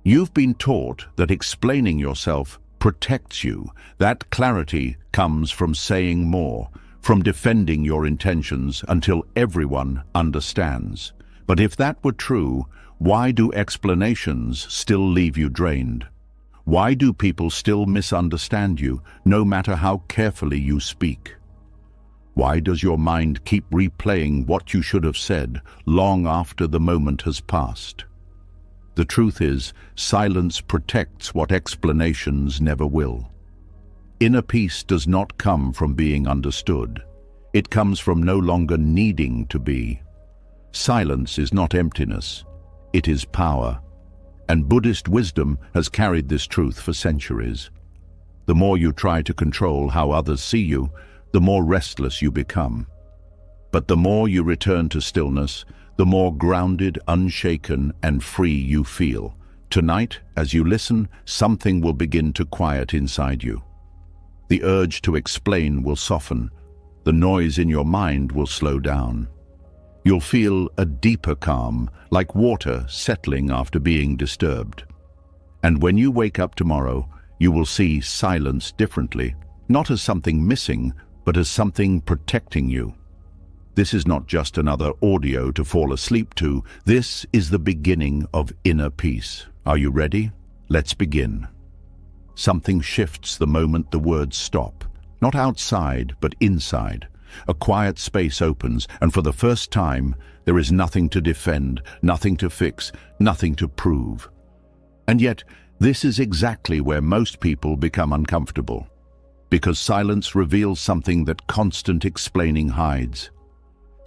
You've been taught that explaining yourself protects you. That clarity comes from saying more, from defending your intentions until everyone understands. But if that were true, why do explanations still leave you drained? Why do people still misunderstand you, no matter how carefully you speak? Why does your mind keep replaying what you should have said long after the moment has passed? The truth is, silence protects what explanations never will. Inner peace does not come from being understood. It comes from no longer needing to be. Silence is not emptiness, it is power. And Buddhist wisdom has carried this truth for centuries. The more you try to control how others see you, the more restless you become. But the more you return to stillness, the more grounded, unshaken, and free you feel. Tonight, as you listen, something will begin to quiet inside you. The urge to explain will soften. The noise in your mind will slow down. You'll feel a deeper calm, like water settling after being disturbed. And when you wake up tomorrow, you will see silence differently, not as something missing, but as something protecting you. This is not just another audio to fall asleep to. This is the beginning of inner peace. Are you ready? Let's begin. Something shifts the moment the words stop. Not outside, but inside. A quiet space opens, and for the first time, there is nothing to defend, nothing to fix, nothing to prove. And yet, this is exactly where most people become uncomfortable. Because silence reveals something that constant explaining hides.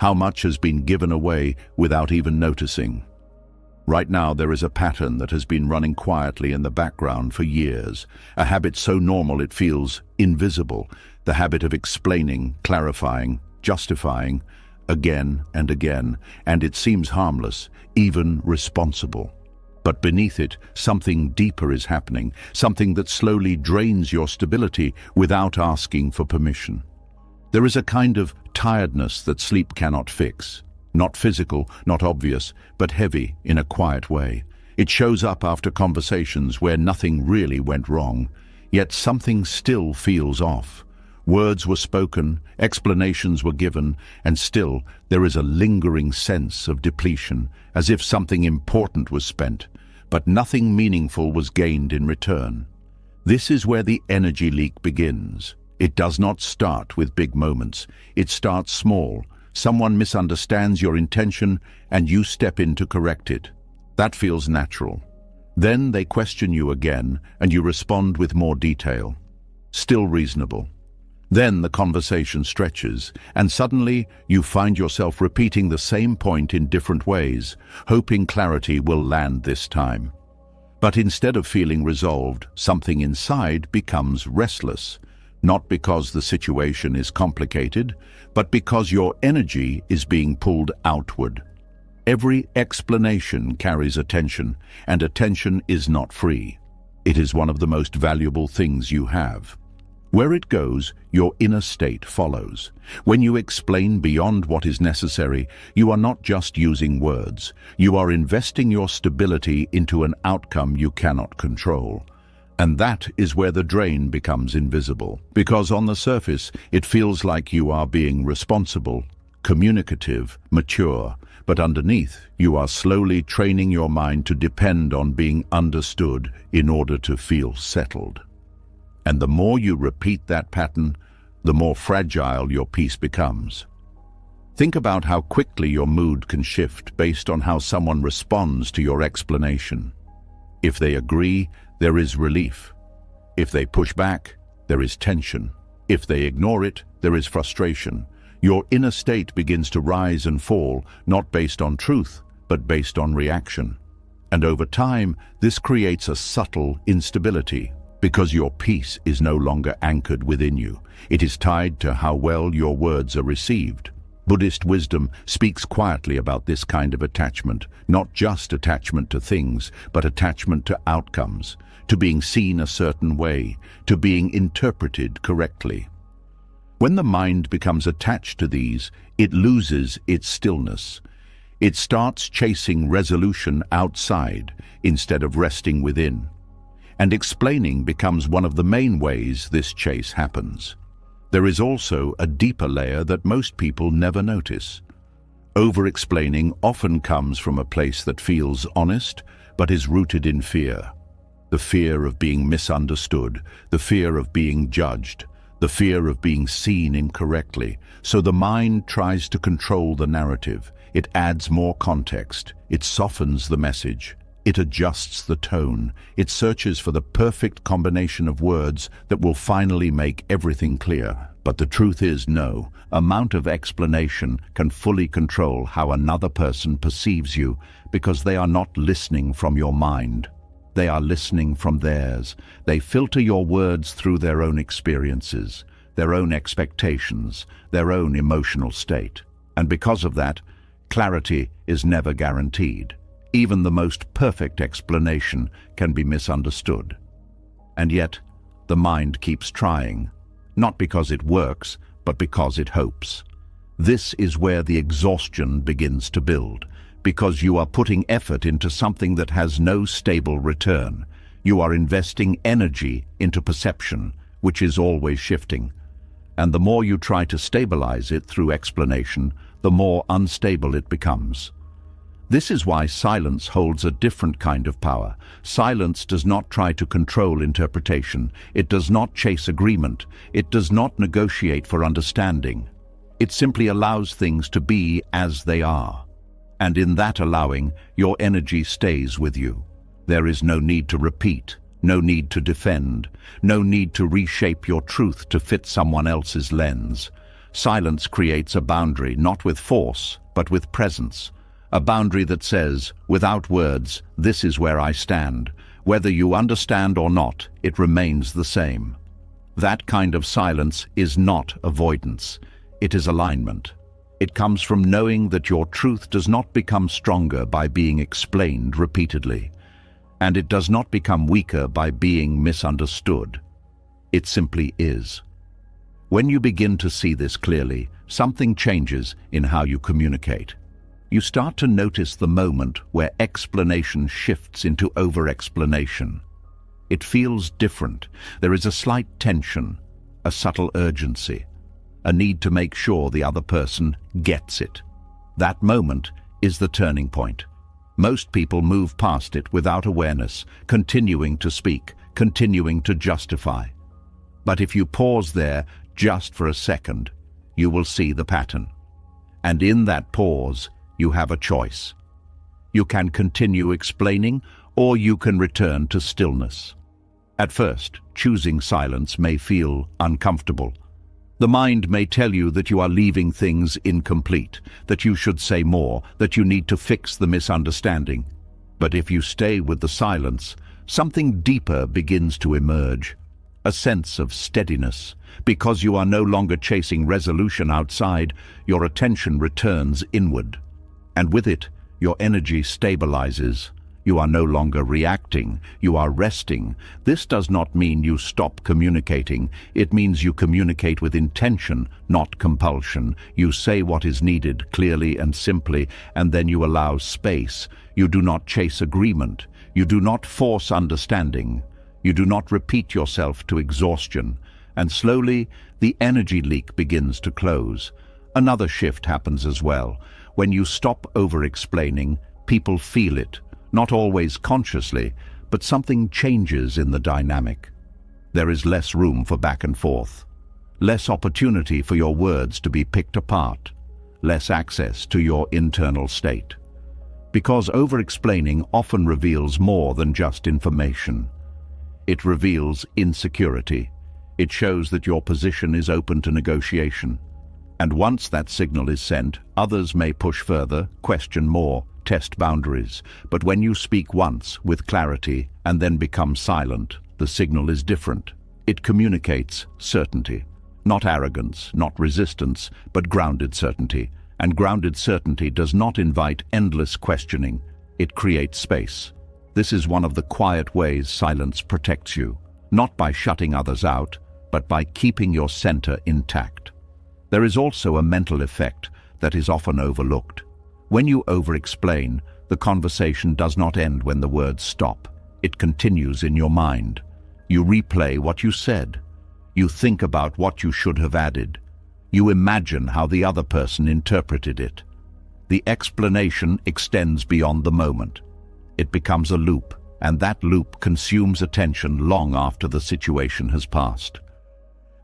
How much has been given away without even noticing? Right now, there is a pattern that has been running quietly in the background for years, a habit so normal it feels invisible, the habit of explaining, clarifying, justifying, again and again, and it seems harmless, even responsible. But beneath it, something deeper is happening, something that slowly drains your stability without asking for permission. There is a kind of tiredness that sleep cannot fix. Not physical, not obvious, but heavy in a quiet way. It shows up after conversations where nothing really went wrong, yet something still feels off. Words were spoken, explanations were given, and still there is a lingering sense of depletion, as if something important was spent, but nothing meaningful was gained in return. This is where the energy leak begins. It does not start with big moments. It starts small. Someone misunderstands your intention, and you step in to correct it. That feels natural. Then they question you again, and you respond with more detail. Still reasonable. Then the conversation stretches, and suddenly you find yourself repeating the same point in different ways, hoping clarity will land this time. But instead of feeling resolved, something inside becomes restless, not because the situation is complicated, but because your energy is being pulled outward. Every explanation carries attention, and attention is not free. It is one of the most valuable things you have. Where it goes, your inner state follows. When you explain beyond what is necessary, you are not just using words. You are investing your stability into an outcome you cannot control. And that is where the drain becomes invisible. Because on the surface, it feels like you are being responsible, communicative, mature. But underneath, you are slowly training your mind to depend on being understood in order to feel settled. And the more you repeat that pattern, the more fragile your peace becomes. Think about how quickly your mood can shift based on how someone responds to your explanation. If they agree, there is relief. If they push back, there is tension. If they ignore it, there is frustration. Your inner state begins to rise and fall, not based on truth, but based on reaction. And over time, this creates a subtle instability. Because your peace is no longer anchored within you. It is tied to how well your words are received. Buddhist wisdom speaks quietly about this kind of attachment, not just attachment to things, but attachment to outcomes, to being seen a certain way, to being interpreted correctly. When the mind becomes attached to these, it loses its stillness. It starts chasing resolution outside. instead of resting within. And explaining becomes one of the main ways this chase happens. There is also a deeper layer that most people never notice. Over-explaining often comes from a place that feels honest, but is rooted in fear. The fear of being misunderstood, the fear of being judged, the fear of being seen incorrectly. So the mind tries to control the narrative. It adds more context. It softens the message. It adjusts the tone. It searches for the perfect combination of words that will finally make everything clear. But the truth is, no amount of explanation can fully control how another person perceives you, because they are not listening from your mind. They are listening from theirs. They filter your words through their own experiences, their own expectations, their own emotional state. And because of that, clarity is never guaranteed. Even the most perfect explanation can be misunderstood. And yet, the mind keeps trying, not because it works, but because it hopes. This is where the exhaustion begins to build, because you are putting effort into something that has no stable return. You are investing energy into perception, which is always shifting. And the more you try to stabilize it through explanation, the more unstable it becomes. This is why silence holds a different kind of power. Silence does not try to control interpretation. It does not chase agreement. It does not negotiate for understanding. It simply allows things to be as they are. And in that allowing, your energy stays with you. There is no need to repeat, no need to defend, no need to reshape your truth to fit someone else's lens. Silence creates a boundary, not with force, but with presence. A boundary that says, without words, this is where I stand. Whether you understand or not, it remains the same. That kind of silence is not avoidance. It is alignment. It comes from knowing that your truth does not become stronger by being explained repeatedly, and it does not become weaker by being misunderstood. It simply is. When you begin to see this clearly, something changes in how you communicate. You start to notice the moment where explanation shifts into over-explanation. It feels different. There is a slight tension, a subtle urgency, a need to make sure the other person gets it. That moment is the turning point. Most people move past it without awareness, continuing to speak, continuing to justify. But if you pause there just for a second, you will see the pattern. And in that pause, you have a choice. You can continue explaining, or you can return to stillness. At first, choosing silence may feel uncomfortable. The mind may tell you that you are leaving things incomplete, that you should say more, that you need to fix the misunderstanding. But if you stay with the silence, something deeper begins to emerge, a sense of steadiness. Because you are no longer chasing resolution outside, your attention returns inward. And with it, your energy stabilizes. You are no longer reacting, you are resting. This does not mean you stop communicating. It means you communicate with intention, not compulsion. You say what is needed clearly and simply, and then you allow space. You do not chase agreement. You do not force understanding. You do not repeat yourself to exhaustion. And slowly, the energy leak begins to close. Another shift happens as well. When you stop over-explaining, people feel it. Not always consciously, but something changes in the dynamic. There is less room for back and forth, less opportunity for your words to be picked apart, less access to your internal state. Because over-explaining often reveals more than just information. It reveals insecurity. It shows that your position is open to negotiation. And once that signal is sent, others may push further, question more, test boundaries. But when you speak once with clarity and then become silent, the signal is different. It communicates certainty. Not arrogance, not resistance, but grounded certainty. And grounded certainty does not invite endless questioning. It creates space. This is one of the quiet ways silence protects you, not by shutting others out, but by keeping your center intact. There is also a mental effect that is often overlooked. When you over-explain, The conversation does not end when the words stop. It continues in your mind. You replay what you said. You think about what you should have added. You imagine how the other person interpreted it. The explanation extends beyond the moment. It becomes a loop, and that loop consumes attention long after the situation has passed.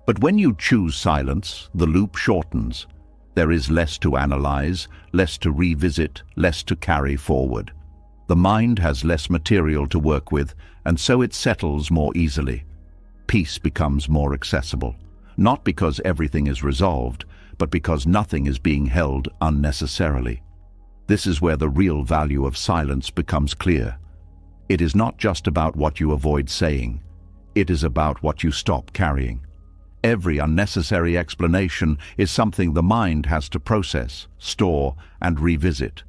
But when you choose silence, the loop shortens. There is less to analyze, less to revisit, less to carry forward. The mind has less material to work with, and so it settles more easily. Peace becomes more accessible, not because everything is resolved, but because nothing is being held unnecessarily. This is where the real value of silence becomes clear. It is not just about what you avoid saying. It is about what you stop carrying. Every unnecessary explanation is something the mind has to process, store, and revisit.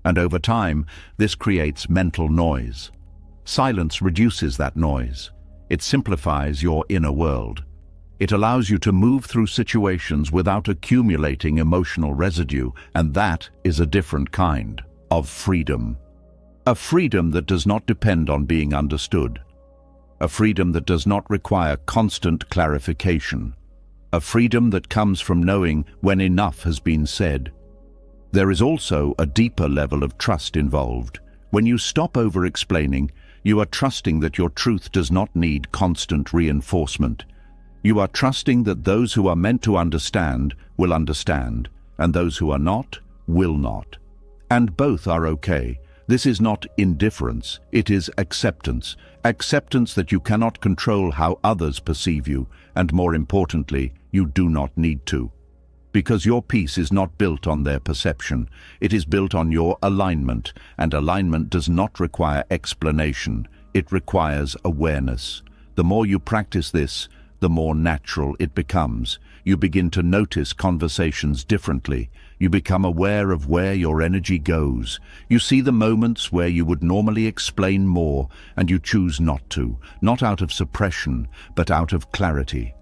And over time, this creates mental noise. Silence reduces that noise. It simplifies your inner world. It allows you to move through situations without accumulating emotional residue, and that is a different kind of freedom. A freedom that does not depend on being understood. A freedom that does not require constant clarification. A freedom that comes from knowing when enough has been said. There is also a deeper level of trust involved. When you stop over-explaining, you are trusting that your truth does not need constant reinforcement. You are trusting that those who are meant to understand will understand, and those who are not will not. And both are okay. This is not indifference, it is acceptance. Acceptance that you cannot control how others perceive you, and more importantly, you do not need to. Because your peace is not built on their perception, it is built on your alignment, and alignment does not require explanation, it requires awareness. The more you practice this, the more natural it becomes. You begin to notice conversations differently. You become aware of where your energy goes. You see the moments where you would normally explain more, and you choose not to, not out of suppression, but out of clarity.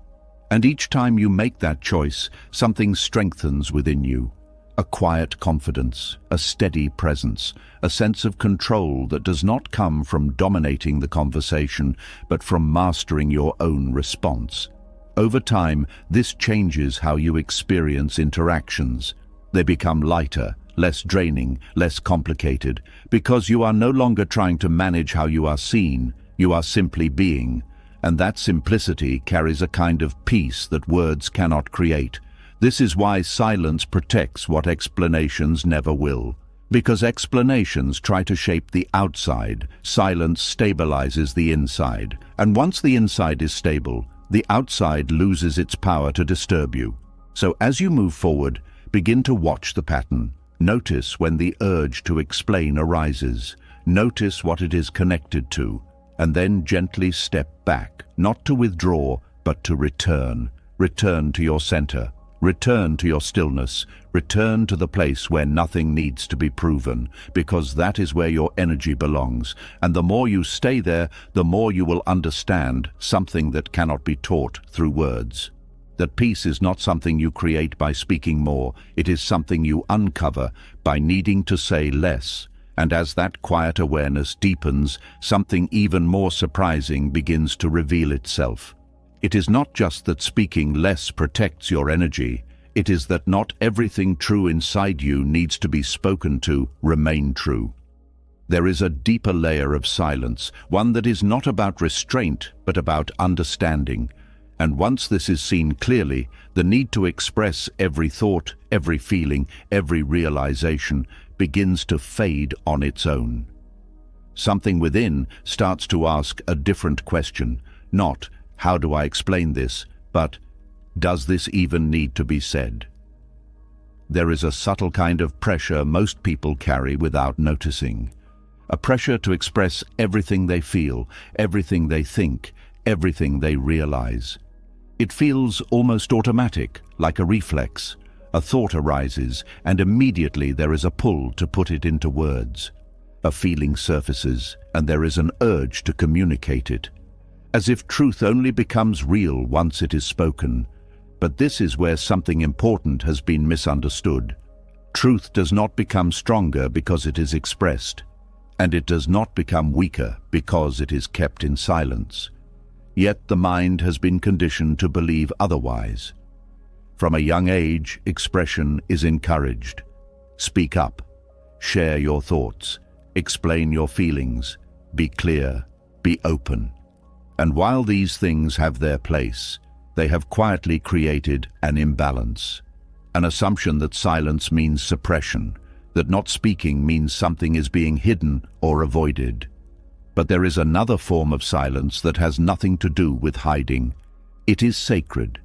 And each time you make that choice, something strengthens within you. A quiet confidence, a steady presence, a sense of control that does not come from dominating the conversation, but from mastering your own response. Over time, this changes how you experience interactions. They become lighter, less draining, less complicated, because you are no longer trying to manage how you are seen, you are simply being. And that simplicity carries a kind of peace that words cannot create. This is why silence protects what explanations never will. Because explanations try to shape the outside, silence stabilizes the inside. And once the inside is stable, the outside loses its power to disturb you. So as you move forward, begin to watch the pattern. Notice when the urge to explain arises. Notice what it is connected to, and then gently step back, not to withdraw, but to return. Return to your center. Return to your stillness. Return to the place where nothing needs to be proven, because that is where your energy belongs. And the more you stay there, the more you will understand something that cannot be taught through words. That peace is not something you create by speaking more. It is something you uncover by needing to say less. And as that quiet awareness deepens, something even more surprising begins to reveal itself. It is not just that speaking less protects your energy. It is that not everything true inside you needs to be spoken to remain true. There is a deeper layer of silence, one that is not about restraint, but about understanding. And once this is seen clearly, the need to express every thought, every feeling, every realization begins to fade on its own. Something within starts to ask a different question, not, how do I explain this, but, does this even need to be said? There is a subtle kind of pressure most people carry without noticing. A pressure to express everything they feel, everything they think, everything they realize. It feels almost automatic, like a reflex. A thought arises, and immediately there is a pull to put it into words. A feeling surfaces, and there is an urge to communicate it. As if truth only becomes real once it is spoken. But this is where something important has been misunderstood. Truth does not become stronger because it is expressed, and it does not become weaker because it is kept in silence. Yet the mind has been conditioned to believe otherwise. From a young age, expression is encouraged. Speak up, share your thoughts, explain your feelings, be clear, be open. And while these things have their place, they have quietly created an imbalance, an assumption that silence means suppression, that not speaking means something is being hidden or avoided. But there is another form of silence that has nothing to do with hiding. It is sacred.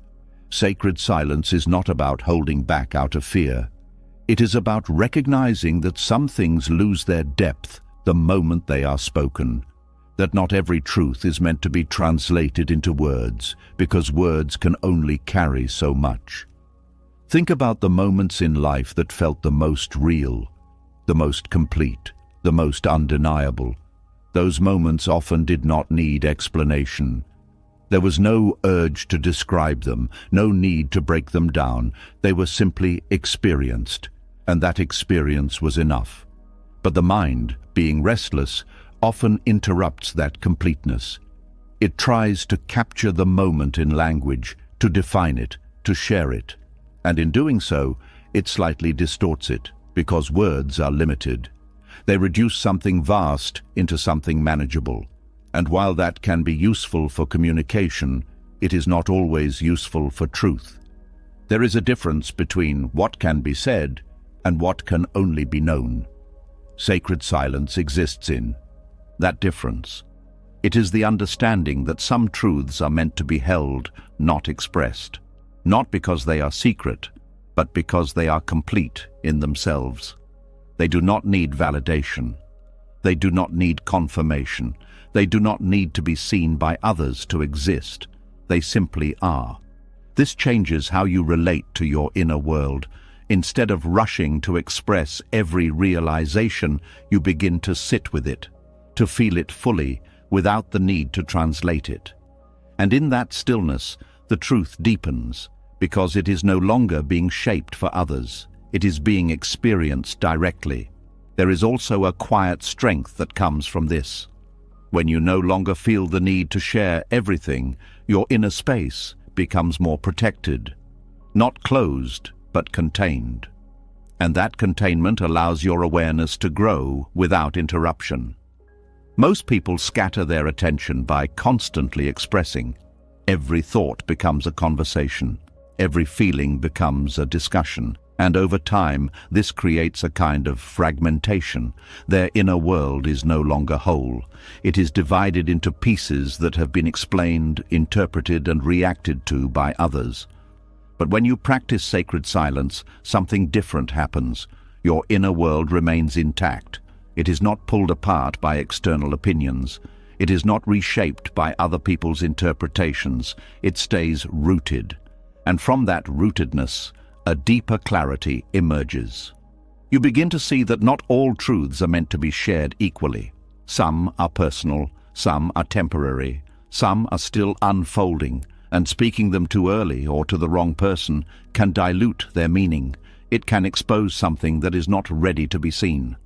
Sacred silence is not about holding back out of fear. It is about recognizing that some things lose their depth the moment they are spoken, that not every truth is meant to be translated into words, because words can only carry so much. Think about the moments in life that felt the most real, the most complete, the most undeniable. Those moments often did not need explanation. There was no urge to describe them, no need to break them down. They were simply experienced, and that experience was enough. But the mind, being restless, often interrupts that completeness. It tries to capture the moment in language, to define it, to share it. And in doing so, it slightly distorts it, because words are limited. They reduce something vast into something manageable. And while that can be useful for communication, it is not always useful for truth. There is a difference between what can be said and what can only be known. Sacred silence exists in that difference. It is the understanding that some truths are meant to be held, not expressed, not because they are secret, but because they are complete in themselves. They do not need validation. They do not need confirmation. They do not need to be seen by others to exist. They simply are. This changes how you relate to your inner world. Instead of rushing to express every realization, you begin to sit with it, to feel it fully, without the need to translate it. And in that stillness, the truth deepens, because it is no longer being shaped for others. It is being experienced directly. There is also a quiet strength that comes from this. When you no longer feel the need to share everything, your inner space becomes more protected, not closed, but contained. And that containment allows your awareness to grow without interruption. Most people scatter their attention by constantly expressing. Every thought becomes a conversation. Every feeling becomes a discussion. And over time, this creates a kind of fragmentation. Their inner world is no longer whole. It is divided into pieces that have been explained, interpreted, and reacted to by others. But when you practice sacred silence, something different happens. Your inner world remains intact. It is not pulled apart by external opinions. It is not reshaped by other people's interpretations. It stays rooted. And from that rootedness, a deeper clarity emerges. You begin to see that not all truths are meant to be shared equally. Some are personal, some are temporary, some are still unfolding, and speaking them too early or to the wrong person can dilute their meaning. It can expose something that is not ready to be seen.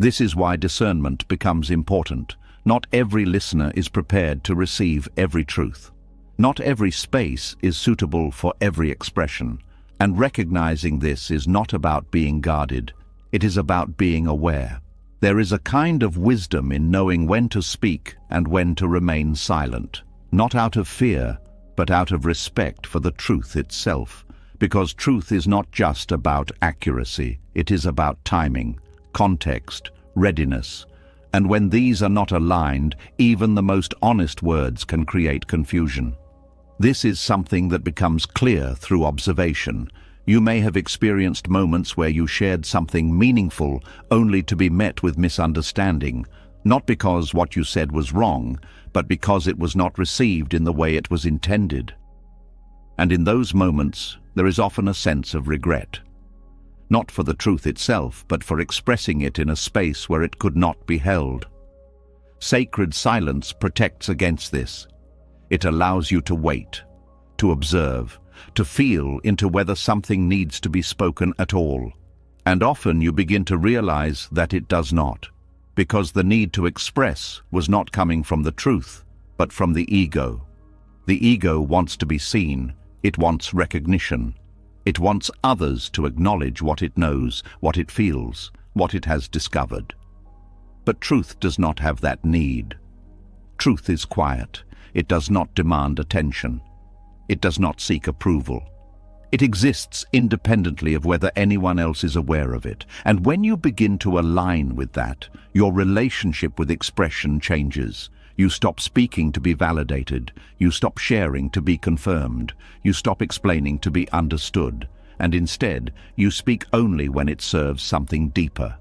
This is why discernment becomes important. Not every listener is prepared to receive every truth. Not every space is suitable for every expression. And recognizing this is not about being guarded. It is about being aware. There is a kind of wisdom in knowing when to speak and when to remain silent, not out of fear, but out of respect for the truth itself. Because truth is not just about accuracy, it is about timing, context, readiness. And when these are not aligned, even the most honest words can create confusion. This is something that becomes clear through observation. You may have experienced moments where you shared something meaningful only to be met with misunderstanding, not because what you said was wrong, but because it was not received in the way it was intended. And in those moments, there is often a sense of regret. Not for the truth itself, but for expressing it in a space where it could not be held. Sacred silence protects against this. It allows you to wait, to observe, to feel into whether something needs to be spoken at all. And often you begin to realize that it does not, because the need to express was not coming from the truth, but from the ego. The ego wants to be seen, it wants recognition. It wants others to acknowledge what it knows, what it feels, what it has discovered. But truth does not have that need. Truth is quiet. It does not demand attention. It does not seek approval. It exists independently of whether anyone else is aware of it. And when you begin to align with that, your relationship with expression changes. You stop speaking to be validated. You stop sharing to be confirmed. You stop explaining to be understood. And instead, you speak only when it serves something deeper,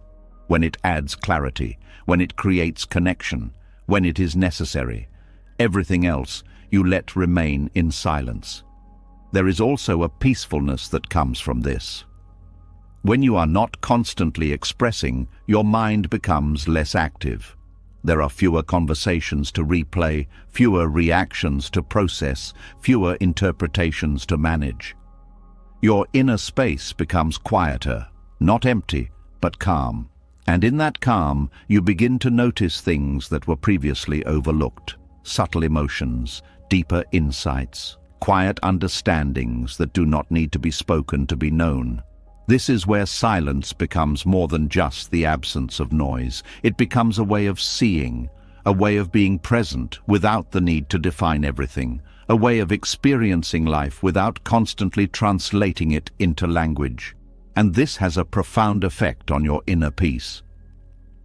when it adds clarity, when it creates connection, when it is necessary. Everything else you let remain in silence. There is also a peacefulness that comes from this. When you are not constantly expressing, your mind becomes less active. There are fewer conversations to replay, fewer reactions to process, fewer interpretations to manage. Your inner space becomes quieter, not empty, but calm. And in that calm, you begin to notice things that were previously overlooked. Subtle emotions, deeper insights, quiet understandings that do not need to be spoken to be known. This is where silence becomes more than just the absence of noise. It becomes a way of seeing, a way of being present without the need to define everything, a way of experiencing life without constantly translating it into language. And this has a profound effect on your inner peace.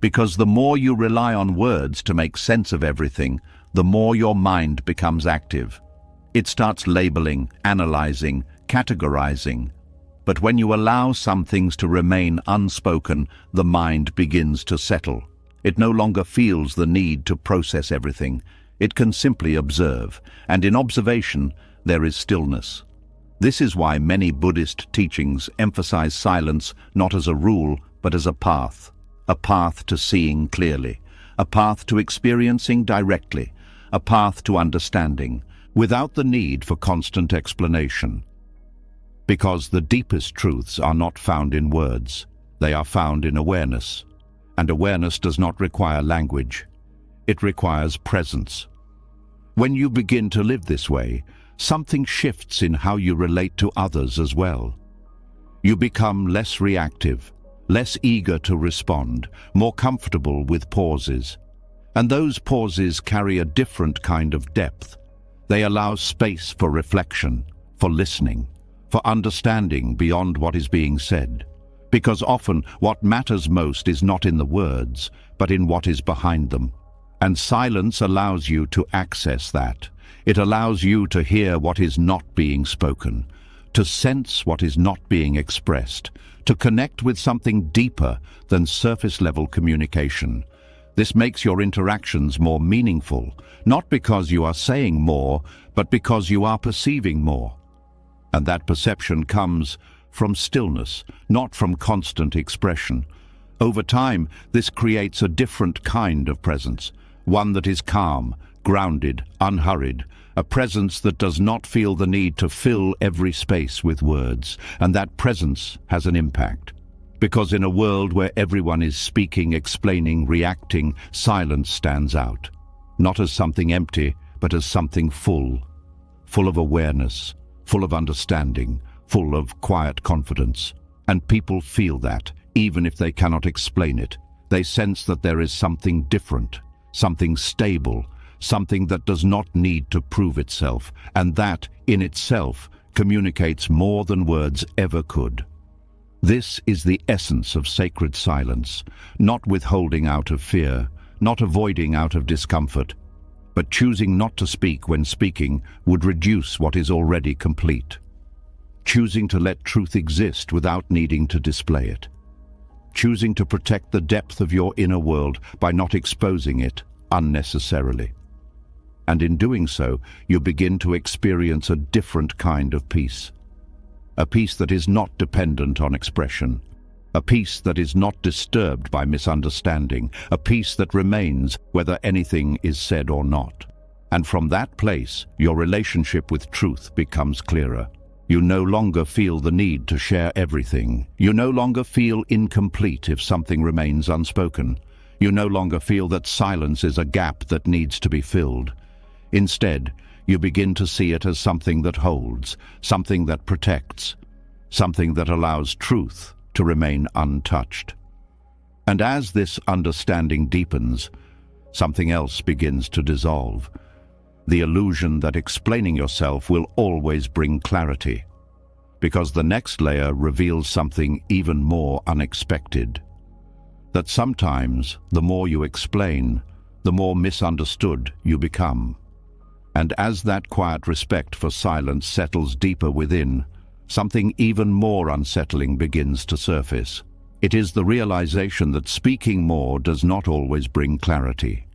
Because the more you rely on words to make sense of everything, the more your mind becomes active. It starts labeling, analyzing, categorizing. But when you allow some things to remain unspoken, the mind begins to settle. It no longer feels the need to process everything. It can simply observe, and in observation, there is stillness. This is why many Buddhist teachings emphasize silence not as a rule, but as a path to seeing clearly, a path to experiencing directly, a path to understanding, without the need for constant explanation. Because the deepest truths are not found in words, they are found in awareness. And awareness does not require language. It requires presence. When you begin to live this way, something shifts in how you relate to others as well. You become less reactive, less eager to respond, more comfortable with pauses. And those pauses carry a different kind of depth. They allow space for reflection, for listening, for understanding beyond what is being said. Because often what matters most is not in the words, but in what is behind them. And silence allows you to access that. It allows you to hear what is not being spoken, to sense what is not being expressed, to connect with something deeper than surface-level communication. This makes your interactions more meaningful, not because you are saying more, but because you are perceiving more. And that perception comes from stillness, not from constant expression. Over time, this creates a different kind of presence, one that is calm, grounded, unhurried, a presence that does not feel the need to fill every space with words, and that presence has an impact. Because in a world where everyone is speaking, explaining, reacting, silence stands out, not as something empty, but as something full of awareness, full of understanding, full of quiet confidence. And people feel that, even if they cannot explain it. They sense that there is something different, something stable, something that does not need to prove itself, and that, in itself, communicates more than words ever could. This is the essence of sacred silence, not withholding out of fear, not avoiding out of discomfort, but choosing not to speak when speaking would reduce what is already complete. Choosing to let truth exist without needing to display it. Choosing to protect the depth of your inner world by not exposing it unnecessarily. And in doing so, you begin to experience a different kind of peace. A peace that is not dependent on expression. A peace that is not disturbed by misunderstanding. A peace that remains whether anything is said or not. And from that place, your relationship with truth becomes clearer. You no longer feel the need to share everything. You no longer feel incomplete if something remains unspoken. You no longer feel that silence is a gap that needs to be filled. Instead, you begin to see it as something that holds, something that protects, something that allows truth to remain untouched. And as this understanding deepens, something else begins to dissolve. The illusion that explaining yourself will always bring clarity, because the next layer reveals something even more unexpected. That sometimes, the more you explain, the more misunderstood you become. And as that quiet respect for silence settles deeper within, something even more unsettling begins to surface. It is the realization that speaking more does not always bring clarity.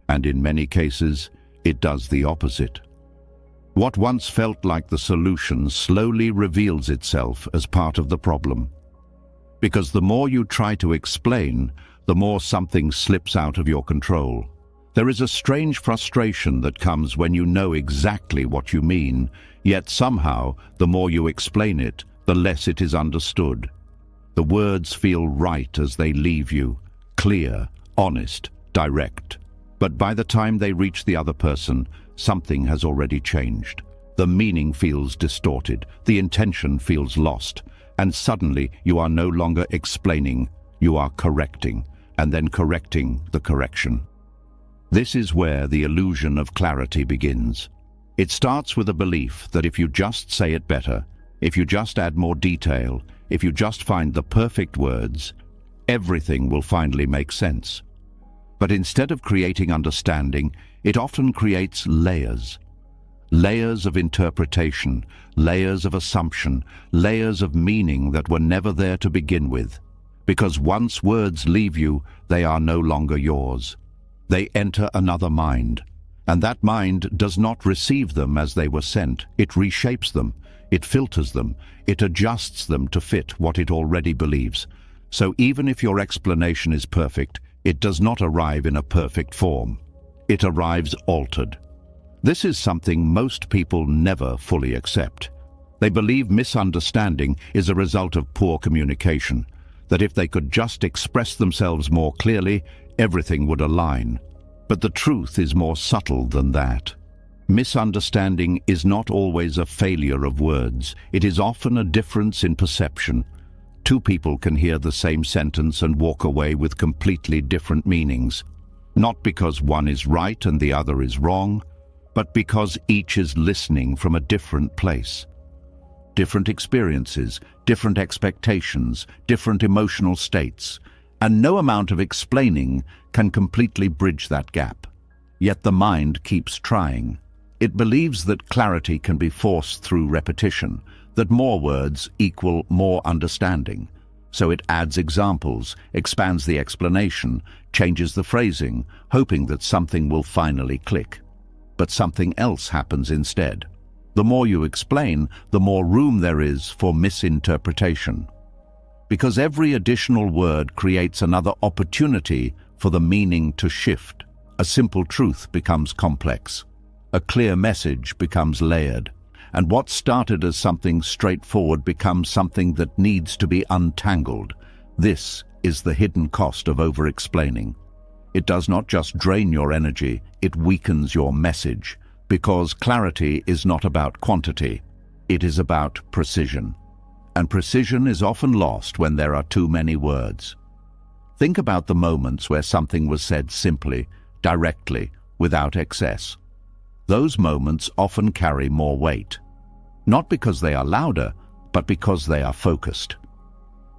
And in many cases, it does the opposite. What once felt like the solution slowly reveals itself as part of the problem. Because the more you try to explain, the more something slips out of your control. There is a strange frustration that comes when you know exactly what you mean, yet somehow, the more you explain it, the less it is understood. The words feel right as they leave you, clear, honest, direct. But by the time they reach the other person, something has already changed. The meaning feels distorted, the intention feels lost, and suddenly you are no longer explaining, you are correcting, and then correcting the correction. This is where the illusion of clarity begins. It starts with a belief that if you just say it better, if you just add more detail, if you just find the perfect words, everything will finally make sense. But instead of creating understanding, it often creates layers. Layers of interpretation, layers of assumption, layers of meaning that were never there to begin with. Because once words leave you, they are no longer yours. They enter another mind, and that mind does not receive them as they were sent. It reshapes them, it filters them, it adjusts them to fit what it already believes. So even if your explanation is perfect, it does not arrive in a perfect form. It arrives altered. This is something most people never fully accept. They believe misunderstanding is a result of poor communication, that if they could just express themselves more clearly, everything would align. But the truth is more subtle than that. Misunderstanding is not always a failure of words. It is often a difference in perception. Two people can hear the same sentence and walk away with completely different meanings, not because one is right and the other is wrong, but because each is listening from a different place. Different experiences, different expectations, different emotional states, and no amount of explaining can completely bridge that gap. Yet the mind keeps trying. It believes that clarity can be forced through repetition, that more words equal more understanding. So it adds examples, expands the explanation, changes the phrasing, hoping that something will finally click. But something else happens instead. The more you explain, the more room there is for misinterpretation. Because every additional word creates another opportunity for the meaning to shift. A simple truth becomes complex. A clear message becomes layered. And what started as something straightforward becomes something that needs to be untangled. This is the hidden cost of over-explaining. It does not just drain your energy, it weakens your message. Because clarity is not about quantity, it is about precision. And precision is often lost when there are too many words. Think about the moments where something was said simply, directly, without excess. Those moments often carry more weight. Not because they are louder, but because they are focused.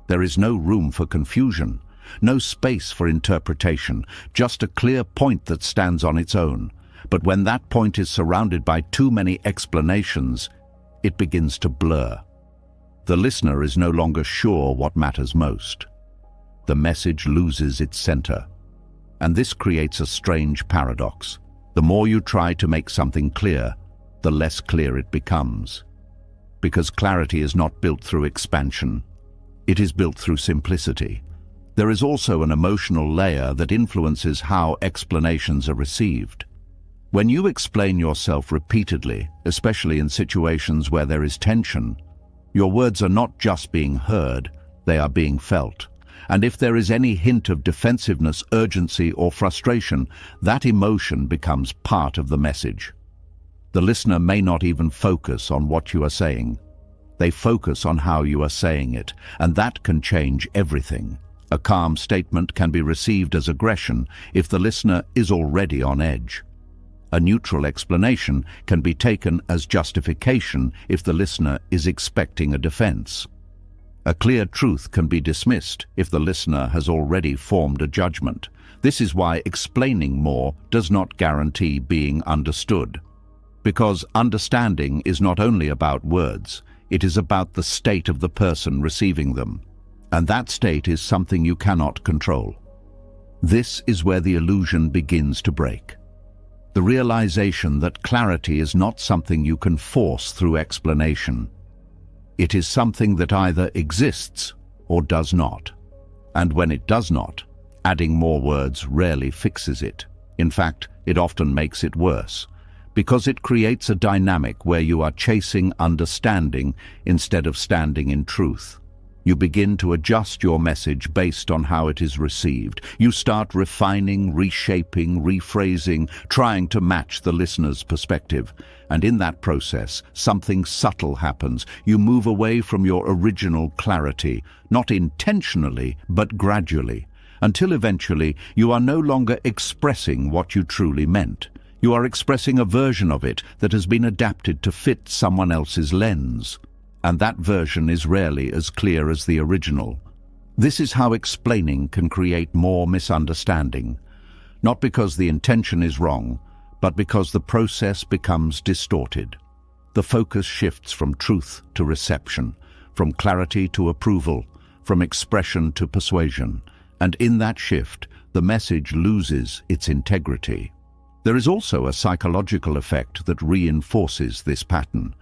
There is no room for confusion, no space for interpretation, just a clear point that stands on its own. But when that point is surrounded by too many explanations, it begins to blur. The listener is no longer sure what matters most. The message loses its center. And this creates a strange paradox. The more you try to make something clear, the less clear it becomes. Because clarity is not built through expansion. It is built through simplicity. There is also an emotional layer that influences how explanations are received. When you explain yourself repeatedly, especially in situations where there is tension, your words are not just being heard, they are being felt. And if there is any hint of defensiveness, urgency, or frustration, that emotion becomes part of the message. The listener may not even focus on what you are saying. They focus on how you are saying it, and that can change everything. A calm statement can be received as aggression if the listener is already on edge. A neutral explanation can be taken as justification if the listener is expecting a defense. A clear truth can be dismissed if the listener has already formed a judgment. This is why explaining more does not guarantee being understood. Because understanding is not only about words, it is about the state of the person receiving them. And that state is something you cannot control. This is where the illusion begins to break. The realization that clarity is not something you can force through explanation. It is something that either exists or does not. And when it does not, adding more words rarely fixes it. In fact, it often makes it worse, because it creates a dynamic where you are chasing understanding instead of standing in truth. You begin to adjust your message based on how it is received. You start refining, reshaping, rephrasing, trying to match the listener's perspective. And in that process, something subtle happens. You move away from your original clarity, not intentionally, but gradually, until eventually you are no longer expressing what you truly meant. You are expressing a version of it that has been adapted to fit someone else's lens. And that version is rarely as clear as the original. This is how explaining can create more misunderstanding, not because the intention is wrong, but because the process becomes distorted. The focus shifts from truth to reception, from clarity to approval, from expression to persuasion, and in that shift, the message loses its integrity. There is also a psychological effect that reinforces this pattern.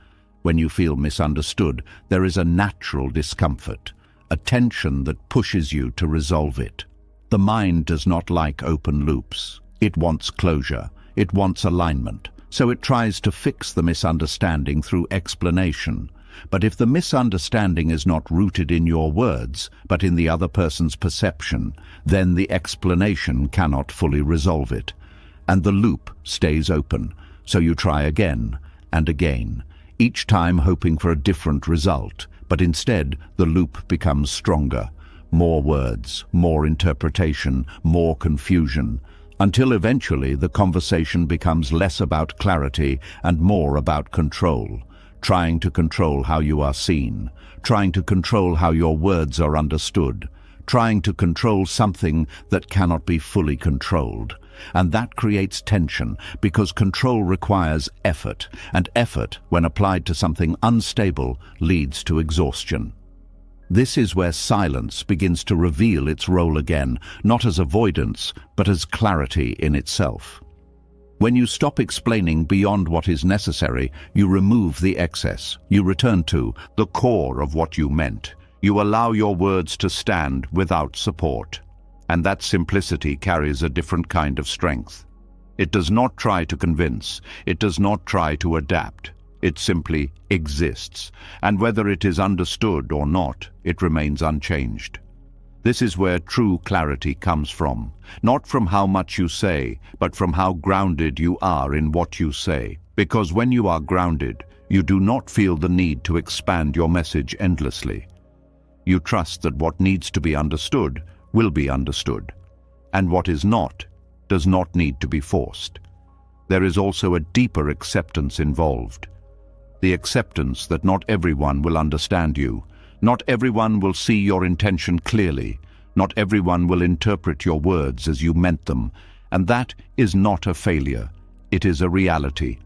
When you feel misunderstood, there is a natural discomfort, a tension that pushes you to resolve it. The mind does not like open loops. It wants closure. It wants alignment. So it tries to fix the misunderstanding through explanation. But if the misunderstanding is not rooted in your words, but in the other person's perception, then the explanation cannot fully resolve it. And the loop stays open. So you try again and again, each time hoping for a different result, but instead the loop becomes stronger. More words, more interpretation, more confusion, until eventually the conversation becomes less about clarity and more about control, trying to control how you are seen, trying to control how your words are understood, trying to control something that cannot be fully controlled. And that creates tension because control requires effort, and effort, when applied to something unstable, leads to exhaustion. This is where silence begins to reveal its role again, not as avoidance, but as clarity in itself. When you stop explaining beyond what is necessary, you remove the excess. You return to the core of what you meant. You allow your words to stand without support. And that simplicity carries a different kind of strength. It does not try to convince. It does not try to adapt. It simply exists. And whether it is understood or not, it remains unchanged. This is where true clarity comes from. Not from how much you say, but from how grounded you are in what you say. Because when you are grounded, you do not feel the need to expand your message endlessly. You trust that what needs to be understood will be understood, and what is not does not need to be forced. There is also a deeper acceptance involved. The acceptance that not everyone will understand you, not everyone will see your intention clearly, not everyone will interpret your words as you meant them, and that is not a failure, it is a reality.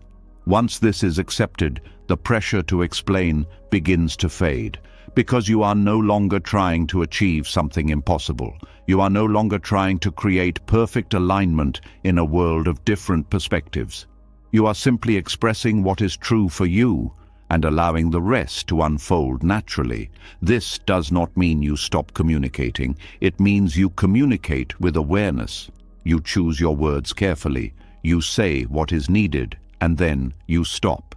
Once this is accepted, the pressure to explain begins to fade. Because you are no longer trying to achieve something impossible. You are no longer trying to create perfect alignment in a world of different perspectives. You are simply expressing what is true for you and allowing the rest to unfold naturally. This does not mean you stop communicating. It means you communicate with awareness. You choose your words carefully. You say what is needed, and then you stop.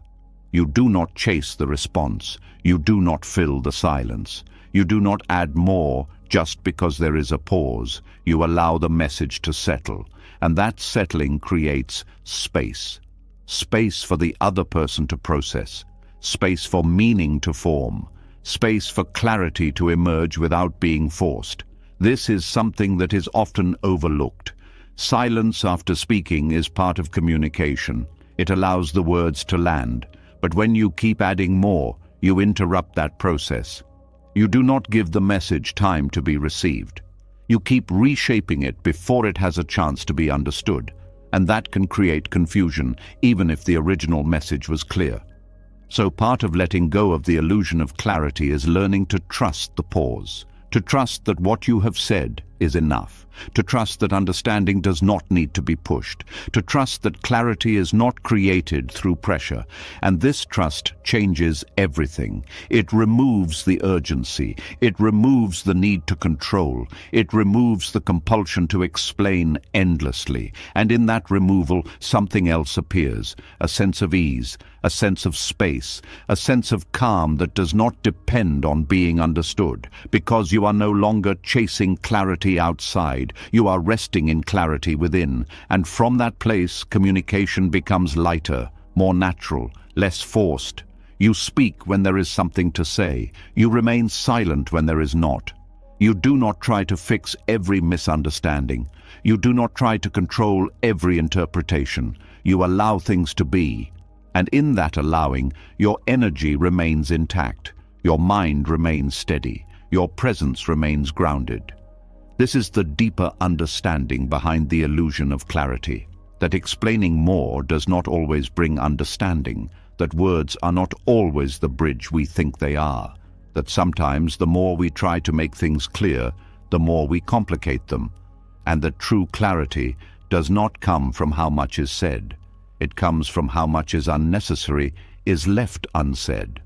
You do not chase the response. You do not fill the silence. You do not add more just because there is a pause. You allow the message to settle, and that settling creates space. Space for the other person to process. Space for meaning to form. Space for clarity to emerge without being forced. This is something that is often overlooked. Silence after speaking is part of communication. It allows the words to land. But when you keep adding more, you interrupt that process. You do not give the message time to be received. You keep reshaping it before it has a chance to be understood, and that can create confusion, even if the original message was clear. So part of letting go of the illusion of clarity is learning to trust the pause, to trust that what you have said is enough, to trust that understanding does not need to be pushed, to trust that clarity is not created through pressure. And this trust changes everything. It removes the urgency. It removes the need to control. It removes the compulsion to explain endlessly. And in that removal, something else appears, a sense of ease, a sense of space, a sense of calm that does not depend on being understood, because you are no longer chasing clarity outside. You are resting in clarity within, and from that place, communication becomes lighter, more natural, less forced. You speak when there is something to say. You remain silent when there is not. You do not try to fix every misunderstanding. You do not try to control every interpretation. You allow things to be. And in that allowing, your energy remains intact. Your mind remains steady. Your presence remains grounded. This is the deeper understanding behind the illusion of clarity, that explaining more does not always bring understanding, that words are not always the bridge we think they are, that sometimes the more we try to make things clear, the more we complicate them, and that true clarity does not come from how much is said. It comes from how much is unnecessary, is left unsaid.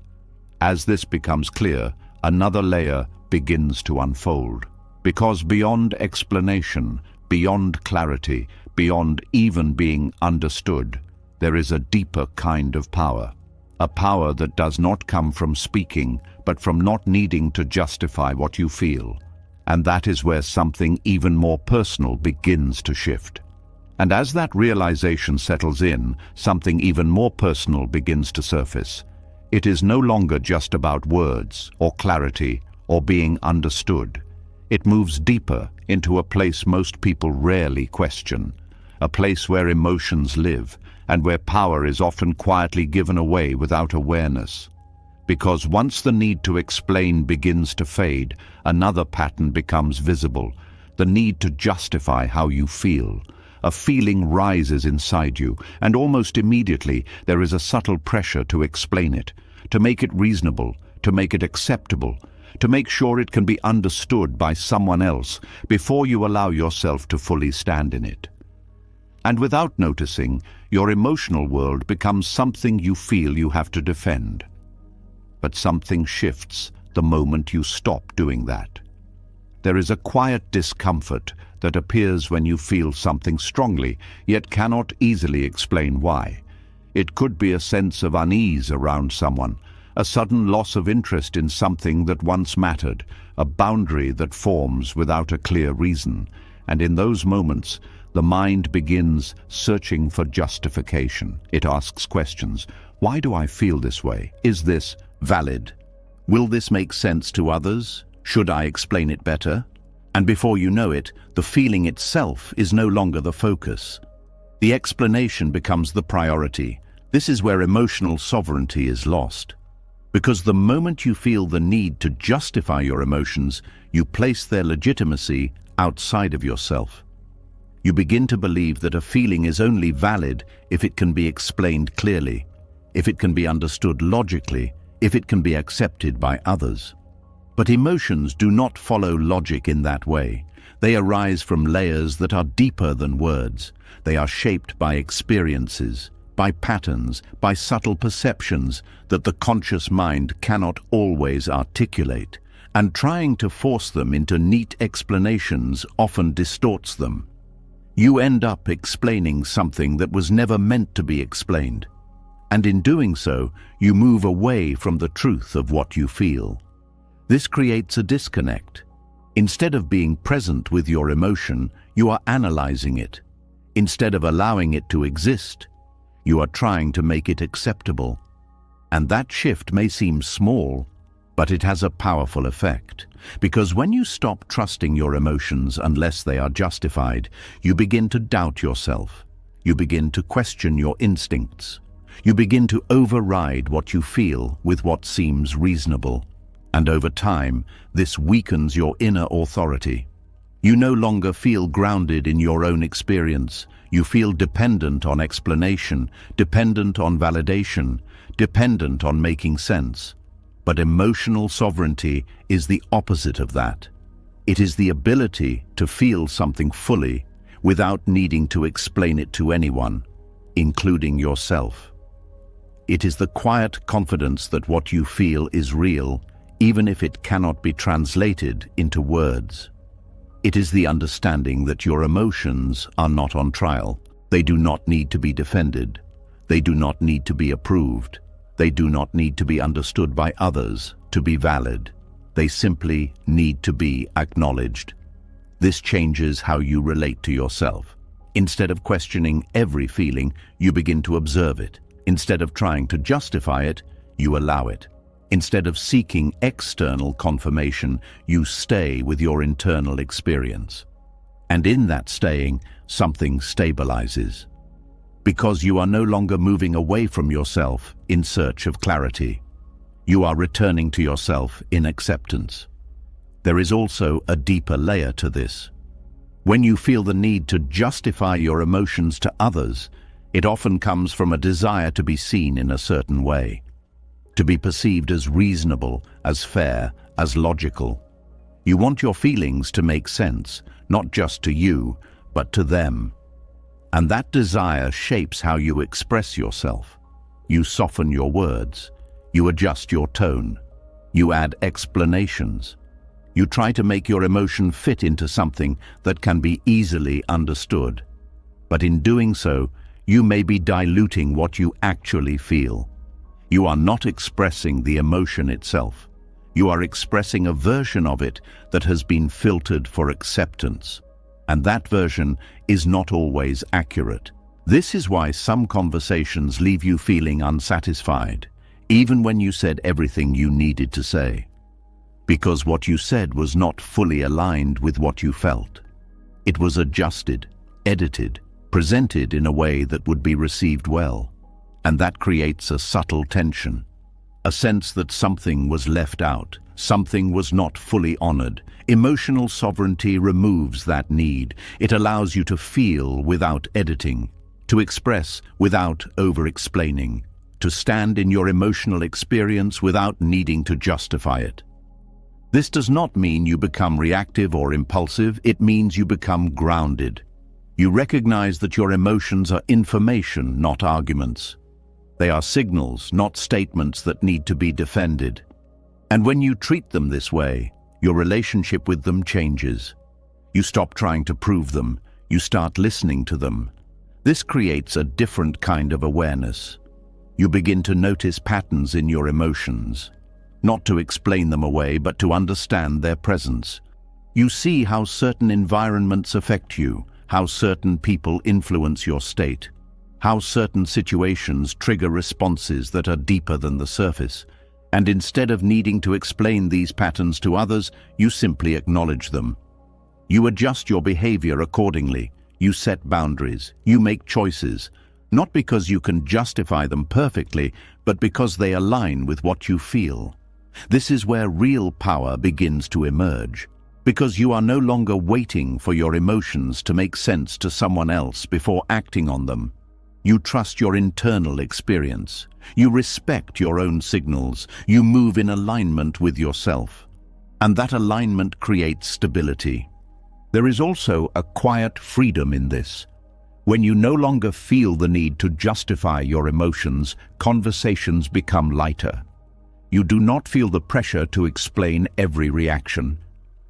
As this becomes clear, another layer begins to unfold. Because beyond explanation, beyond clarity, beyond even being understood, there is a deeper kind of power. A power that does not come from speaking, but from not needing to justify what you feel. And that is where something even more personal begins to shift. And as that realization settles in, something even more personal begins to surface. It is no longer just about words, or clarity, or being understood. It moves deeper into a place most people rarely question, a place where emotions live, and where power is often quietly given away without awareness. Because once the need to explain begins to fade, another pattern becomes visible, the need to justify how you feel. A feeling rises inside you, and almost immediately there is a subtle pressure to explain it, to make it reasonable, to make it acceptable, to make sure it can be understood by someone else before you allow yourself to fully stand in it. And without noticing, your emotional world becomes something you feel you have to defend. But something shifts the moment you stop doing that. There is a quiet discomfort that appears when you feel something strongly, yet cannot easily explain why. It could be a sense of unease around someone, a sudden loss of interest in something that once mattered, a boundary that forms without a clear reason. And in those moments, the mind begins searching for justification. It asks questions. Why do I feel this way? Is this valid? Will this make sense to others? Should I explain it better? And before you know it, the feeling itself is no longer the focus. The explanation becomes the priority. This is where emotional sovereignty is lost. Because the moment you feel the need to justify your emotions, you place their legitimacy outside of yourself. You begin to believe that a feeling is only valid if it can be explained clearly, if it can be understood logically, if it can be accepted by others. But emotions do not follow logic in that way. They arise from layers that are deeper than words. They are shaped by experiences, by patterns, by subtle perceptions that the conscious mind cannot always articulate, and trying to force them into neat explanations often distorts them. You end up explaining something that was never meant to be explained. And in doing so, you move away from the truth of what you feel. This creates a disconnect. Instead of being present with your emotion, you are analyzing it. Instead of allowing it to exist, you are trying to make it acceptable. And that shift may seem small, but it has a powerful effect. Because when you stop trusting your emotions unless they are justified, you begin to doubt yourself. You begin to question your instincts. You begin to override what you feel with what seems reasonable. And over time, this weakens your inner authority. You no longer feel grounded in your own experience. You feel dependent on explanation, dependent on validation, dependent on making sense. But emotional sovereignty is the opposite of that. It is the ability to feel something fully without needing to explain it to anyone, including yourself. It is the quiet confidence that what you feel is real, even if it cannot be translated into words. It is the understanding that your emotions are not on trial. They do not need to be defended. They do not need to be approved. They do not need to be understood by others to be valid. They simply need to be acknowledged. This changes how you relate to yourself. Instead of questioning every feeling, you begin to observe it. Instead of trying to justify it, you allow it. Instead of seeking external confirmation, you stay with your internal experience. And in that staying, something stabilizes. Because you are no longer moving away from yourself in search of clarity. You are returning to yourself in acceptance. There is also a deeper layer to this. When you feel the need to justify your emotions to others, it often comes from a desire to be seen in a certain way, to be perceived as reasonable, as fair, as logical. You want your feelings to make sense, not just to you, but to them. And that desire shapes how you express yourself. You soften your words. You adjust your tone. You add explanations. You try to make your emotion fit into something that can be easily understood. But in doing so, you may be diluting what you actually feel. You are not expressing the emotion itself. You are expressing a version of it that has been filtered for acceptance. And that version is not always accurate. This is why some conversations leave you feeling unsatisfied, even when you said everything you needed to say. Because what you said was not fully aligned with what you felt. It was adjusted, edited, presented in a way that would be received well. And that creates a subtle tension, a sense that something was left out, something was not fully honored. Emotional sovereignty removes that need. It allows you to feel without editing, to express without over-explaining, to stand in your emotional experience without needing to justify it. This does not mean you become reactive or impulsive. It means you become grounded. You recognize that your emotions are information, not arguments. They are signals, not statements that need to be defended. And when you treat them this way, your relationship with them changes. You stop trying to prove them. You start listening to them. This creates a different kind of awareness. You begin to notice patterns in your emotions, not to explain them away, but to understand their presence. You see how certain environments affect you, how certain people influence your state, how certain situations trigger responses that are deeper than the surface. And instead of needing to explain these patterns to others, you simply acknowledge them. You adjust your behavior accordingly. You set boundaries. You make choices, not because you can justify them perfectly, but because they align with what you feel. This is where real power begins to emerge, because you are no longer waiting for your emotions to make sense to someone else before acting on them. You trust your internal experience. You respect your own signals. You move in alignment with yourself. And that alignment creates stability. There is also a quiet freedom in this. When you no longer feel the need to justify your emotions, conversations become lighter. You do not feel the pressure to explain every reaction.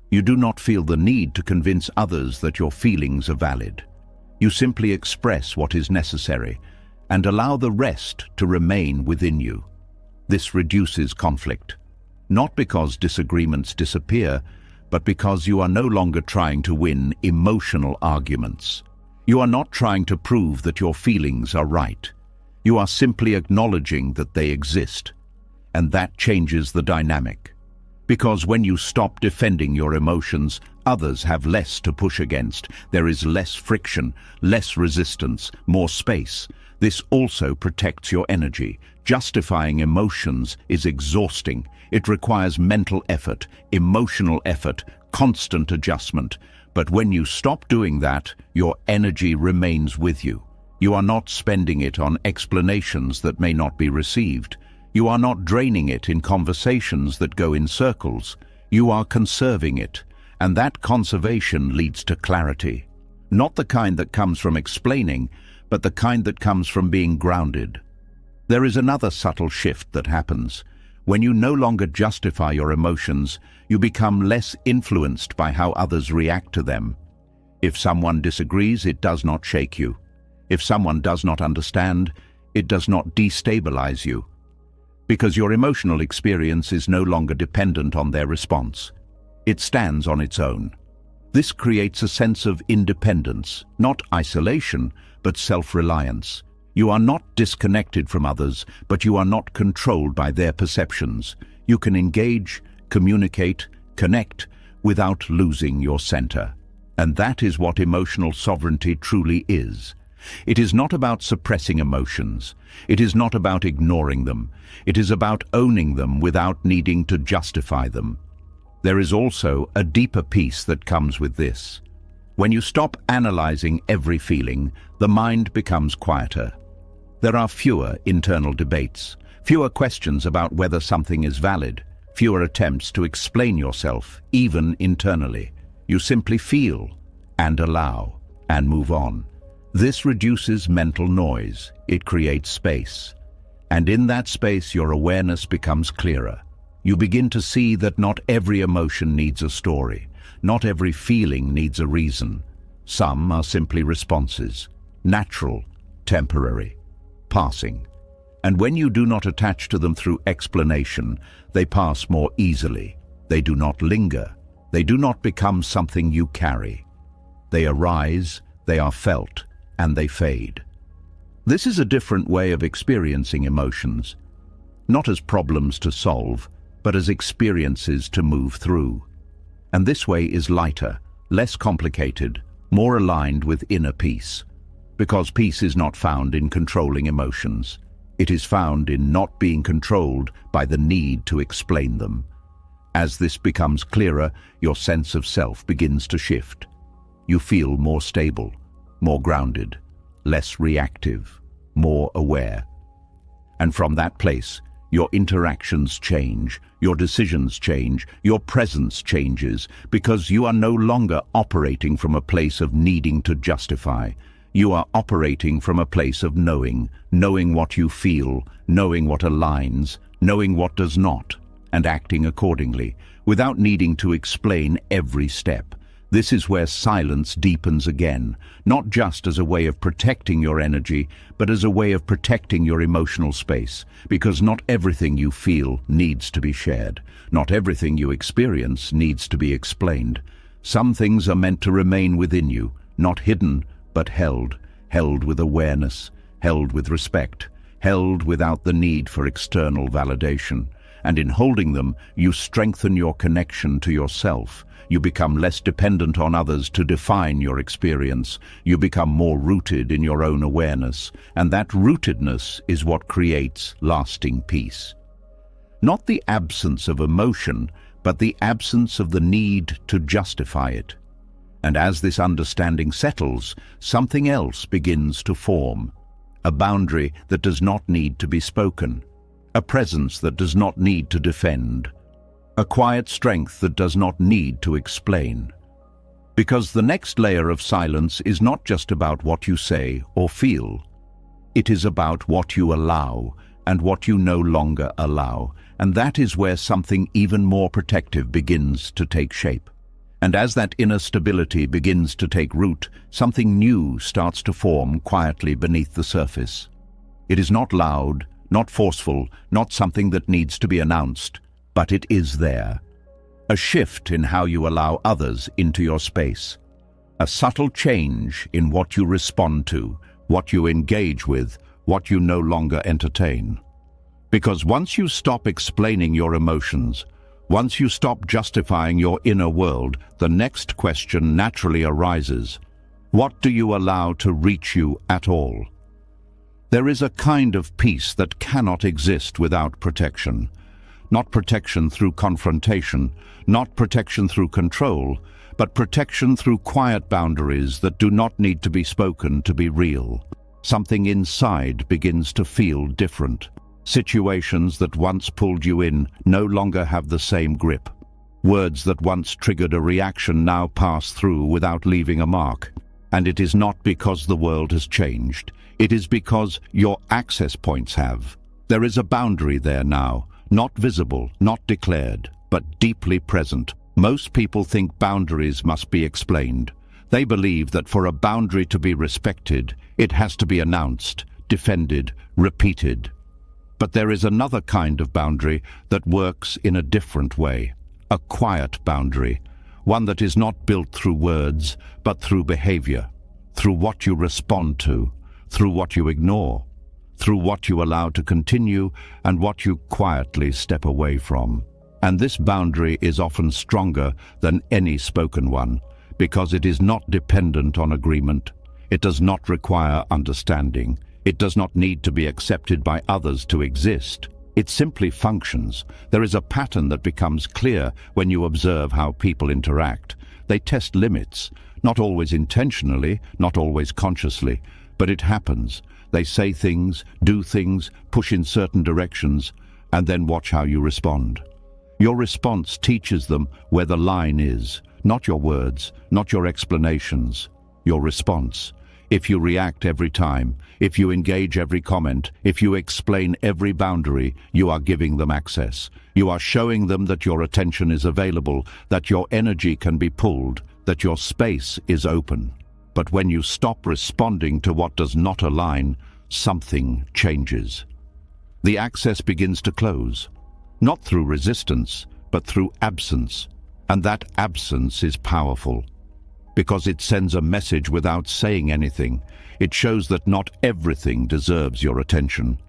You do not feel the need to convince others that your feelings are valid. You simply express what is necessary and allow the rest to remain within you. This reduces conflict, not because disagreements disappear, but because you are no longer trying to win emotional arguments. You are not trying to prove that your feelings are right. You are simply acknowledging that they exist, and that changes the dynamic. Because when you stop defending your emotions, others have less to push against. There is less friction, less resistance, more space. This also protects your energy. Justifying emotions is exhausting. It requires mental effort, emotional effort, constant adjustment. But when you stop doing that, your energy remains with you. You are not spending it on explanations that may not be received. You are not draining it in conversations that go in circles. You are conserving it, and that conservation leads to clarity. Not the kind that comes from explaining, but the kind that comes from being grounded. There is another subtle shift that happens. When you no longer justify your emotions, you become less influenced by how others react to them. If someone disagrees, it does not shake you. If someone does not understand, it does not destabilize you. Because your emotional experience is no longer dependent on their response. It stands on its own. This creates a sense of independence, not isolation, but self-reliance. You are not disconnected from others, but you are not controlled by their perceptions. You can engage, communicate, connect without losing your center. And that is what emotional sovereignty truly is. It is not about suppressing emotions. It is not about ignoring them. It is about owning them without needing to justify them. There is also a deeper peace that comes with this. When you stop analyzing every feeling, the mind becomes quieter. There are fewer internal debates, fewer questions about whether something is valid, fewer attempts to explain yourself, even internally. You simply feel and allow and move on. This reduces mental noise. It creates space. And in that space, your awareness becomes clearer. You begin to see that not every emotion needs a story. Not every feeling needs a reason. Some are simply responses, natural, temporary, passing. And when you do not attach to them through explanation, they pass more easily. They do not linger. They do not become something you carry. They arise, they are felt, and they fade. This is a different way of experiencing emotions, not as problems to solve, but as experiences to move through. And this way is lighter, less complicated, more aligned with inner peace. Because peace is not found in controlling emotions. It is found in not being controlled by the need to explain them. As this becomes clearer, your sense of self begins to shift. You feel more stable, more grounded, less reactive, more aware. And from that place, your interactions change, your decisions change, your presence changes, because you are no longer operating from a place of needing to justify. You are operating from a place of knowing what you feel, knowing what aligns, knowing what does not, and acting accordingly, without needing to explain every step. This is where silence deepens again, not just as a way of protecting your energy, but as a way of protecting your emotional space, because not everything you feel needs to be shared. Not everything you experience needs to be explained. Some things are meant to remain within you, not hidden, but held with awareness, held with respect, held without the need for external validation. And in holding them, you strengthen your connection to yourself. You become less dependent on others to define your experience. You become more rooted in your own awareness, and that rootedness is what creates lasting peace. Not the absence of emotion, but the absence of the need to justify it. And as this understanding settles, something else begins to form. A boundary that does not need to be spoken. A presence that does not need to defend. A quiet strength that does not need to explain. Because the next layer of silence is not just about what you say or feel. It is about what you allow and what you no longer allow. And that is where something even more protective begins to take shape. And as that inner stability begins to take root, something new starts to form quietly beneath the surface. It is not loud, not forceful, not something that needs to be announced, but it is there. A shift in how you allow others into your space. A subtle change in what you respond to, what you engage with, what you no longer entertain. Because once you stop explaining your emotions, once you stop justifying your inner world, the next question naturally arises. What do you allow to reach you at all? There is a kind of peace that cannot exist without protection. Not protection through confrontation, not protection through control, but protection through quiet boundaries that do not need to be spoken to be real. Something inside begins to feel different. Situations that once pulled you in no longer have the same grip. Words that once triggered a reaction now pass through without leaving a mark. And it is not because the world has changed. It is because your access points have. There is a boundary there now, not visible, not declared, but deeply present. Most people think boundaries must be explained. They believe that for a boundary to be respected, it has to be announced, defended, repeated. But there is another kind of boundary that works in a different way. A quiet boundary, one that is not built through words, but through behavior, through what you respond to, through what you ignore, through what you allow to continue and what you quietly step away from. And this boundary is often stronger than any spoken one, because it is not dependent on agreement. It does not require understanding. It does not need to be accepted by others to exist. It simply functions. There is a pattern that becomes clear when you observe how people interact. They test limits, not always intentionally, not always consciously, but it happens. They say things, do things, push in certain directions, and then watch how you respond. Your response teaches them where the line is, not your words, not your explanations, your response. If you react every time, if you engage every comment, if you explain every boundary, you are giving them access. You are showing them that your attention is available, that your energy can be pulled, that your space is open. But when you stop responding to what does not align, something changes. The access begins to close, not through resistance, but through absence. And that absence is powerful, because it sends a message without saying anything. It shows that not everything deserves your attention,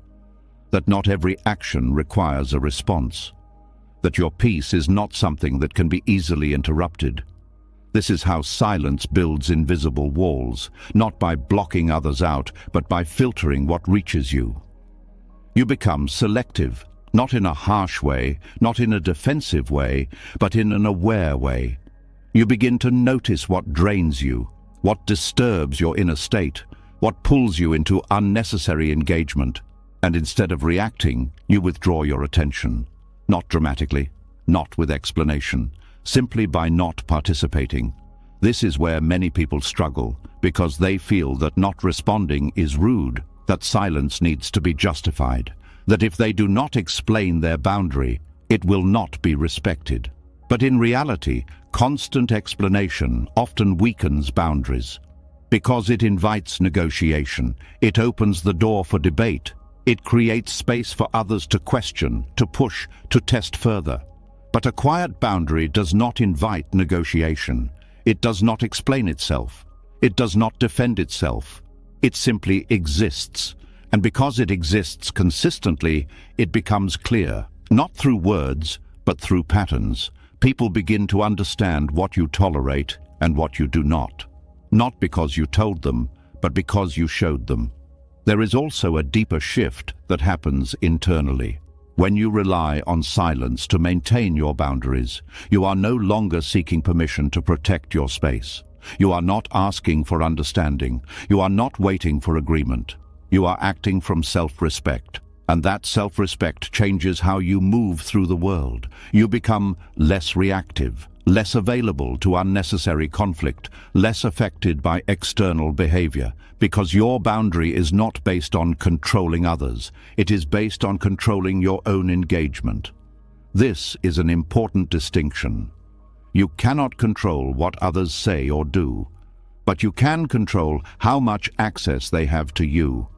that not every action requires a response, that your peace is not something that can be easily interrupted. This is how silence builds invisible walls, not by blocking others out, but by filtering what reaches you. You become selective, not in a harsh way, not in a defensive way, but in an aware way. You begin to notice what drains you, what disturbs your inner state, what pulls you into unnecessary engagement. And instead of reacting, you withdraw your attention. Not dramatically, not with explanation, simply by not participating. This is where many people struggle, because they feel that not responding is rude, that silence needs to be justified, that if they do not explain their boundary, it will not be respected. But in reality, constant explanation often weakens boundaries. Because it invites negotiation, it opens the door for debate. It creates space for others to question, to push, to test further. But a quiet boundary does not invite negotiation. It does not explain itself. It does not defend itself. It simply exists. And because it exists consistently, it becomes clear, not through words, but through patterns. People begin to understand what you tolerate and what you do not. Not because you told them, but because you showed them. There is also a deeper shift that happens internally. When you rely on silence to maintain your boundaries, you are no longer seeking permission to protect your space. You are not asking for understanding. You are not waiting for agreement. You are acting from self-respect. And that self-respect changes how you move through the world. You become less reactive, less available to unnecessary conflict, less affected by external behavior, because your boundary is not based on controlling others. It is based on controlling your own engagement. This is an important distinction. You cannot control what others say or do, but you can control how much access they have to you.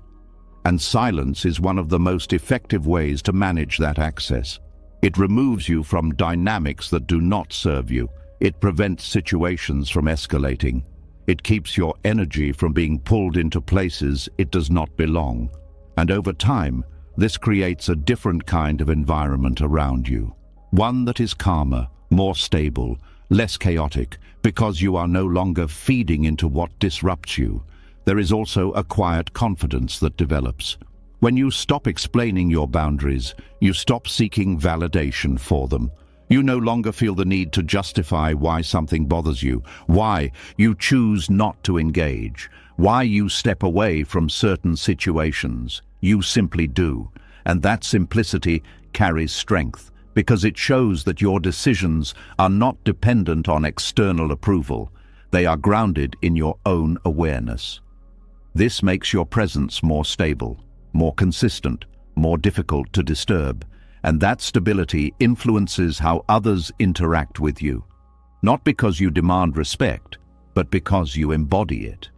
And silence is one of the most effective ways to manage that access. It removes you from dynamics that do not serve you. It prevents situations from escalating. It keeps your energy from being pulled into places it does not belong. And over time, this creates a different kind of environment around you. One that is calmer, more stable, less chaotic, because you are no longer feeding into what disrupts you. There is also a quiet confidence that develops. When you stop explaining your boundaries, you stop seeking validation for them. You no longer feel the need to justify why something bothers you, why you choose not to engage, why you step away from certain situations. You simply do, and that simplicity carries strength, because it shows that your decisions are not dependent on external approval. They are grounded in your own awareness. This makes your presence more stable, more consistent, more difficult to disturb, and that stability influences how others interact with you. Not because you demand respect, but because you embody it.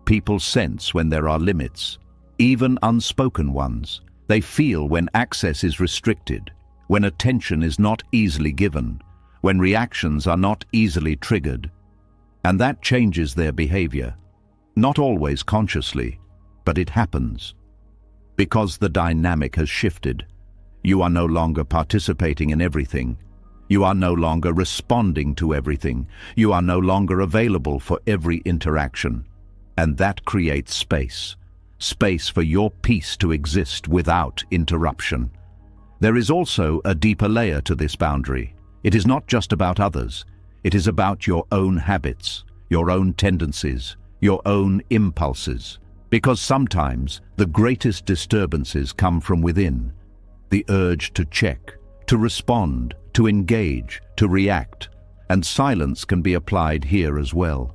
People sense when there are limits, even unspoken ones. They feel when access is restricted, when attention is not easily given, when reactions are not easily triggered. And that changes their behavior. Not always consciously, but it happens. Because the dynamic has shifted. You are no longer participating in everything. You are no longer responding to everything. You are no longer available for every interaction. And that creates space. Space for your peace to exist without interruption. There is also a deeper layer to this boundary. It is not just about others. It is about your own habits, your own tendencies, your own impulses. Because sometimes the greatest disturbances come from within. The urge to check, to respond, to engage, to react. And silence can be applied here as well.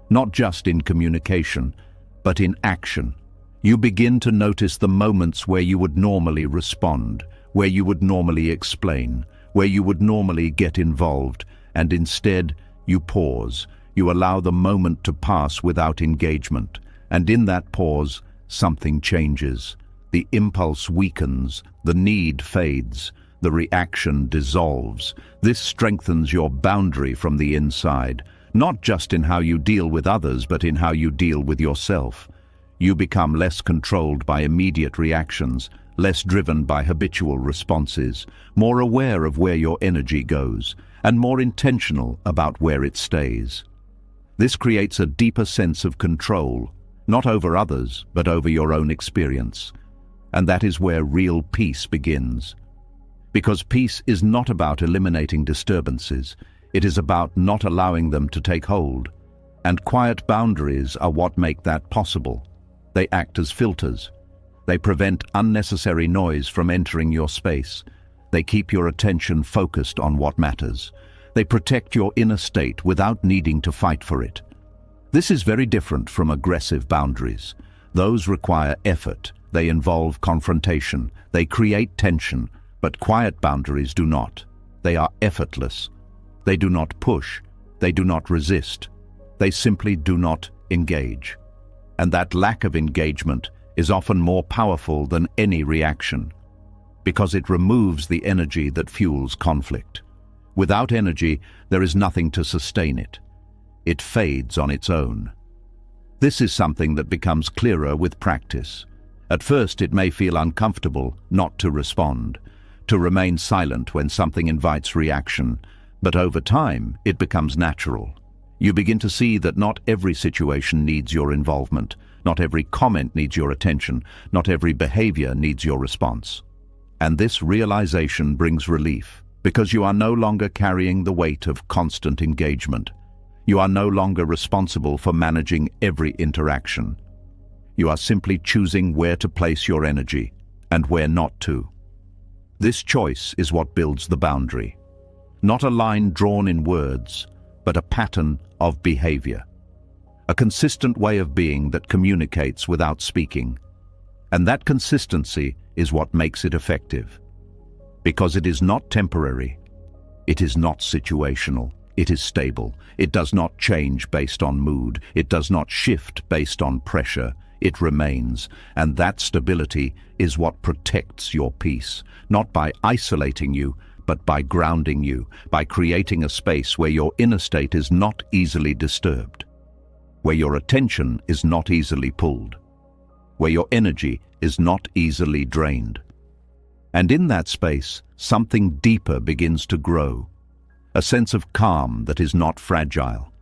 Not just in communication, but in action. You begin to notice the moments where you would normally respond, where you would normally explain, where you would normally get involved, and instead you pause. You allow the moment to pass without engagement. And in that pause, something changes. The impulse weakens, the need fades, the reaction dissolves. This strengthens your boundary from the inside, not just in how you deal with others, but in how you deal with yourself. You become less controlled by immediate reactions, less driven by habitual responses, more aware of where your energy goes, and more intentional about where it stays. This creates a deeper sense of control, not over others, but over your own experience. And that is where real peace begins. Because peace is not about eliminating disturbances, it is about not allowing them to take hold. And quiet boundaries are what make that possible. They act as filters. They prevent unnecessary noise from entering your space. They keep your attention focused on what matters. They protect your inner state without needing to fight for it. This is very different from aggressive boundaries. Those require effort. They involve confrontation. They create tension. But quiet boundaries do not. They are effortless. They do not push. They do not resist. They simply do not engage. And that lack of engagement is often more powerful than any reaction, because it removes the energy that fuels conflict. Without energy, there is nothing to sustain it. It fades on its own. This is something that becomes clearer with practice. At first, it may feel uncomfortable not to respond, to remain silent when something invites reaction, but over time, it becomes natural. You begin to see that not every situation needs your involvement, not every comment needs your attention, not every behavior needs your response. And this realization brings relief, because you are no longer carrying the weight of constant engagement. You are no longer responsible for managing every interaction. You are simply choosing where to place your energy and where not to. This choice is what builds the boundary. Not a line drawn in words, but a pattern of behavior. A consistent way of being that communicates without speaking. And that consistency is what makes it effective. Because it is not temporary, it is not situational, It is stable. It does not change based on mood. It does not shift based on pressure. It remains, and that stability is what protects your peace, not by isolating you, but by grounding you, by creating a space where your inner state is not easily disturbed, where your attention is not easily pulled, where your energy is not easily drained. And in that space, something deeper begins to grow, a sense of calm that is not fragile,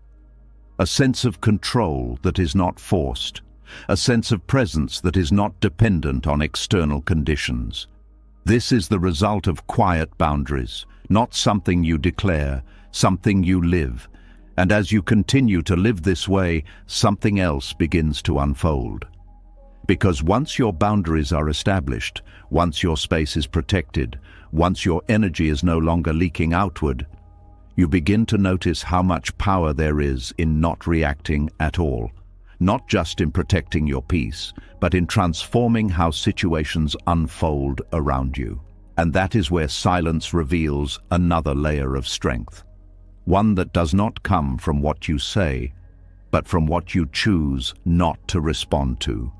a sense of control that is not forced, a sense of presence that is not dependent on external conditions. This is the result of quiet boundaries, not something you declare, something you live. And as you continue to live this way, something else begins to unfold. Because once your boundaries are established, once your space is protected, once your energy is no longer leaking outward, you begin to notice how much power there is in not reacting at all. Not just in protecting your peace, but in transforming how situations unfold around you. And that is where silence reveals another layer of strength. One that does not come from what you say, but from what you choose not to respond to.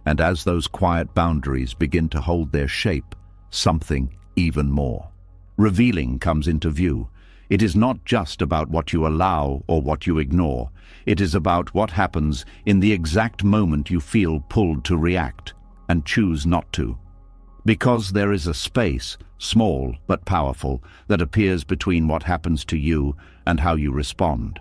And as those quiet boundaries begin to hold their shape, something even more revealing comes into view. It is not just about what you allow or what you ignore. It is about what happens in the exact moment you feel pulled to react and choose not to. Because there is a space, small but powerful, that appears between what happens to you and how you respond.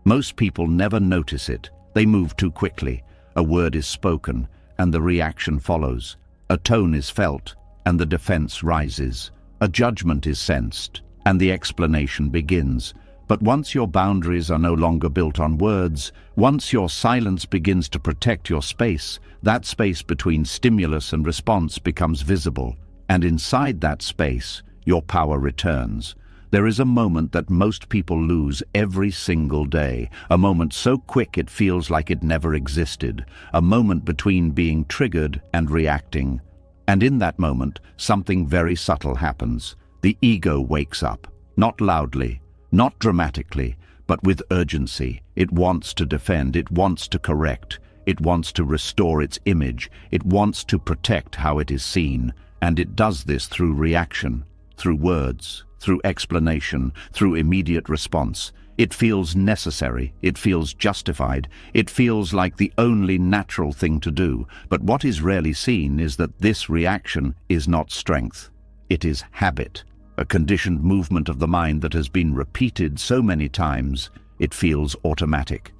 Most people never notice it. They move too quickly. A word is spoken, and the reaction follows. A tone is felt, and the defense rises. A judgment is sensed, and the explanation begins. But once your boundaries are no longer built on words, once your silence begins to protect your space, that space between stimulus and response becomes visible. And inside that space, your power returns. There is a moment that most people lose every single day, a moment so quick it feels like it never existed, a moment between being triggered and reacting. And in that moment, something very subtle happens. The ego wakes up, not loudly, not dramatically, but with urgency. It wants to defend, it wants to correct, it wants to restore its image, it wants to protect how it is seen, and it does this through reaction, through words, through explanation, through immediate response. It feels necessary, it feels justified, it feels like the only natural thing to do. But what is rarely seen is that this reaction is not strength. It is habit, a conditioned movement of the mind that has been repeated so many times, it feels automatic.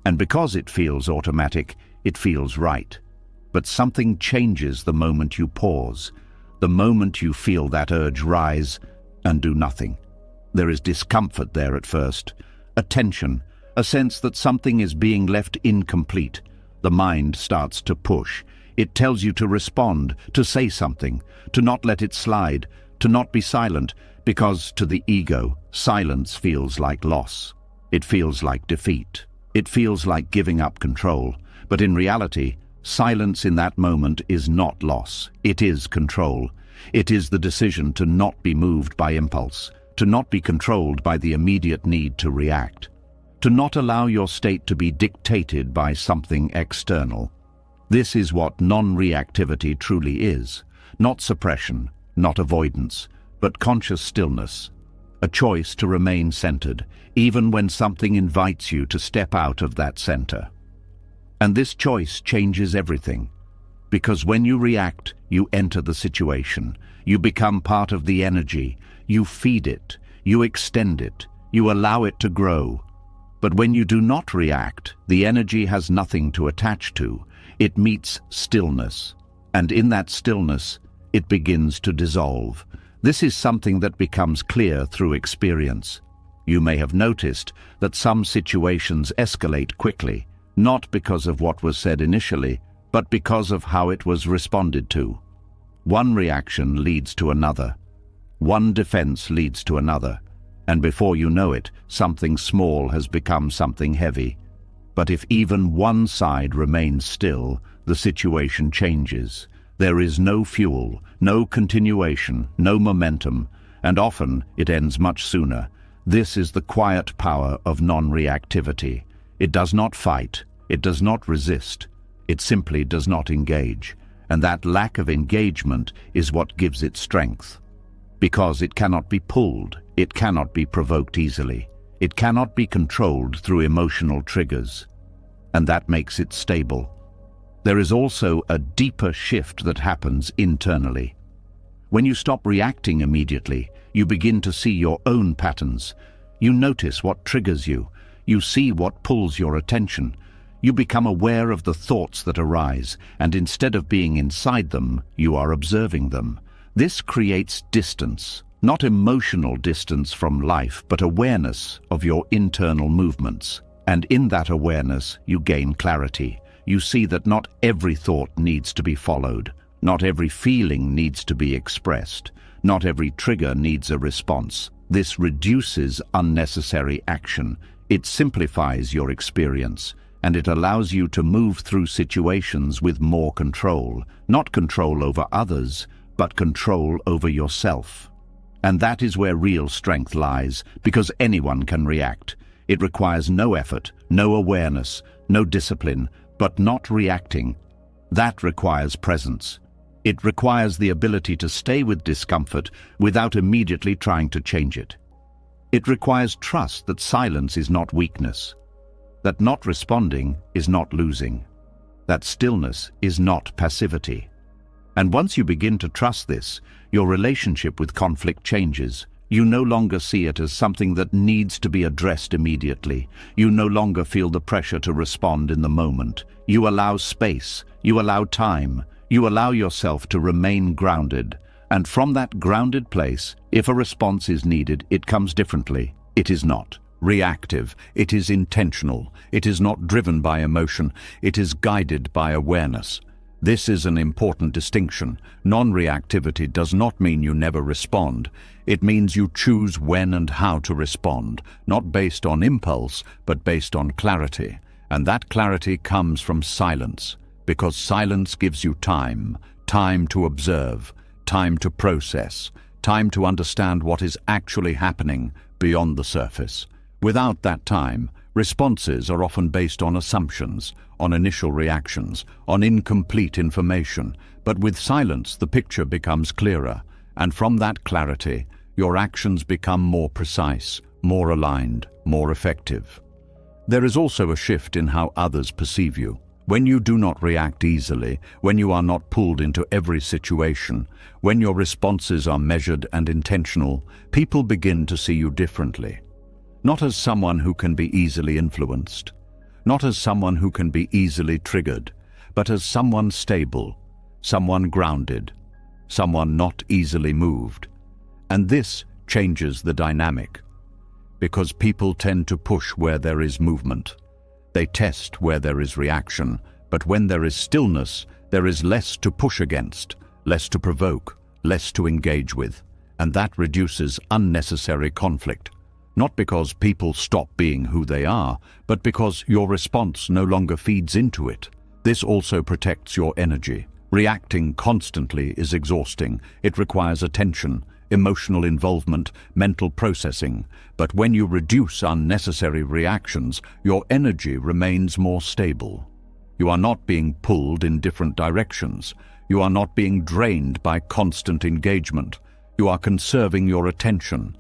And because it feels automatic, it feels right. But something changes the moment you pause, the moment you feel that urge rise and do nothing. There is discomfort there at first, a tension, a sense that something is being left incomplete. The mind starts to push. It tells you to respond, to say something, to not let it slide, to not be silent, because to the ego, silence feels like loss. It feels like defeat. It feels like giving up control. But in reality, silence in that moment is not loss. It is control. It is the decision to not be moved by impulse, to not be controlled by the immediate need to react, to not allow your state to be dictated by something external. This is what non-reactivity truly is. Not suppression, not avoidance, but conscious stillness. A choice to remain centered, even when something invites you to step out of that center. And this choice changes everything. Because when you react, you enter the situation. You become part of the energy. You feed it. You extend it. You allow it to grow. But when you do not react, the energy has nothing to attach to. It meets stillness. And in that stillness, it begins to dissolve. This is something that becomes clear through experience. You may have noticed that some situations escalate quickly, not because of what was said initially, but because of how it was responded to. One reaction leads to another. One defense leads to another. And before you know it, something small has become something heavy. But if even one side remains still, the situation changes. There is no fuel, no continuation, no momentum, and often it ends much sooner. This is the quiet power of non-reactivity. It does not fight, it does not resist, it simply does not engage. And that lack of engagement is what gives it strength. Because it cannot be pulled, it cannot be provoked easily, it cannot be controlled through emotional triggers. And that makes it stable. There is also a deeper shift that happens internally. When you stop reacting immediately, you begin to see your own patterns. You notice what triggers you. You see what pulls your attention. You become aware of the thoughts that arise, and instead of being inside them, you are observing them. This creates distance, not emotional distance from life, but awareness of your internal movements. And in that awareness, you gain clarity. You see that not every thought needs to be followed. Not every feeling needs to be expressed. Not every trigger needs a response. This reduces unnecessary action. It simplifies your experience, and it allows you to move through situations with more control. Not control over others, but control over yourself. And that is where real strength lies, because anyone can react. It requires no effort, no awareness, no discipline, but not reacting. That requires presence. It requires the ability to stay with discomfort without immediately trying to change it. It requires trust that silence is not weakness, that not responding is not losing, that stillness is not passivity. And once you begin to trust this, your relationship with conflict changes. You no longer see it as something that needs to be addressed immediately. You no longer feel the pressure to respond in the moment. You allow space, you allow time, you allow yourself to remain grounded. And from that grounded place, if a response is needed, it comes differently. It is not reactive, it is intentional. It is not driven by emotion, it is guided by awareness. This is an important distinction. Non-reactivity does not mean you never respond. It means you choose when and how to respond, not based on impulse, but based on clarity. And that clarity comes from silence, because silence gives you time to observe, time to process, time to understand what is actually happening beyond the surface. Without that time, responses are often based on assumptions, on initial reactions, on incomplete information. But with silence, the picture becomes clearer, and from that clarity, your actions become more precise, more aligned, more effective. There is also a shift in how others perceive you. When you do not react easily, when you are not pulled into every situation, when your responses are measured and intentional, people begin to see you differently. Not as someone who can be easily influenced, not as someone who can be easily triggered, but as someone stable, someone grounded, someone not easily moved. And this changes the dynamic, because people tend to push where there is movement. They test where there is reaction, but when there is stillness, there is less to push against, less to provoke, less to engage with, and that reduces unnecessary conflict. Not because people stop being who they are, but because your response no longer feeds into it. This also protects your energy. Reacting constantly is exhausting. It requires attention, emotional involvement, mental processing. But when you reduce unnecessary reactions, your energy remains more stable. You are not being pulled in different directions. You are not being drained by constant engagement. You are conserving your attention.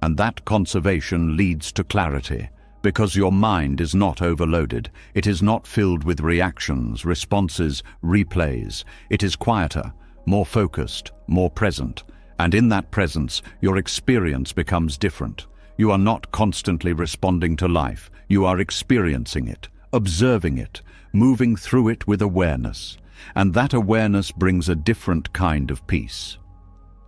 And that conservation leads to clarity, because your mind is not overloaded. It is not filled with reactions, responses, replays. It is quieter, more focused, more present. And in that presence, your experience becomes different. You are not constantly responding to life. You are experiencing it, observing it, moving through it with awareness. And that awareness brings a different kind of peace.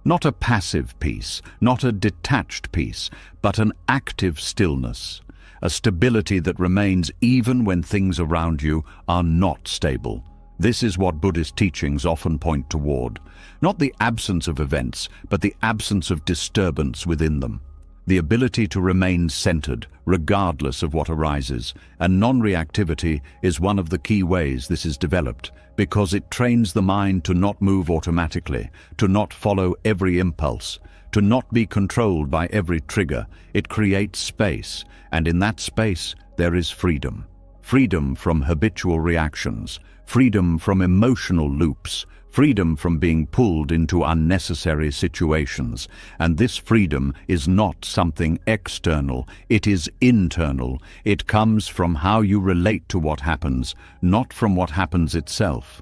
Not a passive peace, not a detached peace, but an active stillness, a stability that remains even when things around you are not stable. This is what Buddhist teachings often point toward, not the absence of events, but the absence of disturbance within them. The ability to remain centered, regardless of what arises, and non-reactivity is one of the key ways this is developed, because it trains the mind to not move automatically, to not follow every impulse, to not be controlled by every trigger. It creates space, and in that space there is freedom. Freedom from habitual reactions, freedom from emotional loops, freedom from being pulled into unnecessary situations. And this freedom is not something external, it is internal. It comes from how you relate to what happens, not from what happens itself.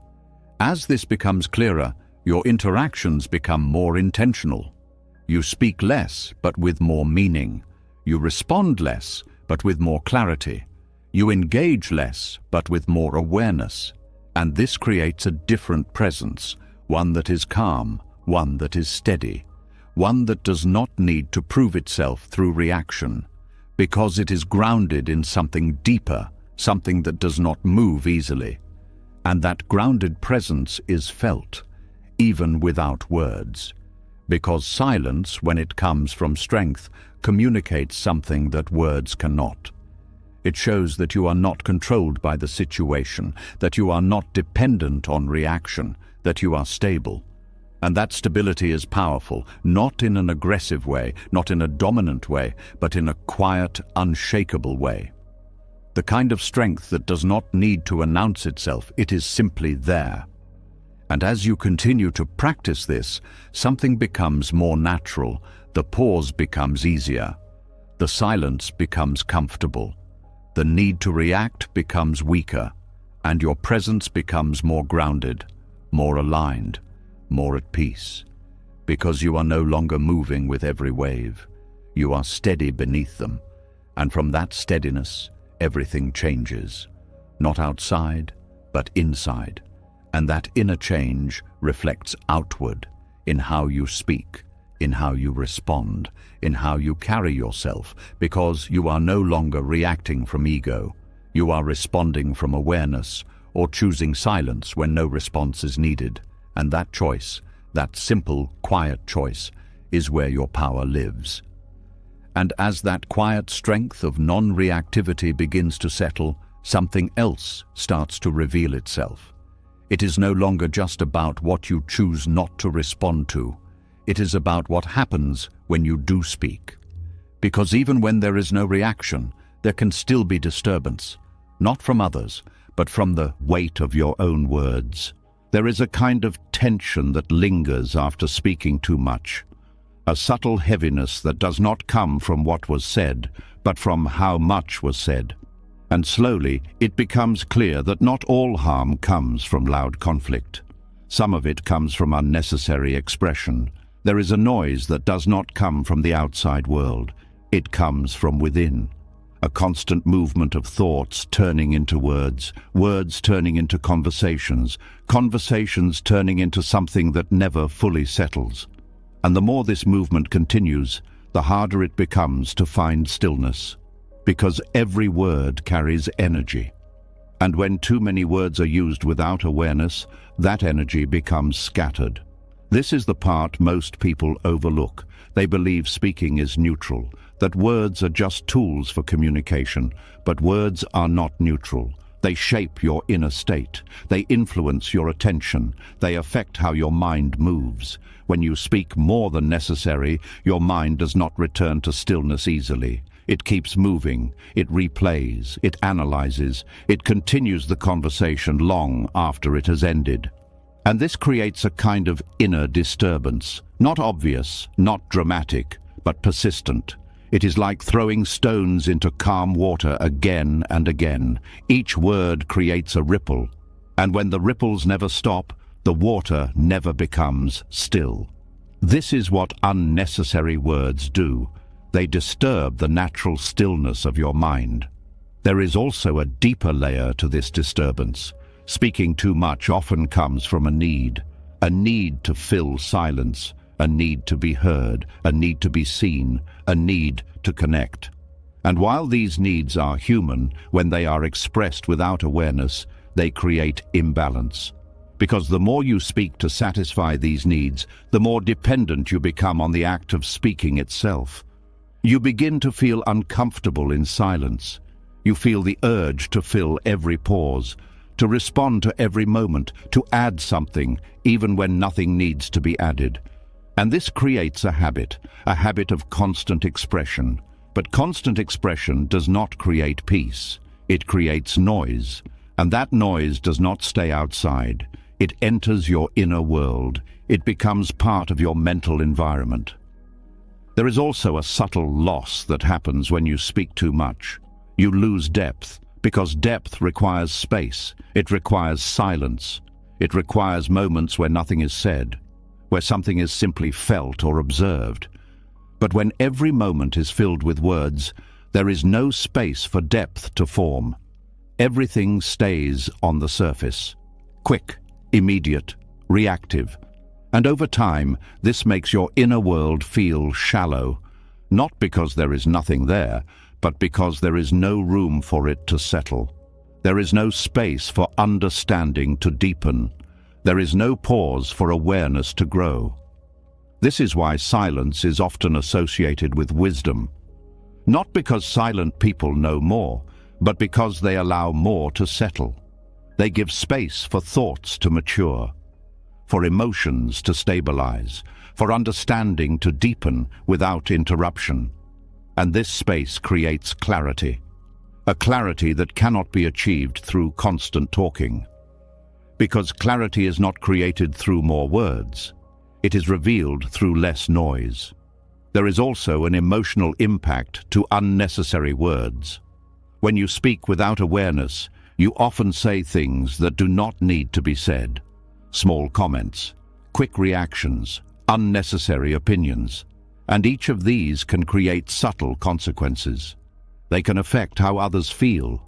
As this becomes clearer, your interactions become more intentional. You speak less, but with more meaning. You respond less, but with more clarity. You engage less, but with more awareness. And this creates a different presence, one that is calm, one that is steady, one that does not need to prove itself through reaction, because it is grounded in something deeper, something that does not move easily. And that grounded presence is felt, even without words, because silence, when it comes from strength, communicates something that words cannot. It shows that you are not controlled by the situation, that you are not dependent on reaction, that you are stable. And that stability is powerful, not in an aggressive way, not in a dominant way, but in a quiet, unshakable way. The kind of strength that does not need to announce itself, it is simply there. And as you continue to practice this, something becomes more natural, the pause becomes easier, the silence becomes comfortable. The need to react becomes weaker, and your presence becomes more grounded, more aligned, more at peace. Because you are no longer moving with every wave. You are steady beneath them, and from that steadiness, everything changes. Not outside, but inside. And that inner change reflects outward, in how you speak, in how you respond, in how you carry yourself, because you are no longer reacting from ego. You are responding from awareness, or choosing silence when no response is needed. And that choice, that simple, quiet choice, is where your power lives. And as that quiet strength of non-reactivity begins to settle, something else starts to reveal itself. It is no longer just about what you choose not to respond to. It is about what happens when you do speak. Because even when there is no reaction, there can still be disturbance, not from others, but from the weight of your own words. There is a kind of tension that lingers after speaking too much, a subtle heaviness that does not come from what was said, but from how much was said. And slowly, it becomes clear that not all harm comes from loud conflict. Some of it comes from unnecessary expression. There is a noise that does not come from the outside world. It comes from within. A constant movement of thoughts turning into words, words turning into conversations, conversations turning into something that never fully settles. And the more this movement continues, the harder it becomes to find stillness, because every word carries energy. And when too many words are used without awareness, that energy becomes scattered. This is the part most people overlook. They believe speaking is neutral, that words are just tools for communication, but words are not neutral. They shape your inner state. They influence your attention. They affect how your mind moves. When you speak more than necessary, your mind does not return to stillness easily. It keeps moving, it replays, it analyzes, it continues the conversation long after it has ended. And this creates a kind of inner disturbance, not obvious, not dramatic, but persistent. It is like throwing stones into calm water again and again. Each word creates a ripple, and when the ripples never stop, the water never becomes still. This is what unnecessary words do. They disturb the natural stillness of your mind. There is also a deeper layer to this disturbance. Speaking too much often comes from a need to fill silence, a need to be heard, a need to be seen, a need to connect. And while these needs are human, when they are expressed without awareness, they create imbalance. Because the more you speak to satisfy these needs, the more dependent you become on the act of speaking itself. You begin to feel uncomfortable in silence. You feel the urge to fill every pause, to respond to every moment, to add something, even when nothing needs to be added. And this creates a habit of constant expression. But constant expression does not create peace. It creates noise, and that noise does not stay outside. It enters your inner world. It becomes part of your mental environment. There is also a subtle loss that happens when you speak too much. You lose depth, because depth requires space. It requires silence. It requires moments where nothing is said, where something is simply felt or observed. But when every moment is filled with words, there is no space for depth to form. Everything stays on the surface, quick, immediate, reactive. And over time, this makes your inner world feel shallow, not because there is nothing there, but because there is no room for it to settle. There is no space for understanding to deepen. There is no pause for awareness to grow. This is why silence is often associated with wisdom. Not because silent people know more, but because they allow more to settle. They give space for thoughts to mature, for emotions to stabilize, for understanding to deepen without interruption. And this space creates clarity, a clarity that cannot be achieved through constant talking. Because clarity is not created through more words. It is revealed through less noise. There is also an emotional impact to unnecessary words. When you speak without awareness, you often say things that do not need to be said. Small comments, quick reactions, unnecessary opinions. And each of these can create subtle consequences. They can affect how others feel.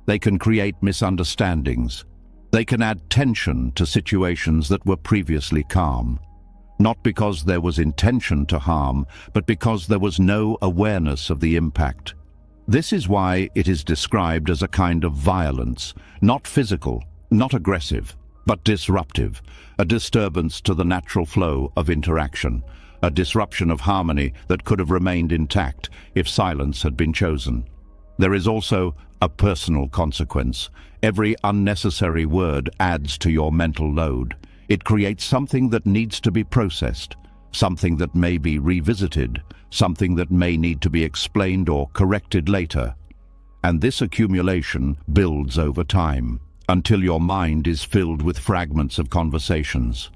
They can create misunderstandings. They can add tension to situations that were previously calm. Not because there was intention to harm, but because there was no awareness of the impact. This is why it is described as a kind of violence, not physical, not aggressive, but disruptive, a disturbance to the natural flow of interaction, a disruption of harmony that could have remained intact if silence had been chosen. There is also a personal consequence. Every unnecessary word adds to your mental load. It creates something that needs to be processed, something that may be revisited, something that may need to be explained or corrected later. And this accumulation builds over time, until your mind is filled with fragments of conversations.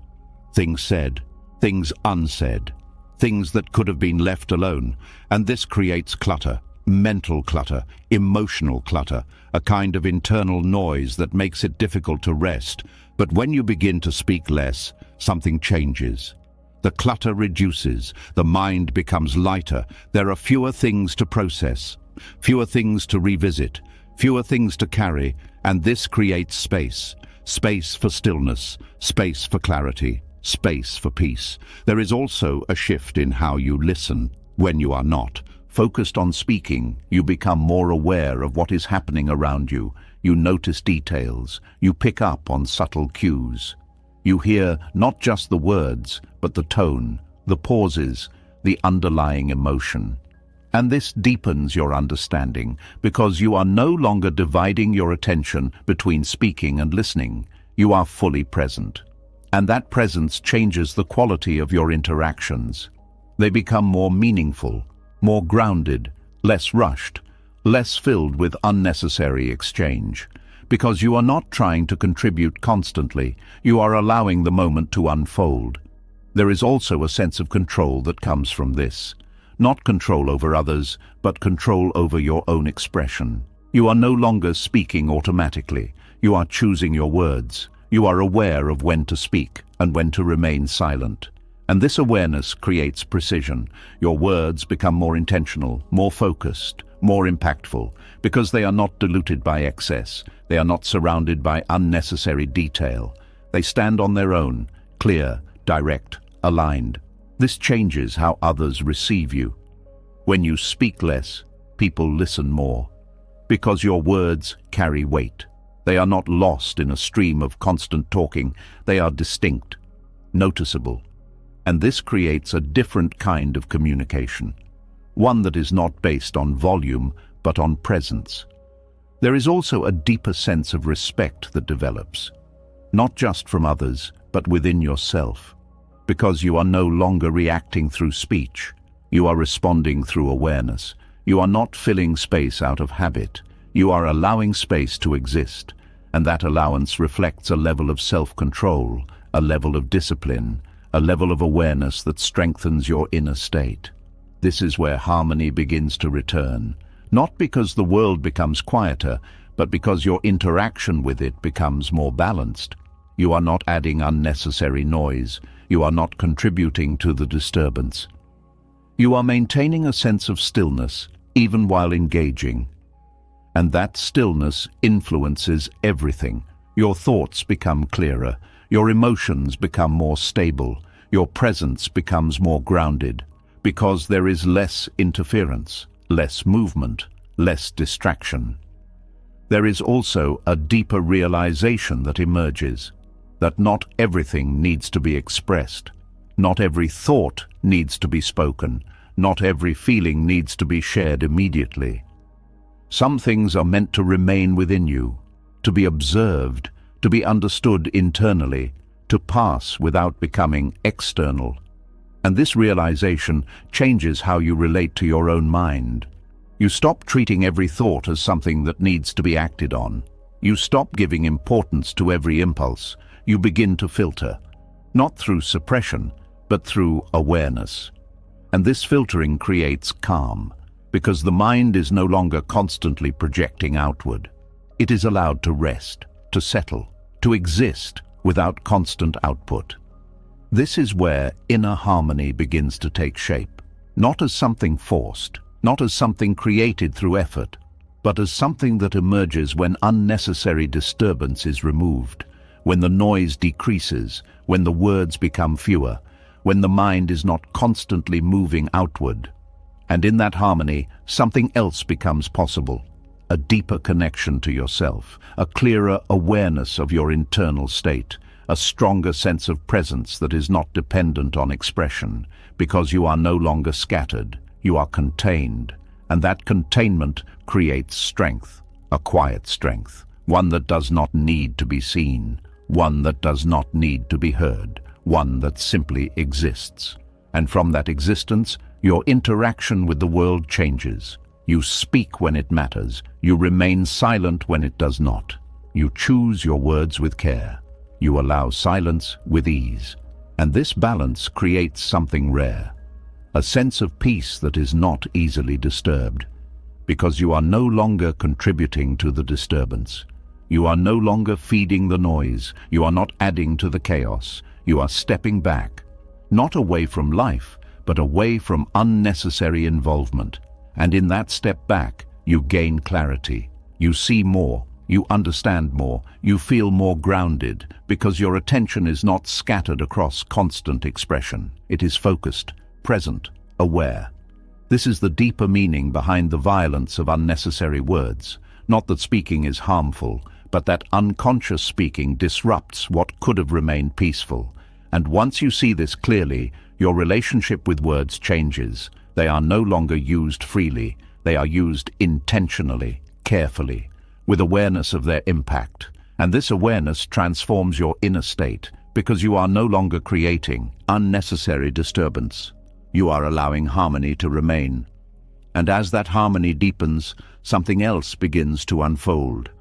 Things said, things unsaid, things that could have been left alone. And this creates clutter, mental clutter, emotional clutter, a kind of internal noise that makes it difficult to rest. But when you begin to speak less, something changes. The clutter reduces, the mind becomes lighter, there are fewer things to process, fewer things to revisit, fewer things to carry, and this creates space. Space for stillness, space for clarity, space for peace. There is also a shift in how you listen. When you are not focused on speaking, you become more aware of what is happening around you. You notice details. You pick up on subtle cues. You hear not just the words, but the tone, the pauses, the underlying emotion. And this deepens your understanding because you are no longer dividing your attention between speaking and listening. You are fully present. And that presence changes the quality of your interactions. They become more meaningful, more grounded, less rushed, less filled with unnecessary exchange. Because you are not trying to contribute constantly, you are allowing the moment to unfold. There is also a sense of control that comes from this. Not control over others, but control over your own expression. You are no longer speaking automatically. You are choosing your words. You are aware of when to speak and when to remain silent. And this awareness creates precision. Your words become more intentional, more focused, more impactful, because they are not diluted by excess. They are not surrounded by unnecessary detail. They stand on their own, clear, direct, aligned. This changes how others receive you. When you speak less, people listen more, because your words carry weight. They are not lost in a stream of constant talking. They are distinct, noticeable. And this creates a different kind of communication, one that is not based on volume, but on presence. There is also a deeper sense of respect that develops, not just from others, but within yourself. because you are no longer reacting through speech. You are responding through awareness. You are not filling space out of habit. You are allowing space to exist, and that allowance reflects a level of self-control, a level of discipline, a level of awareness that strengthens your inner state. This is where harmony begins to return, not because the world becomes quieter, but because your interaction with it becomes more balanced. You are not adding unnecessary noise. You are not contributing to the disturbance. You are maintaining a sense of stillness, even while engaging. And that stillness influences everything. Your thoughts become clearer. Your emotions become more stable. Your presence becomes more grounded, because there is less interference, less movement, less distraction. There is also a deeper realization that emerges, that not everything needs to be expressed. Not every thought needs to be spoken. Not every feeling needs to be shared immediately. Some things are meant to remain within you, to be observed, to be understood internally, to pass without becoming external. And this realization changes how you relate to your own mind. You stop treating every thought as something that needs to be acted on. You stop giving importance to every impulse. You begin to filter, not through suppression, but through awareness. And this filtering creates calm, because the mind is no longer constantly projecting outward. It is allowed to rest, to settle, to exist without constant output. This is where inner harmony begins to take shape, not as something forced, not as something created through effort, but as something that emerges when unnecessary disturbance is removed, when the noise decreases, when the words become fewer, when the mind is not constantly moving outward. And in that harmony, something else becomes possible, a deeper connection to yourself, a clearer awareness of your internal state, a stronger sense of presence that is not dependent on expression, because you are no longer scattered. You are contained, and that containment creates strength, a quiet strength, one that does not need to be seen, one that does not need to be heard, one that simply exists. And from that existence, your interaction with the world changes. You speak when it matters. You remain silent when it does not. You choose your words with care. You allow silence with ease. And this balance creates something rare. A sense of peace that is not easily disturbed, because you are no longer contributing to the disturbance. You are no longer feeding the noise. You are not adding to the chaos. You are stepping back, not away from life, but away from unnecessary involvement. And in that step back, you gain clarity. You see more. You understand more. You feel more grounded, because your attention is not scattered across constant expression. It is focused, present, aware. This is the deeper meaning behind the violence of unnecessary words. Not that speaking is harmful, but that unconscious speaking disrupts what could have remained peaceful. And once you see this clearly, your relationship with words changes. They are no longer used freely. They are used intentionally, carefully, with awareness of their impact. And this awareness transforms your inner state, because you are no longer creating unnecessary disturbance. You are allowing harmony to remain. And as that harmony deepens, something else begins to unfold.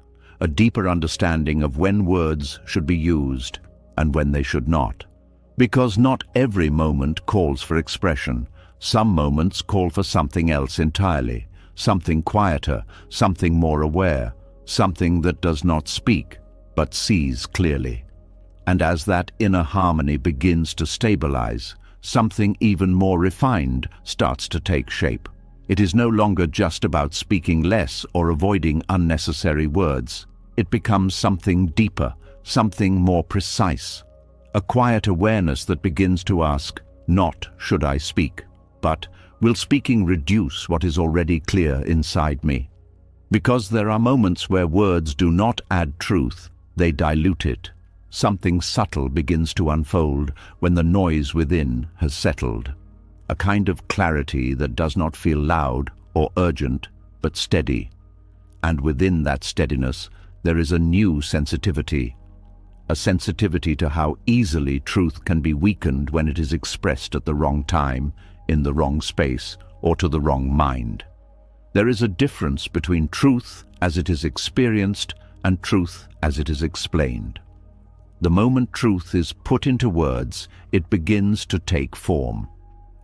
A deeper understanding of when words should be used and when they should not. Because not every moment calls for expression. Some moments call for something else entirely, something quieter, something more aware, something that does not speak, but sees clearly. And as that inner harmony begins to stabilize, something even more refined starts to take shape. It is no longer just about speaking less or avoiding unnecessary words. It becomes something deeper, something more precise. A quiet awareness that begins to ask, not should I speak, but will speaking reduce what is already clear inside me? Because there are moments where words do not add truth, they dilute it. Something subtle begins to unfold when the noise within has settled. A kind of clarity that does not feel loud or urgent, but steady. And within that steadiness, there is a new sensitivity. a sensitivity to how easily truth can be weakened when it is expressed at the wrong time, in the wrong space, or to the wrong mind. There is a difference between truth as it is experienced and truth as it is explained. The moment truth is put into words, it begins to take form.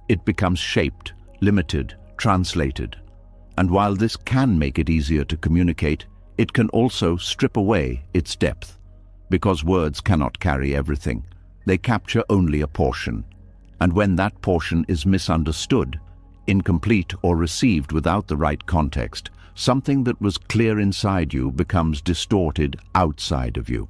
It becomes shaped, limited, translated. And while this can make it easier to communicate, it can also strip away its depth. Because words cannot carry everything. They capture only a portion. And when that portion is misunderstood, incomplete, or received without the right context, something that was clear inside you becomes distorted outside of you.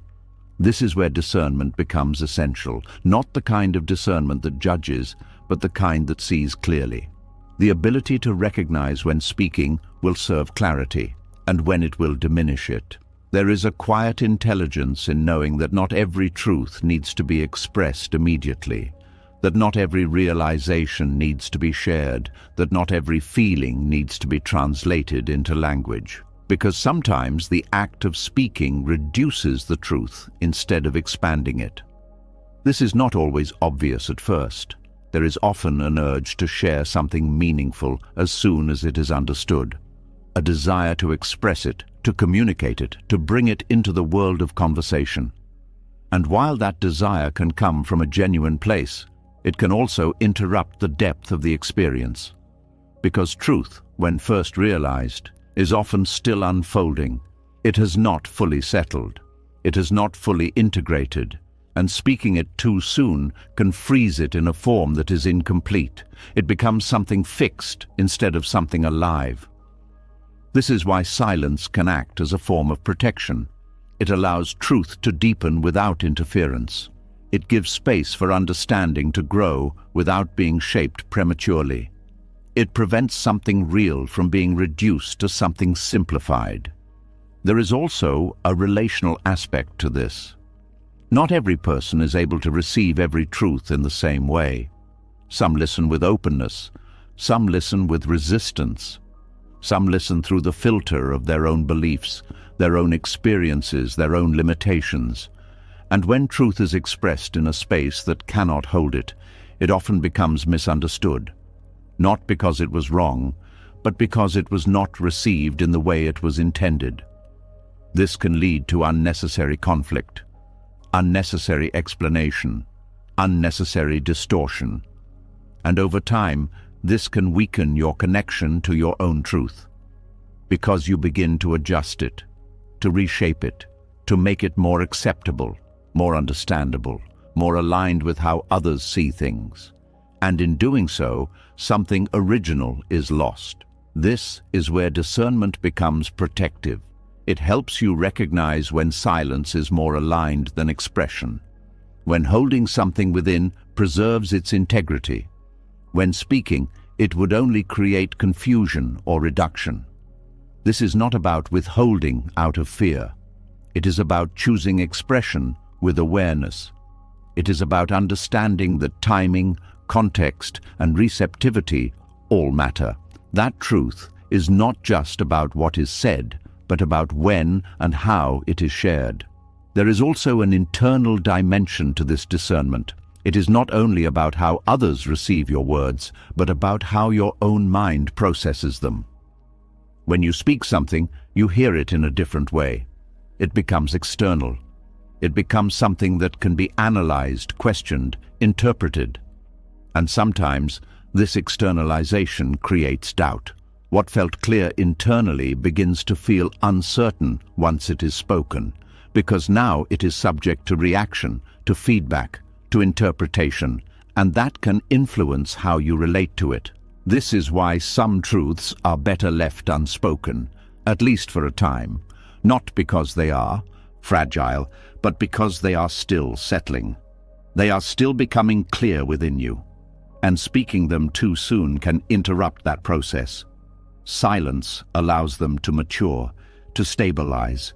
This is where discernment becomes essential, not the kind of discernment that judges, but the kind that sees clearly. The ability to recognize when speaking will serve clarity, and when it will diminish it. There is a quiet intelligence in knowing that not every truth needs to be expressed immediately, that not every realization needs to be shared, that not every feeling needs to be translated into language. Because sometimes the act of speaking reduces the truth instead of expanding it. This is not always obvious at first. There is often an urge to share something meaningful as soon as it is understood, a desire to express it, to communicate it, to bring it into the world of conversation. And while that desire can come from a genuine place, it can also interrupt the depth of the experience. Because truth, when first realized, is often still unfolding. It has not fully settled. It has not fully integrated, and speaking it too soon can freeze it in a form that is incomplete. It becomes something fixed instead of something alive. This is why silence can act as a form of protection. It allows truth to deepen without interference. It gives space for understanding to grow without being shaped prematurely. It prevents something real from being reduced to something simplified. There is also a relational aspect to this. Not every person is able to receive every truth in the same way. Some listen with openness. Some listen with resistance. Some listen through the filter of their own beliefs, their own experiences, their own limitations. And when truth is expressed in a space that cannot hold it, it often becomes misunderstood. Not because it was wrong, but because it was not received in the way it was intended. This can lead to unnecessary conflict, unnecessary explanation, unnecessary distortion. And over time, this can weaken your connection to your own truth, because you begin to adjust it, to reshape it, to make it more acceptable, more understandable, more aligned with how others see things. And in doing so, something original is lost. This is where discernment becomes protective. It helps you recognize when silence is more aligned than expression, when holding something within preserves its integrity, when speaking it would only create confusion or reduction. This is not about withholding out of fear. It is about choosing expression with awareness. It is about understanding that timing, context, and receptivity all matter. That truth is not just about what is said, but about when and how it is shared. There is also an internal dimension to this discernment. It is not only about how others receive your words, but about how your own mind processes them. When you speak something, you hear it in a different way. It becomes external. It becomes something that can be analyzed, questioned, interpreted. And sometimes, this externalization creates doubt. What felt clear internally begins to feel uncertain once it is spoken, because now it is subject to reaction, to feedback, to interpretation, and that can influence how you relate to it. This is why some truths are better left unspoken, at least for a time, not because they are fragile, but because they are still settling. They are still becoming clear within you, and speaking them too soon can interrupt that process. Silence allows them to mature, to stabilize,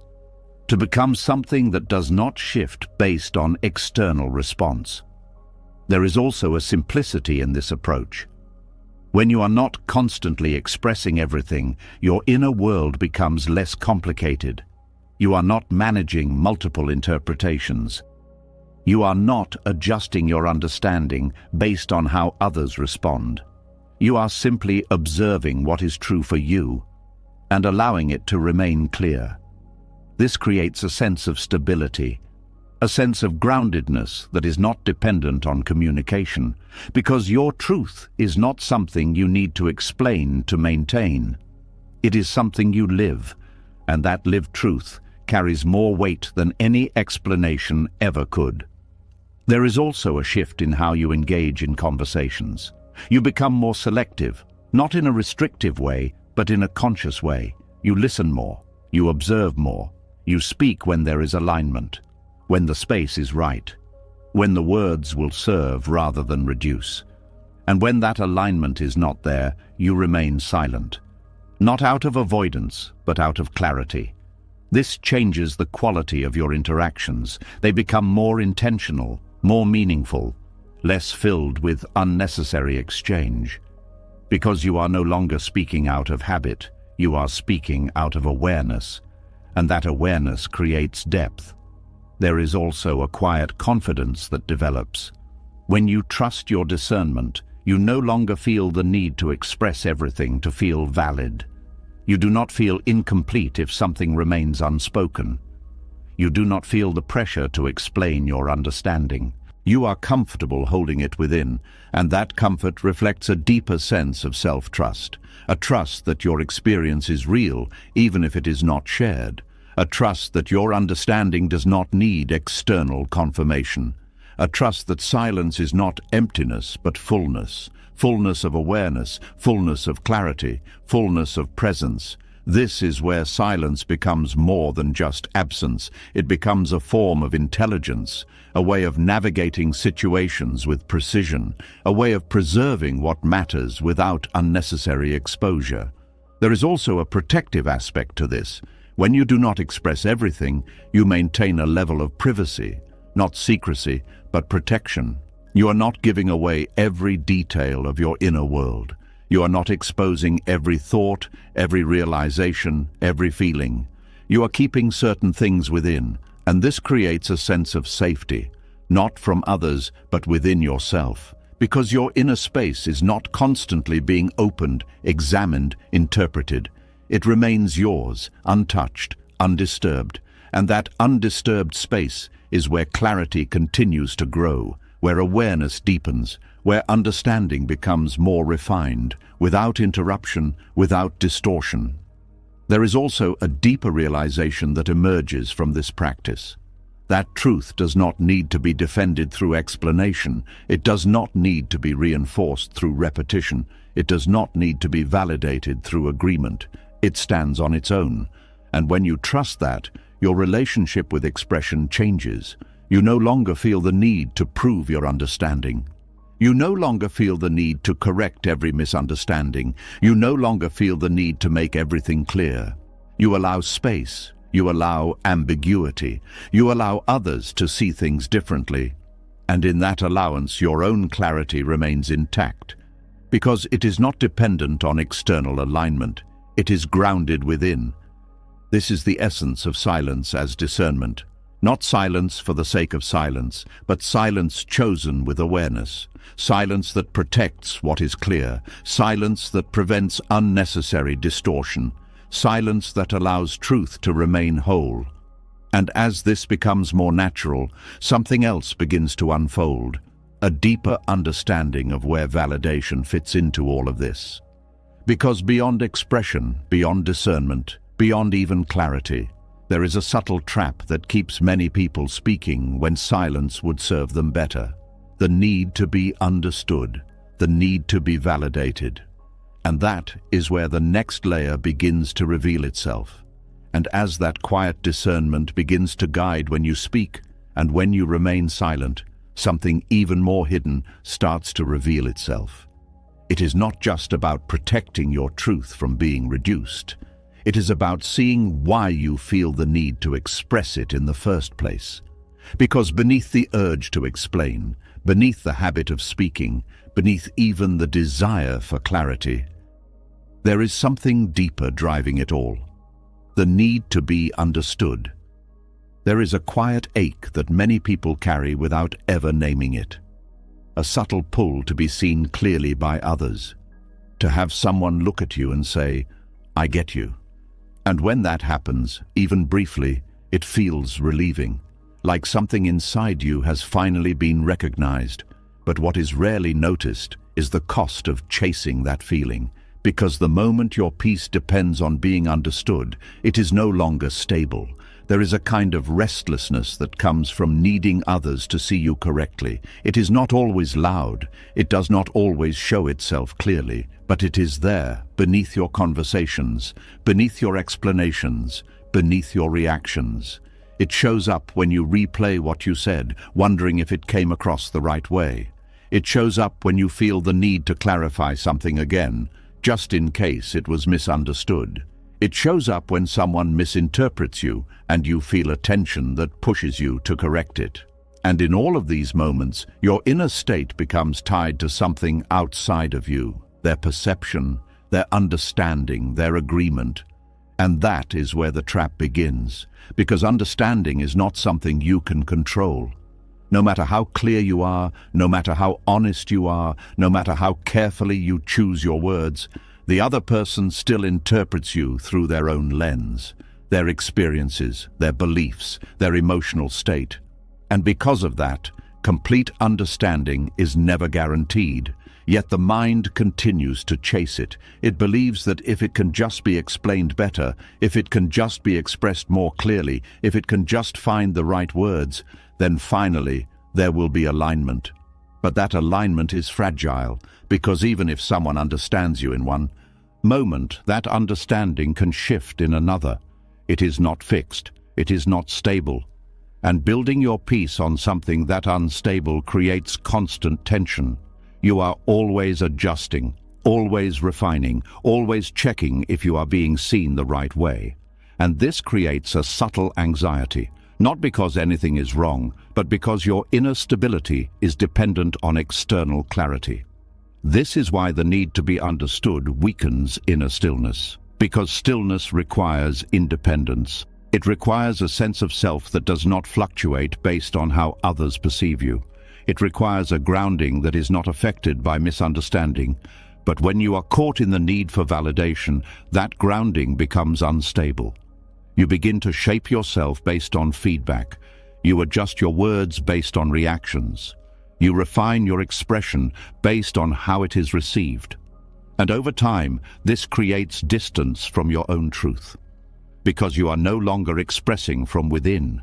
to become something that does not shift based on external response. There is also a simplicity in this approach. When you are not constantly expressing everything, your inner world becomes less complicated. You are not managing multiple interpretations. You are not adjusting your understanding based on how others respond. You are simply observing what is true for you and allowing it to remain clear. This creates a sense of stability, a sense of groundedness that is not dependent on communication, because your truth is not something you need to explain to maintain. It is something you live, and that lived truth carries more weight than any explanation ever could. There is also a shift in how you engage in conversations. You become more selective, not in a restrictive way, but in a conscious way. You listen more, you observe more, you speak when there is alignment, when the space is right, when the words will serve rather than reduce. And when that alignment is not there, you remain silent. Not out of avoidance, but out of clarity. This changes the quality of your interactions. They become more intentional, more meaningful, less filled with unnecessary exchange. Because you are no longer speaking out of habit, you are speaking out of awareness, and that awareness creates depth. There is also a quiet confidence that develops. When you trust your discernment, you no longer feel the need to express everything to feel valid. You do not feel incomplete if something remains unspoken. You do not feel the pressure to explain your understanding. You are comfortable holding it within, and that comfort reflects a deeper sense of self-trust, a trust that your experience is real, even if it is not shared, a trust that your understanding does not need external confirmation, a trust that silence is not emptiness but fullness, fullness of awareness, fullness of clarity, fullness of presence. This is where silence becomes more than just absence. It becomes a form of intelligence, a way of navigating situations with precision, a way of preserving what matters without unnecessary exposure. There is also a protective aspect to this. When you do not express everything, you maintain a level of privacy, not secrecy, but protection. You are not giving away every detail of your inner world. You are not exposing every thought, every realization, every feeling. You are keeping certain things within, and this creates a sense of safety, not from others, but within yourself, because your inner space is not constantly being opened, examined, interpreted. It remains yours, untouched, undisturbed, and that undisturbed space is where clarity continues to grow, where awareness deepens, where understanding becomes more refined, without interruption, without distortion. There is also a deeper realization that emerges from this practice. That truth does not need to be defended through explanation. It does not need to be reinforced through repetition. It does not need to be validated through agreement. It stands on its own. And when you trust that, your relationship with expression changes. You no longer feel the need to prove your understanding. You no longer feel the need to correct every misunderstanding. You no longer feel the need to make everything clear. You allow space. You allow ambiguity. You allow others to see things differently. And in that allowance, your own clarity remains intact, because it is not dependent on external alignment. It is grounded within. This is the essence of silence as discernment. Not silence for the sake of silence, but silence chosen with awareness. Silence that protects what is clear. Silence that prevents unnecessary distortion. Silence that allows truth to remain whole. And as this becomes more natural, something else begins to unfold. A deeper understanding of where validation fits into all of this. Because beyond expression, beyond discernment, beyond even clarity, there is a subtle trap that keeps many people speaking when silence would serve them better. The need to be understood, the need to be validated. And that is where the next layer begins to reveal itself. And as that quiet discernment begins to guide when you speak and when you remain silent, something even more hidden starts to reveal itself. It is not just about protecting your truth from being reduced. It is about seeing why you feel the need to express it in the first place. Because beneath the urge to explain, beneath the habit of speaking, beneath even the desire for clarity, there is something deeper driving it all. The need to be understood. There is a quiet ache that many people carry without ever naming it. A subtle pull to be seen clearly by others. To have someone look at you and say, "I get you." And when that happens, even briefly, it feels relieving, like something inside you has finally been recognized. But what is rarely noticed is the cost of chasing that feeling, because the moment your peace depends on being understood, it is no longer stable. There is a kind of restlessness that comes from needing others to see you correctly. It is not always loud, it does not always show itself clearly, but it is there, beneath your conversations, beneath your explanations, beneath your reactions. It shows up when you replay what you said, wondering if it came across the right way. It shows up when you feel the need to clarify something again, just in case it was misunderstood. It shows up when someone misinterprets you and you feel a tension that pushes you to correct it. And in all of these moments, your inner state becomes tied to something outside of you, their perception, their understanding, their agreement. And that is where the trap begins, because understanding is not something you can control. No matter how clear you are, no matter how honest you are, no matter how carefully you choose your words, the other person still interprets you through their own lens, their experiences, their beliefs, their emotional state. And because of that, complete understanding is never guaranteed. Yet the mind continues to chase it. It believes that if it can just be explained better, if it can just be expressed more clearly, if it can just find the right words, then finally there will be alignment. But that alignment is fragile, because even if someone understands you in one moment, that understanding can shift in another. It is not fixed, it is not stable. And building your peace on something that unstable creates constant tension. You are always adjusting, always refining, always checking if you are being seen the right way. And this creates a subtle anxiety, not because anything is wrong, but because your inner stability is dependent on external clarity. This is why the need to be understood weakens inner stillness, because stillness requires independence. It requires a sense of self that does not fluctuate based on how others perceive you. It requires a grounding that is not affected by misunderstanding. But when you are caught in the need for validation, that grounding becomes unstable. You begin to shape yourself based on feedback. You adjust your words based on reactions. You refine your expression based on how it is received. And over time, this creates distance from your own truth. Because you are no longer expressing from within.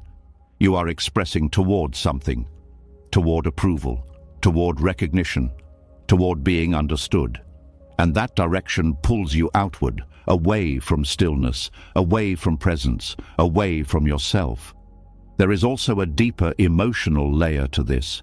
You are expressing toward something. Toward approval, toward recognition, toward being understood. And that direction pulls you outward, away from stillness, away from presence, away from yourself. There is also a deeper emotional layer to this.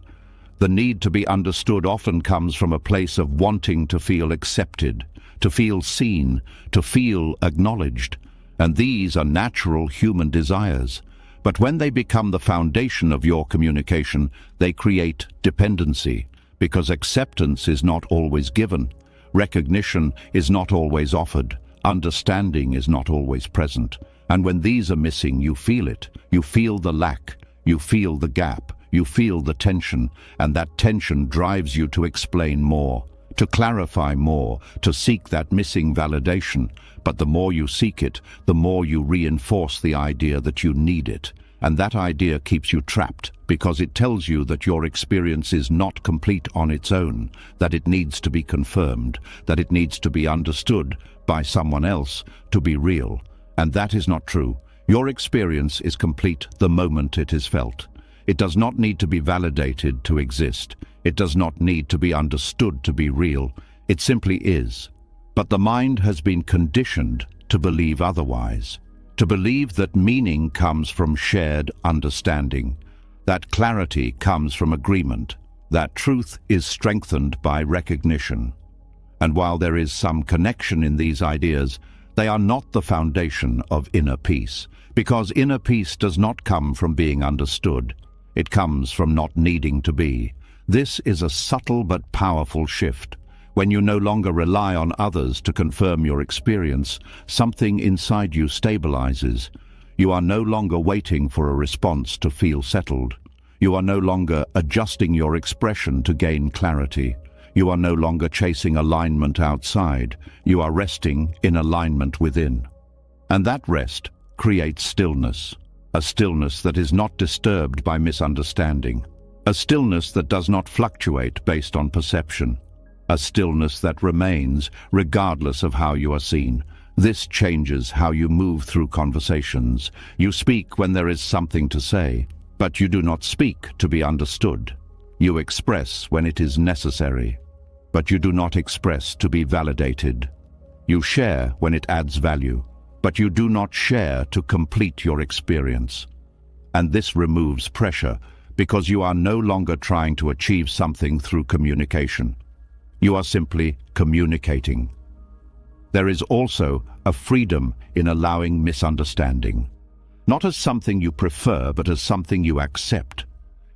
The need to be understood often comes from a place of wanting to feel accepted, to feel seen, to feel acknowledged. And these are natural human desires. But when they become the foundation of your communication, they create dependency, because acceptance is not always given, recognition is not always offered, understanding is not always present. And when these are missing, you feel it. You feel the lack, you feel the gap, you feel the tension, and that tension drives you to explain more, to clarify more, to seek that missing validation. But the more you seek it, the more you reinforce the idea that you need it. And that idea keeps you trapped, because it tells you that your experience is not complete on its own, that it needs to be confirmed, that it needs to be understood by someone else to be real. And that is not true. Your experience is complete the moment it is felt. It does not need to be validated to exist. It does not need to be understood to be real. It simply is. But the mind has been conditioned to believe otherwise, to believe that meaning comes from shared understanding, that clarity comes from agreement, that truth is strengthened by recognition. And while there is some connection in these ideas, they are not the foundation of inner peace, because inner peace does not come from being understood. It comes from not needing to be. This is a subtle but powerful shift. When you no longer rely on others to confirm your experience, something inside you stabilizes. You are no longer waiting for a response to feel settled. You are no longer adjusting your expression to gain clarity. You are no longer chasing alignment outside. You are resting in alignment within. And that rest creates stillness, a stillness that is not disturbed by misunderstanding, a stillness that does not fluctuate based on perception, a stillness that remains regardless of how you are seen. This changes how you move through conversations. You speak when there is something to say, but you do not speak to be understood. You express when it is necessary, but you do not express to be validated. You share when it adds value, but you do not share to complete your experience. And this removes pressure because you are no longer trying to achieve something through communication. You are simply communicating. There is also a freedom in allowing misunderstanding, not as something you prefer, but as something you accept.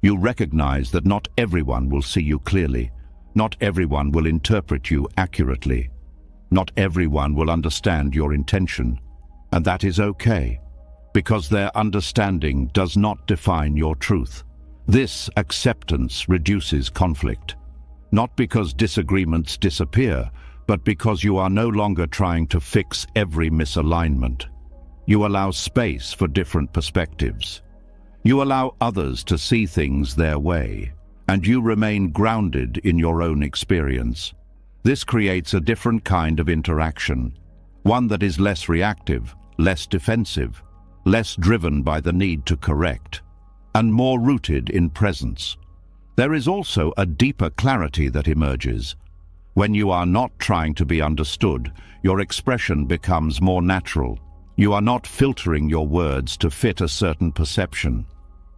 You recognize that not everyone will see you clearly. Not everyone will interpret you accurately. Not everyone will understand your intention. And that is okay, because their understanding does not define your truth. This acceptance reduces conflict, not because disagreements disappear, but because you are no longer trying to fix every misalignment. You allow space for different perspectives. You allow others to see things their way, and you remain grounded in your own experience. This creates a different kind of interaction, one that is less reactive, less defensive, less driven by the need to correct, and more rooted in presence. There is also a deeper clarity that emerges. When you are not trying to be understood, your expression becomes more natural. You are not filtering your words to fit a certain perception.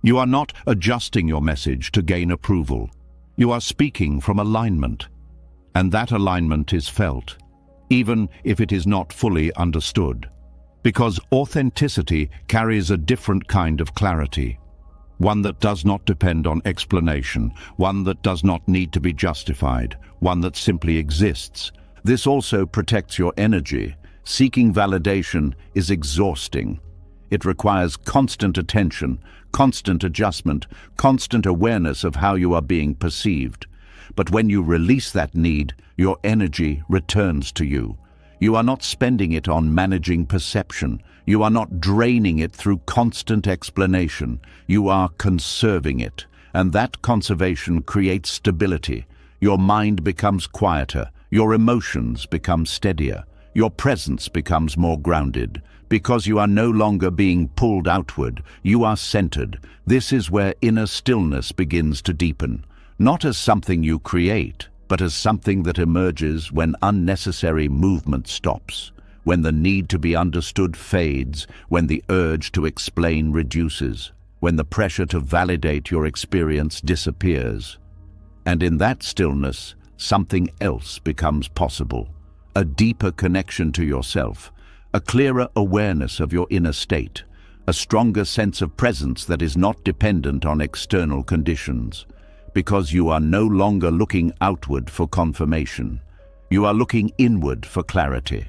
You are not adjusting your message to gain approval. You are speaking from alignment, and that alignment is felt, even if it is not fully understood, because authenticity carries a different kind of clarity, one that does not depend on explanation, one that does not need to be justified, one that simply exists. This also protects your energy. Seeking validation is exhausting. It requires constant attention, constant adjustment, constant awareness of how you are being perceived. But when you release that need, your energy returns to you. You are not spending it on managing perception. You are not draining it through constant explanation. You are conserving it, and that conservation creates stability. Your mind becomes quieter. Your emotions become steadier. Your presence becomes more grounded. Because you are no longer being pulled outward, you are centered. This is where inner stillness begins to deepen, not as something you create, but as something that emerges when unnecessary movement stops, when the need to be understood fades, when the urge to explain reduces, when the pressure to validate your experience disappears. And in that stillness, something else becomes possible, a deeper connection to yourself, a clearer awareness of your inner state, a stronger sense of presence that is not dependent on external conditions. Because you are no longer looking outward for confirmation. You are looking inward for clarity,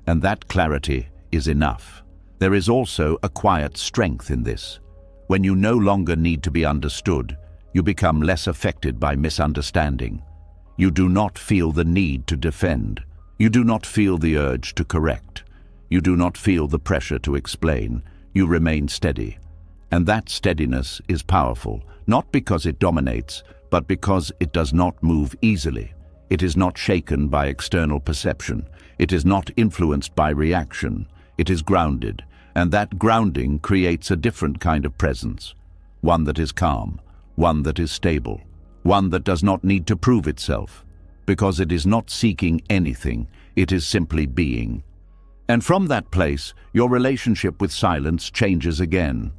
and that clarity is enough. There is also a quiet strength in this. When you no longer need to be understood, you become less affected by misunderstanding. You do not feel the need to defend. You do not feel the urge to correct. You do not feel the pressure to explain. You remain steady. And that steadiness is powerful, not because it dominates, but because it does not move easily. It is not shaken by external perception. It is not influenced by reaction. It is grounded, and that grounding creates a different kind of presence, one that is calm, one that is stable, one that does not need to prove itself, because it is not seeking anything, it is simply being. And from that place, your relationship with silence changes again.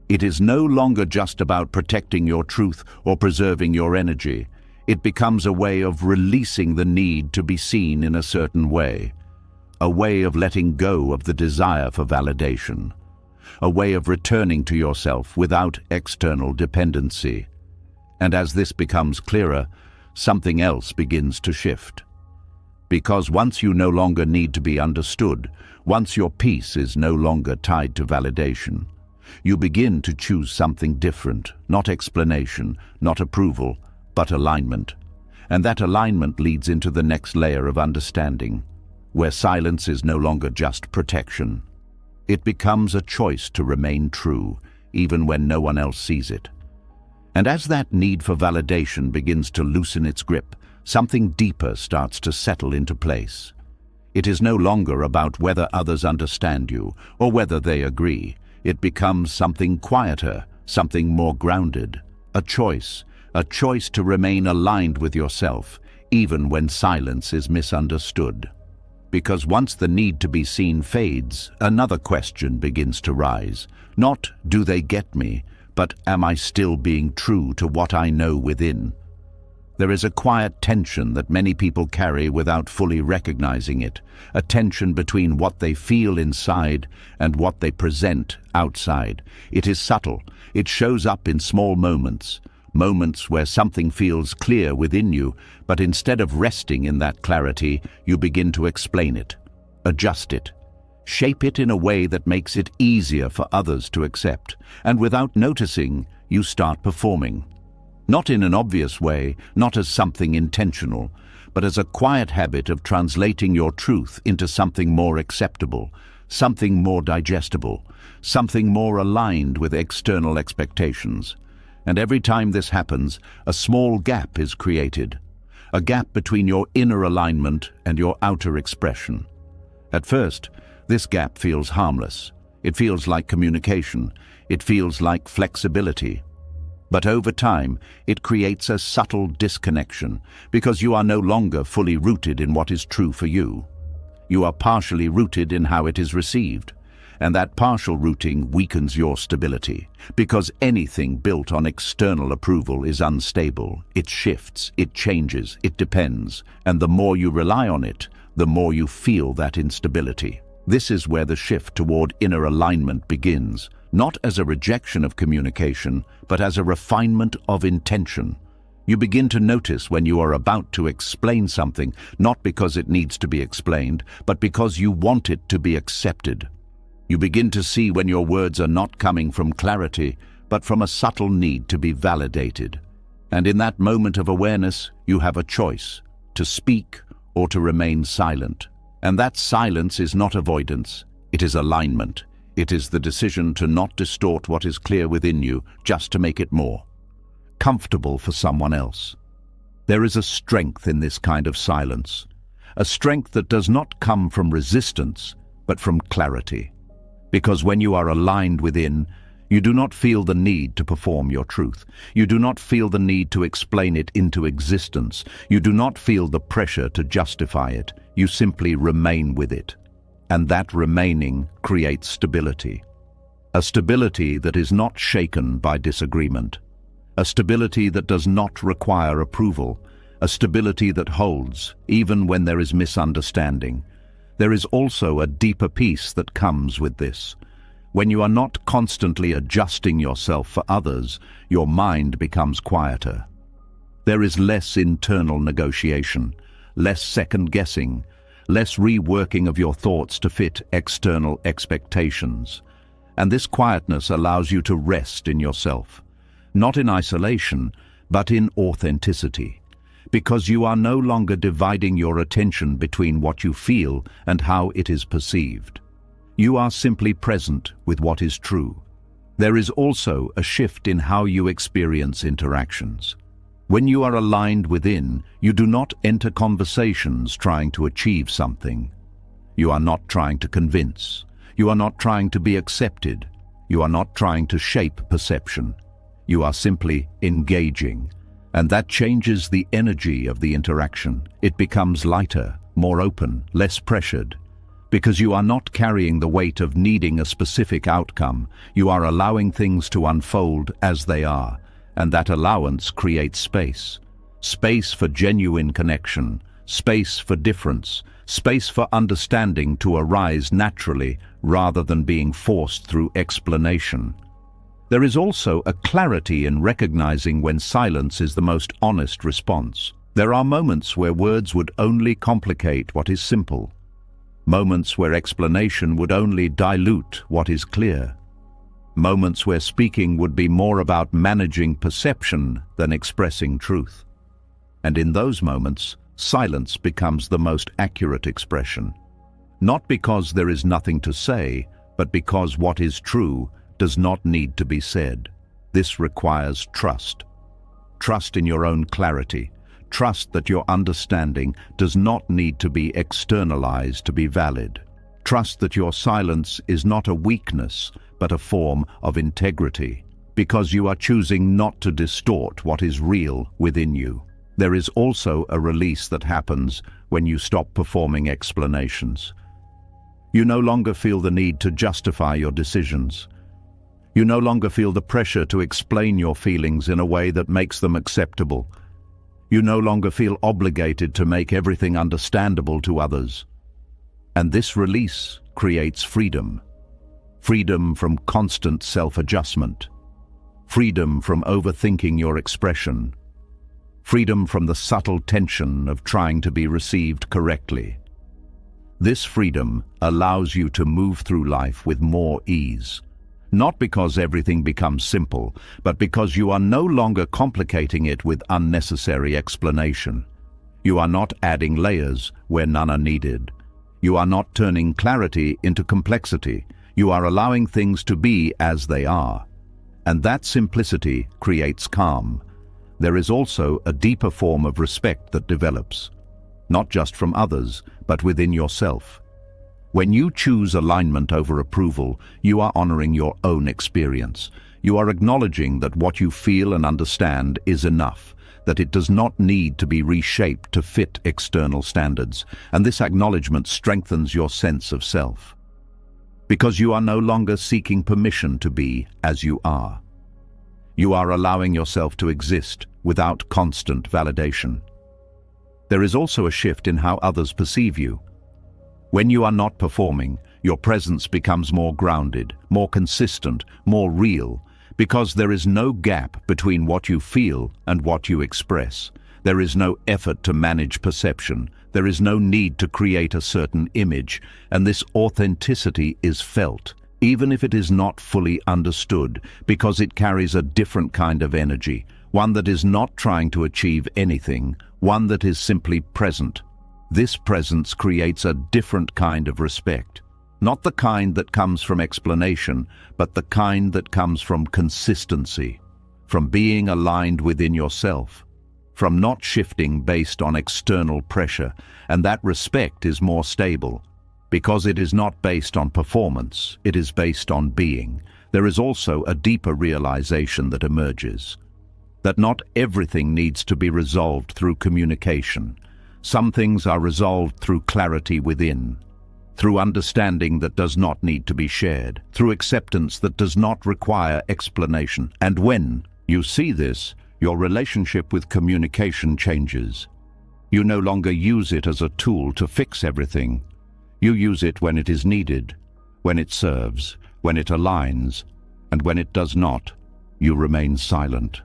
It is no longer just about protecting your truth or preserving your energy. It becomes a way of releasing the need to be seen in a certain way, a way of letting go of the desire for validation, a way of returning to yourself without external dependency. And as this becomes clearer, something else begins to shift. Because once you no longer need to be understood, once your peace is no longer tied to validation, you begin to choose something different, not explanation, not approval, but alignment. And that alignment leads into the next layer of understanding, where silence is no longer just protection. It becomes a choice to remain true, even when no one else sees it. And as that need for validation begins to loosen its grip, something deeper starts to settle into place. It is no longer about whether others understand you or whether they agree. It becomes something quieter, something more grounded, a choice to remain aligned with yourself, even when silence is misunderstood. Because once the need to be seen fades, another question begins to rise. Not, do they get me, but am I still being true to what I know within? There is a quiet tension that many people carry without fully recognizing it, a tension between what they feel inside and what they present outside. It is subtle. It shows up in small moments where something feels clear within you, but instead of resting in that clarity, you begin to explain it, adjust it, shape it in a way that makes it easier for others to accept, and without noticing, you start performing. Not in an obvious way, not as something intentional, but as a quiet habit of translating your truth into something more acceptable, something more digestible, something more aligned with external expectations. And every time this happens, a small gap is created, a gap between your inner alignment and your outer expression. At first, this gap feels harmless. It feels like communication. It feels like flexibility. But over time, it creates a subtle disconnection because you are no longer fully rooted in what is true for you. You are partially rooted in how it is received, and that partial rooting weakens your stability because anything built on external approval is unstable. It shifts, it changes, it depends, and the more you rely on it, the more you feel that instability. This is where the shift toward inner alignment begins, not as a rejection of communication, but as a refinement of intention. You begin to notice when you are about to explain something, not because it needs to be explained, but because you want it to be accepted. You begin to see when your words are not coming from clarity, but from a subtle need to be validated. And in that moment of awareness, you have a choice, to speak or to remain silent. And that silence is not avoidance, it is alignment. It is the decision to not distort what is clear within you just to make it more comfortable for someone else. There is a strength in this kind of silence, a strength that does not come from resistance, but from clarity. Because when you are aligned within, you do not feel the need to perform your truth. You do not feel the need to explain it into existence. You do not feel the pressure to justify it. You simply remain with it. And that remaining creates stability. A stability that is not shaken by disagreement. A stability that does not require approval. A stability that holds, even when there is misunderstanding. There is also a deeper peace that comes with this. When you are not constantly adjusting yourself for others, your mind becomes quieter. There is less internal negotiation, less second-guessing, less reworking of your thoughts to fit external expectations. And this quietness allows you to rest in yourself, not in isolation, but in authenticity. Because you are no longer dividing your attention between what you feel and how it is perceived. You are simply present with what is true. There is also a shift in how you experience interactions. When you are aligned within, you do not enter conversations trying to achieve something. You are not trying to convince. You are not trying to be accepted. You are not trying to shape perception. You are simply engaging. And that changes the energy of the interaction. It becomes lighter, more open, less pressured. Because you are not carrying the weight of needing a specific outcome, you are allowing things to unfold as they are, and that allowance creates space. Space for genuine connection, space for difference, space for understanding to arise naturally rather than being forced through explanation. There is also a clarity in recognizing when silence is the most honest response. There are moments where words would only complicate what is simple. Moments where explanation would only dilute what is clear. Moments where speaking would be more about managing perception than expressing truth. And in those moments, silence becomes the most accurate expression. Not because there is nothing to say, but because what is true does not need to be said. This requires trust. Trust in your own clarity. Trust that your understanding does not need to be externalized to be valid. Trust that your silence is not a weakness, but a form of integrity, because you are choosing not to distort what is real within you. There is also a release that happens when you stop performing explanations. You no longer feel the need to justify your decisions. You no longer feel the pressure to explain your feelings in a way that makes them acceptable. You no longer feel obligated to make everything understandable to others. And this release creates freedom. Freedom from constant self-adjustment. Freedom from overthinking your expression. Freedom from the subtle tension of trying to be received correctly. This freedom allows you to move through life with more ease. Not because everything becomes simple, but because you are no longer complicating it with unnecessary explanation. You are not adding layers where none are needed. You are not turning clarity into complexity. You are allowing things to be as they are. And that simplicity creates calm. There is also a deeper form of respect that develops, not just from others, but within yourself. When you choose alignment over approval, you are honoring your own experience. You are acknowledging that what you feel and understand is enough, that it does not need to be reshaped to fit external standards, and this acknowledgement strengthens your sense of self. Because you are no longer seeking permission to be as you are. You are allowing yourself to exist without constant validation. There is also a shift in how others perceive you. When you are not performing, your presence becomes more grounded, more consistent, more real, because there is no gap between what you feel and what you express. There is no effort to manage perception. There is no need to create a certain image, and this authenticity is felt, even if it is not fully understood, because it carries a different kind of energy, one that is not trying to achieve anything, one that is simply present. This presence creates a different kind of respect, not the kind that comes from explanation, but the kind that comes from consistency, from being aligned within yourself, from not shifting based on external pressure, and that respect is more stable, because it is not based on performance, it is based on being. There is also a deeper realization that emerges, that not everything needs to be resolved through communication. Some things are resolved through clarity within, through understanding that does not need to be shared, through acceptance that does not require explanation. And when you see this, your relationship with communication changes. You no longer use it as a tool to fix everything. You use it when it is needed, when it serves, when it aligns, and when it does not, you remain silent.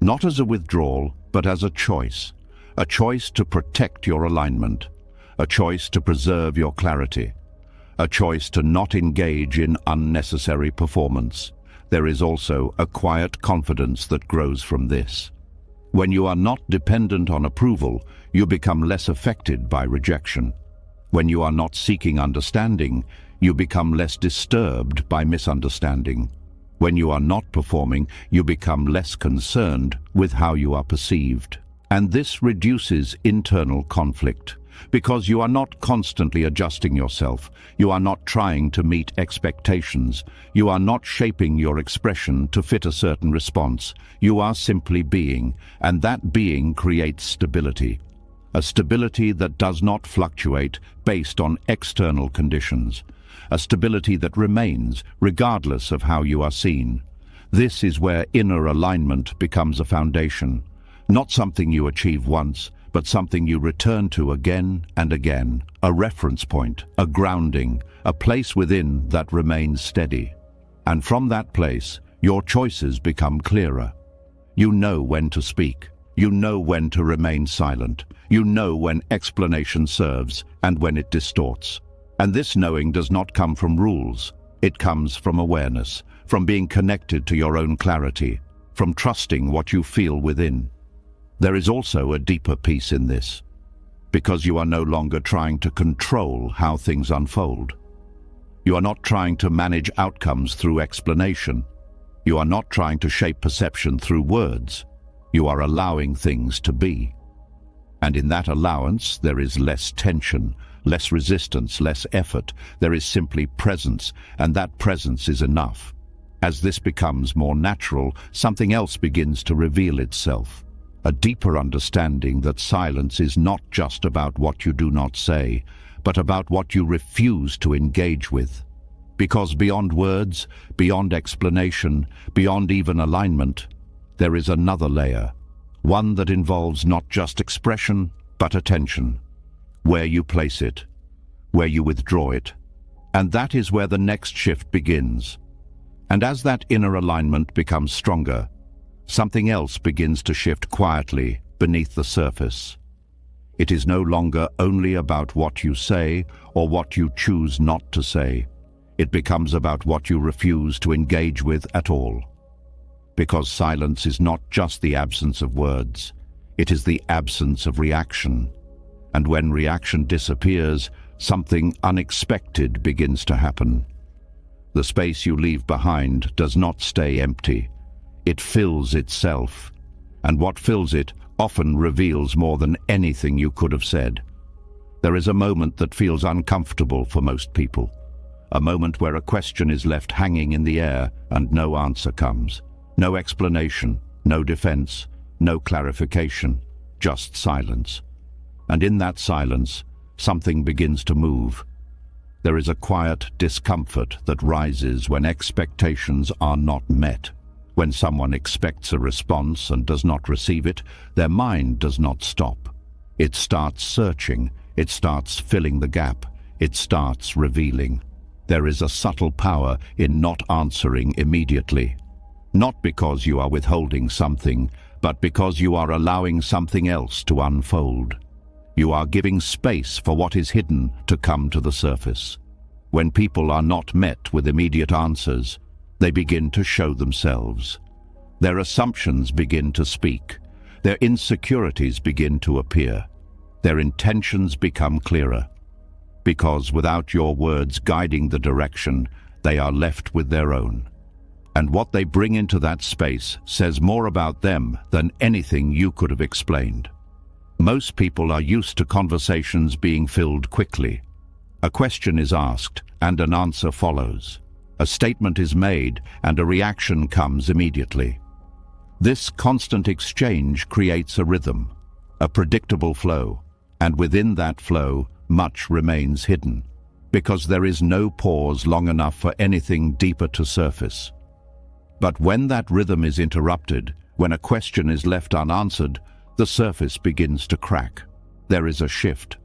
Not as a withdrawal, but as a choice to protect your alignment, a choice to preserve your clarity, a choice to not engage in unnecessary performance. There is also a quiet confidence that grows from this. When you are not dependent on approval, you become less affected by rejection. When you are not seeking understanding, you become less disturbed by misunderstanding. When you are not performing, you become less concerned with how you are perceived. And this reduces internal conflict, because you are not constantly adjusting yourself. You are not trying to meet expectations. You are not shaping your expression to fit a certain response. You are simply being, and that being creates stability. A stability that does not fluctuate based on external conditions. A stability that remains regardless of how you are seen. This is where inner alignment becomes a foundation. Not something you achieve once, but something you return to again and again. A reference point, a grounding, a place within that remains steady. And from that place, your choices become clearer. You know when to speak. You know when to remain silent. You know when explanation serves and when it distorts. And this knowing does not come from rules. It comes from awareness, from being connected to your own clarity, from trusting what you feel within. There is also a deeper peace in this, because you are no longer trying to control how things unfold. You are not trying to manage outcomes through explanation. You are not trying to shape perception through words. You are allowing things to be. And in that allowance, there is less tension, less resistance, less effort. There is simply presence, and that presence is enough. As this becomes more natural, something else begins to reveal itself. A deeper understanding that silence is not just about what you do not say, but about what you refuse to engage with. Because beyond words, beyond explanation, beyond even alignment, there is another layer, one that involves not just expression, but attention. Where you place it, where you withdraw it. And that is where the next shift begins. And as that inner alignment becomes stronger, something else begins to shift quietly beneath the surface. It is no longer only about what you say or what you choose not to say. It becomes about what you refuse to engage with at all. Because silence is not just the absence of words, it is the absence of reaction. And when reaction disappears, something unexpected begins to happen. The space you leave behind does not stay empty. It fills itself, and what fills it often reveals more than anything you could have said. There is a moment that feels uncomfortable for most people, a moment where a question is left hanging in the air and no answer comes. No explanation, no defense, no clarification, just silence. And in that silence, something begins to move. There is a quiet discomfort that rises when expectations are not met. When someone expects a response and does not receive it, their mind does not stop. It starts searching, it starts filling the gap, it starts revealing. There is a subtle power in not answering immediately. Not because you are withholding something, but because you are allowing something else to unfold. You are giving space for what is hidden to come to the surface. When people are not met with immediate answers, they begin to show themselves. Their assumptions begin to speak. Their insecurities begin to appear. Their intentions become clearer. Because without your words guiding the direction, they are left with their own. And what they bring into that space says more about them than anything you could have explained. Most people are used to conversations being filled quickly. A question is asked and an answer follows. A statement is made and a reaction comes immediately. This constant exchange creates a rhythm, a predictable flow, and within that flow, much remains hidden, because there is no pause long enough for anything deeper to surface. But when that rhythm is interrupted, when a question is left unanswered, the surface begins to crack. There is a shift,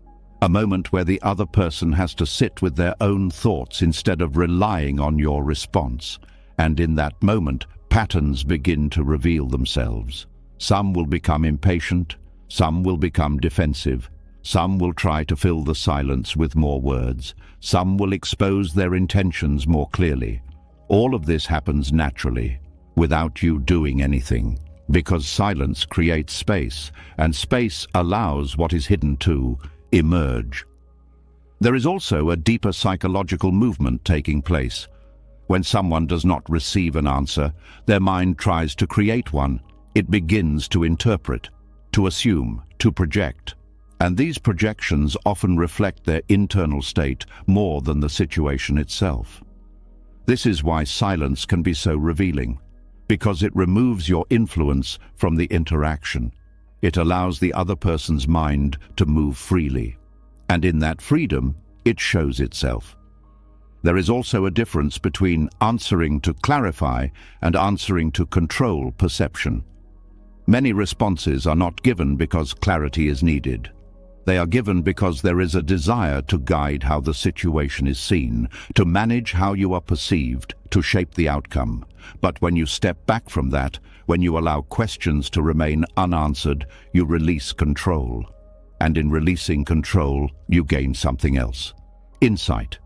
a moment where the other person has to sit with their own thoughts instead of relying on your response. And in that moment, patterns begin to reveal themselves. Some will become impatient, some will become defensive, some will try to fill the silence with more words, some will expose their intentions more clearly. All of this happens naturally, without you doing anything, because silence creates space, and space allows what is hidden to emerge. There is also a deeper psychological movement taking place. When someone does not receive an answer, their mind tries to create one. It begins to interpret, to assume, to project. And these projections often reflect their internal state more than the situation itself. This is why silence can be so revealing, because it removes your influence from the interaction. It allows the other person's mind to move freely, and in that freedom, it shows itself. There is also a difference between answering to clarify and answering to control perception. Many responses are not given because clarity is needed. They are given because there is a desire to guide how the situation is seen, to manage how you are perceived, to shape the outcome. But when you step back from that, When you allow questions to remain unanswered, you release control. And in releasing control, you gain something else. Insight.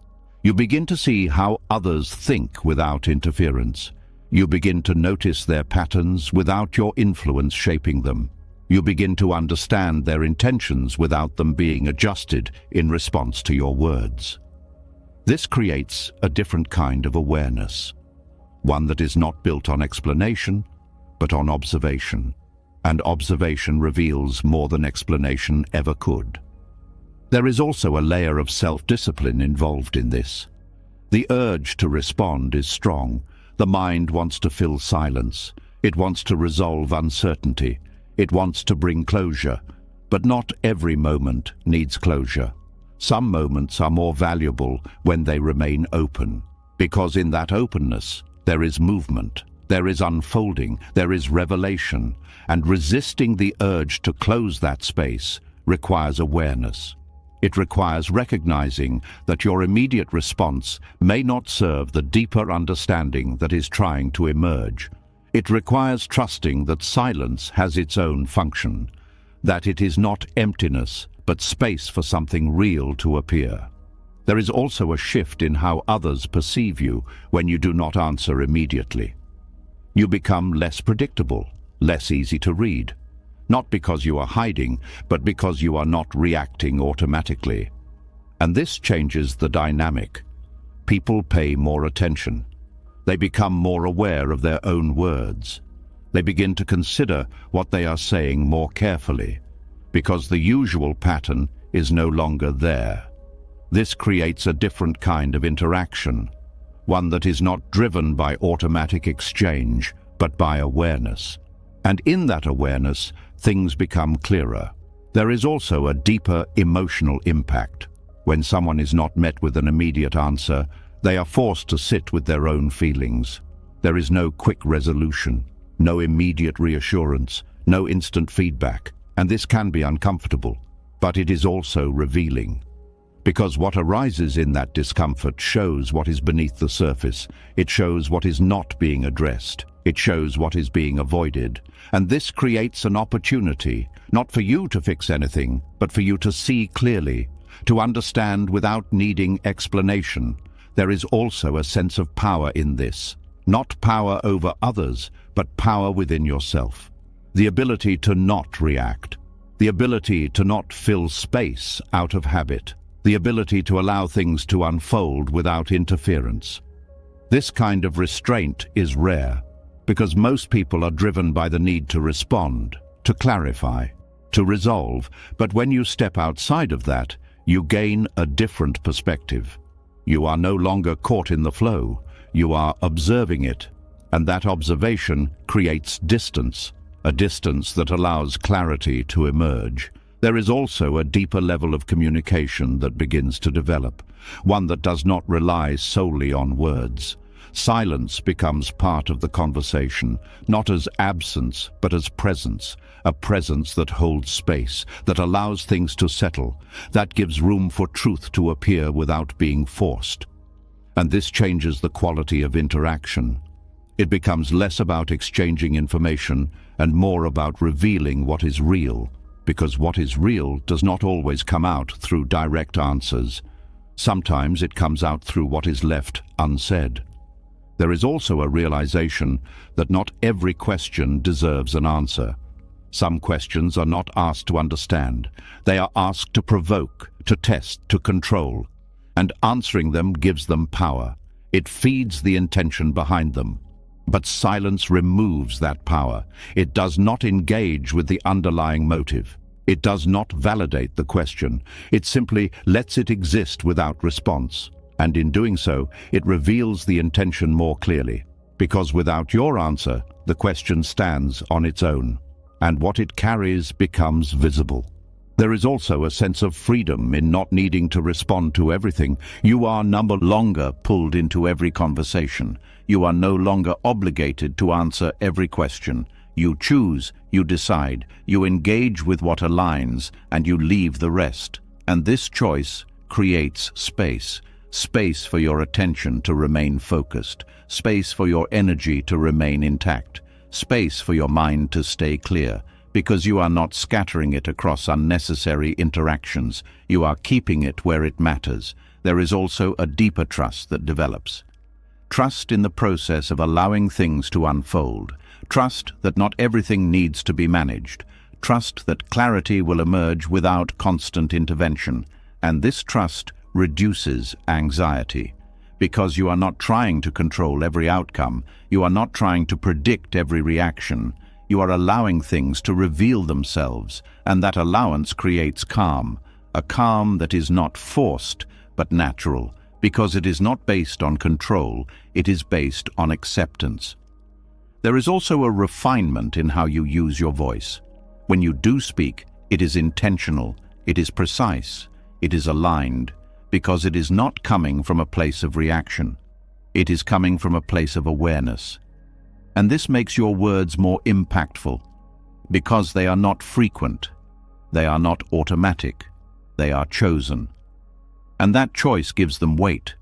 You begin to see how others think without interference. You begin to notice their patterns without your influence shaping them. You begin to understand their intentions without them being adjusted in response to your words. This creates a different kind of awareness, one that is not built on explanation, but on observation. And observation reveals more than explanation ever could. There is also a layer of self-discipline involved in this. The urge to respond is strong. The mind wants to fill silence. It wants to resolve uncertainty. It wants to bring closure. But not every moment needs closure. Some moments are more valuable when they remain open, because in that openness, there is movement, there is unfolding, there is revelation, and resisting the urge to close that space requires awareness. It requires recognizing that your immediate response may not serve the deeper understanding that is trying to emerge. It requires trusting that silence has its own function, that it is not emptiness, but space for something real to appear. There is also a shift in how others perceive you when you do not answer immediately. You become less predictable, less easy to read. Not because you are hiding, but because you are not reacting automatically. And this changes the dynamic. People pay more attention. They become more aware of their own words. They begin to consider what they are saying more carefully, because the usual pattern is no longer there. This creates a different kind of interaction, one that is not driven by automatic exchange, but by awareness. And in that awareness, things become clearer. There is also a deeper emotional impact. When someone is not met with an immediate answer, they are forced to sit with their own feelings. There is no quick resolution, no immediate reassurance, no instant feedback, and this can be uncomfortable, but it is also revealing. Because what arises in that discomfort shows what is beneath the surface. It shows what is not being addressed. It shows what is being avoided. And this creates an opportunity, not for you to fix anything, but for you to see clearly, to understand without needing explanation. There is also a sense of power in this. Not power over others, but power within yourself. The ability to not react. The ability to not fill space out of habit. The ability to allow things to unfold without interference. This kind of restraint is rare, because most people are driven by the need to respond, to clarify, to resolve. But when you step outside of that, you gain a different perspective. You are no longer caught in the flow. You are observing it, and that observation creates distance, a distance that allows clarity to emerge. There is also a deeper level of communication that begins to develop, one that does not rely solely on words. Silence becomes part of the conversation, not as absence, but as presence, a presence that holds space, that allows things to settle, that gives room for truth to appear without being forced. And this changes the quality of interaction. It becomes less about exchanging information and more about revealing what is real, because what is real does not always come out through direct answers. Sometimes it comes out through what is left unsaid. There is also a realization that not every question deserves an answer. Some questions are not asked to understand. They are asked to provoke, to test, to control. And answering them gives them power. It feeds the intention behind them. But silence removes that power. It does not engage with the underlying motive. It does not validate the question. It simply lets it exist without response. And in doing so, it reveals the intention more clearly. Because without your answer, the question stands on its own, and what it carries becomes visible. There is also a sense of freedom in not needing to respond to everything. You are no longer pulled into every conversation. You are no longer obligated to answer every question. You choose, you decide, you engage with what aligns, and you leave the rest. And this choice creates space. Space for your attention to remain focused. Space for your energy to remain intact. space for your mind to stay clear, because you are not scattering it across unnecessary interactions. You are keeping it where it matters. There is also a deeper trust that develops. Trust in the process of allowing things to unfold. Trust that not everything needs to be managed. Trust that clarity will emerge without constant intervention. And this trust reduces anxiety. Because you are not trying to control every outcome. You are not trying to predict every reaction. You are allowing things to reveal themselves, and that allowance creates calm. A calm that is not forced, but natural. Because it is not based on control, it is based on acceptance. There is also a refinement in how you use your voice. When you do speak, it is intentional, it is precise, it is aligned, because it is not coming from a place of reaction. It is coming from a place of awareness. And this makes your words more impactful, because they are not frequent, they are not automatic, they are chosen. And that choice gives them weight.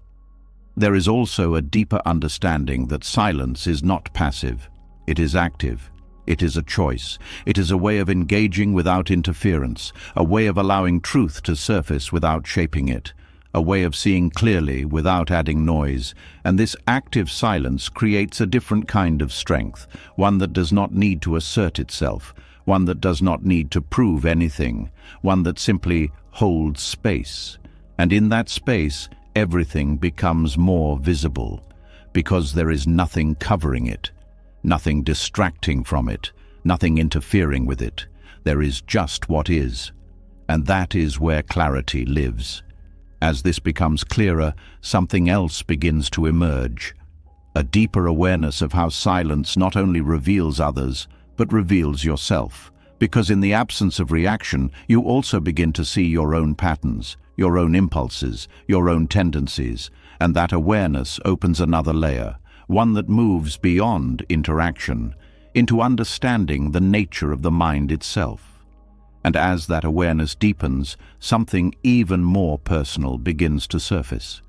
There is also a deeper understanding that silence is not passive. It is active. It is a choice. It is a way of engaging without interference, a way of allowing truth to surface without shaping it, a way of seeing clearly without adding noise. And this active silence creates a different kind of strength, one that does not need to assert itself, one that does not need to prove anything, one that simply holds space. And in that space, everything becomes more visible, because there is nothing covering it, nothing distracting from it, nothing interfering with it. There is just what is, and that is where clarity lives. As this becomes clearer, something else begins to emerge, a deeper awareness of how silence not only reveals others, but reveals yourself. Because in the absence of reaction, you also begin to see your own patterns, your own impulses, your own tendencies, and that awareness opens another layer, one that moves beyond interaction, into understanding the nature of the mind itself. And as that awareness deepens, something even more personal begins to surface.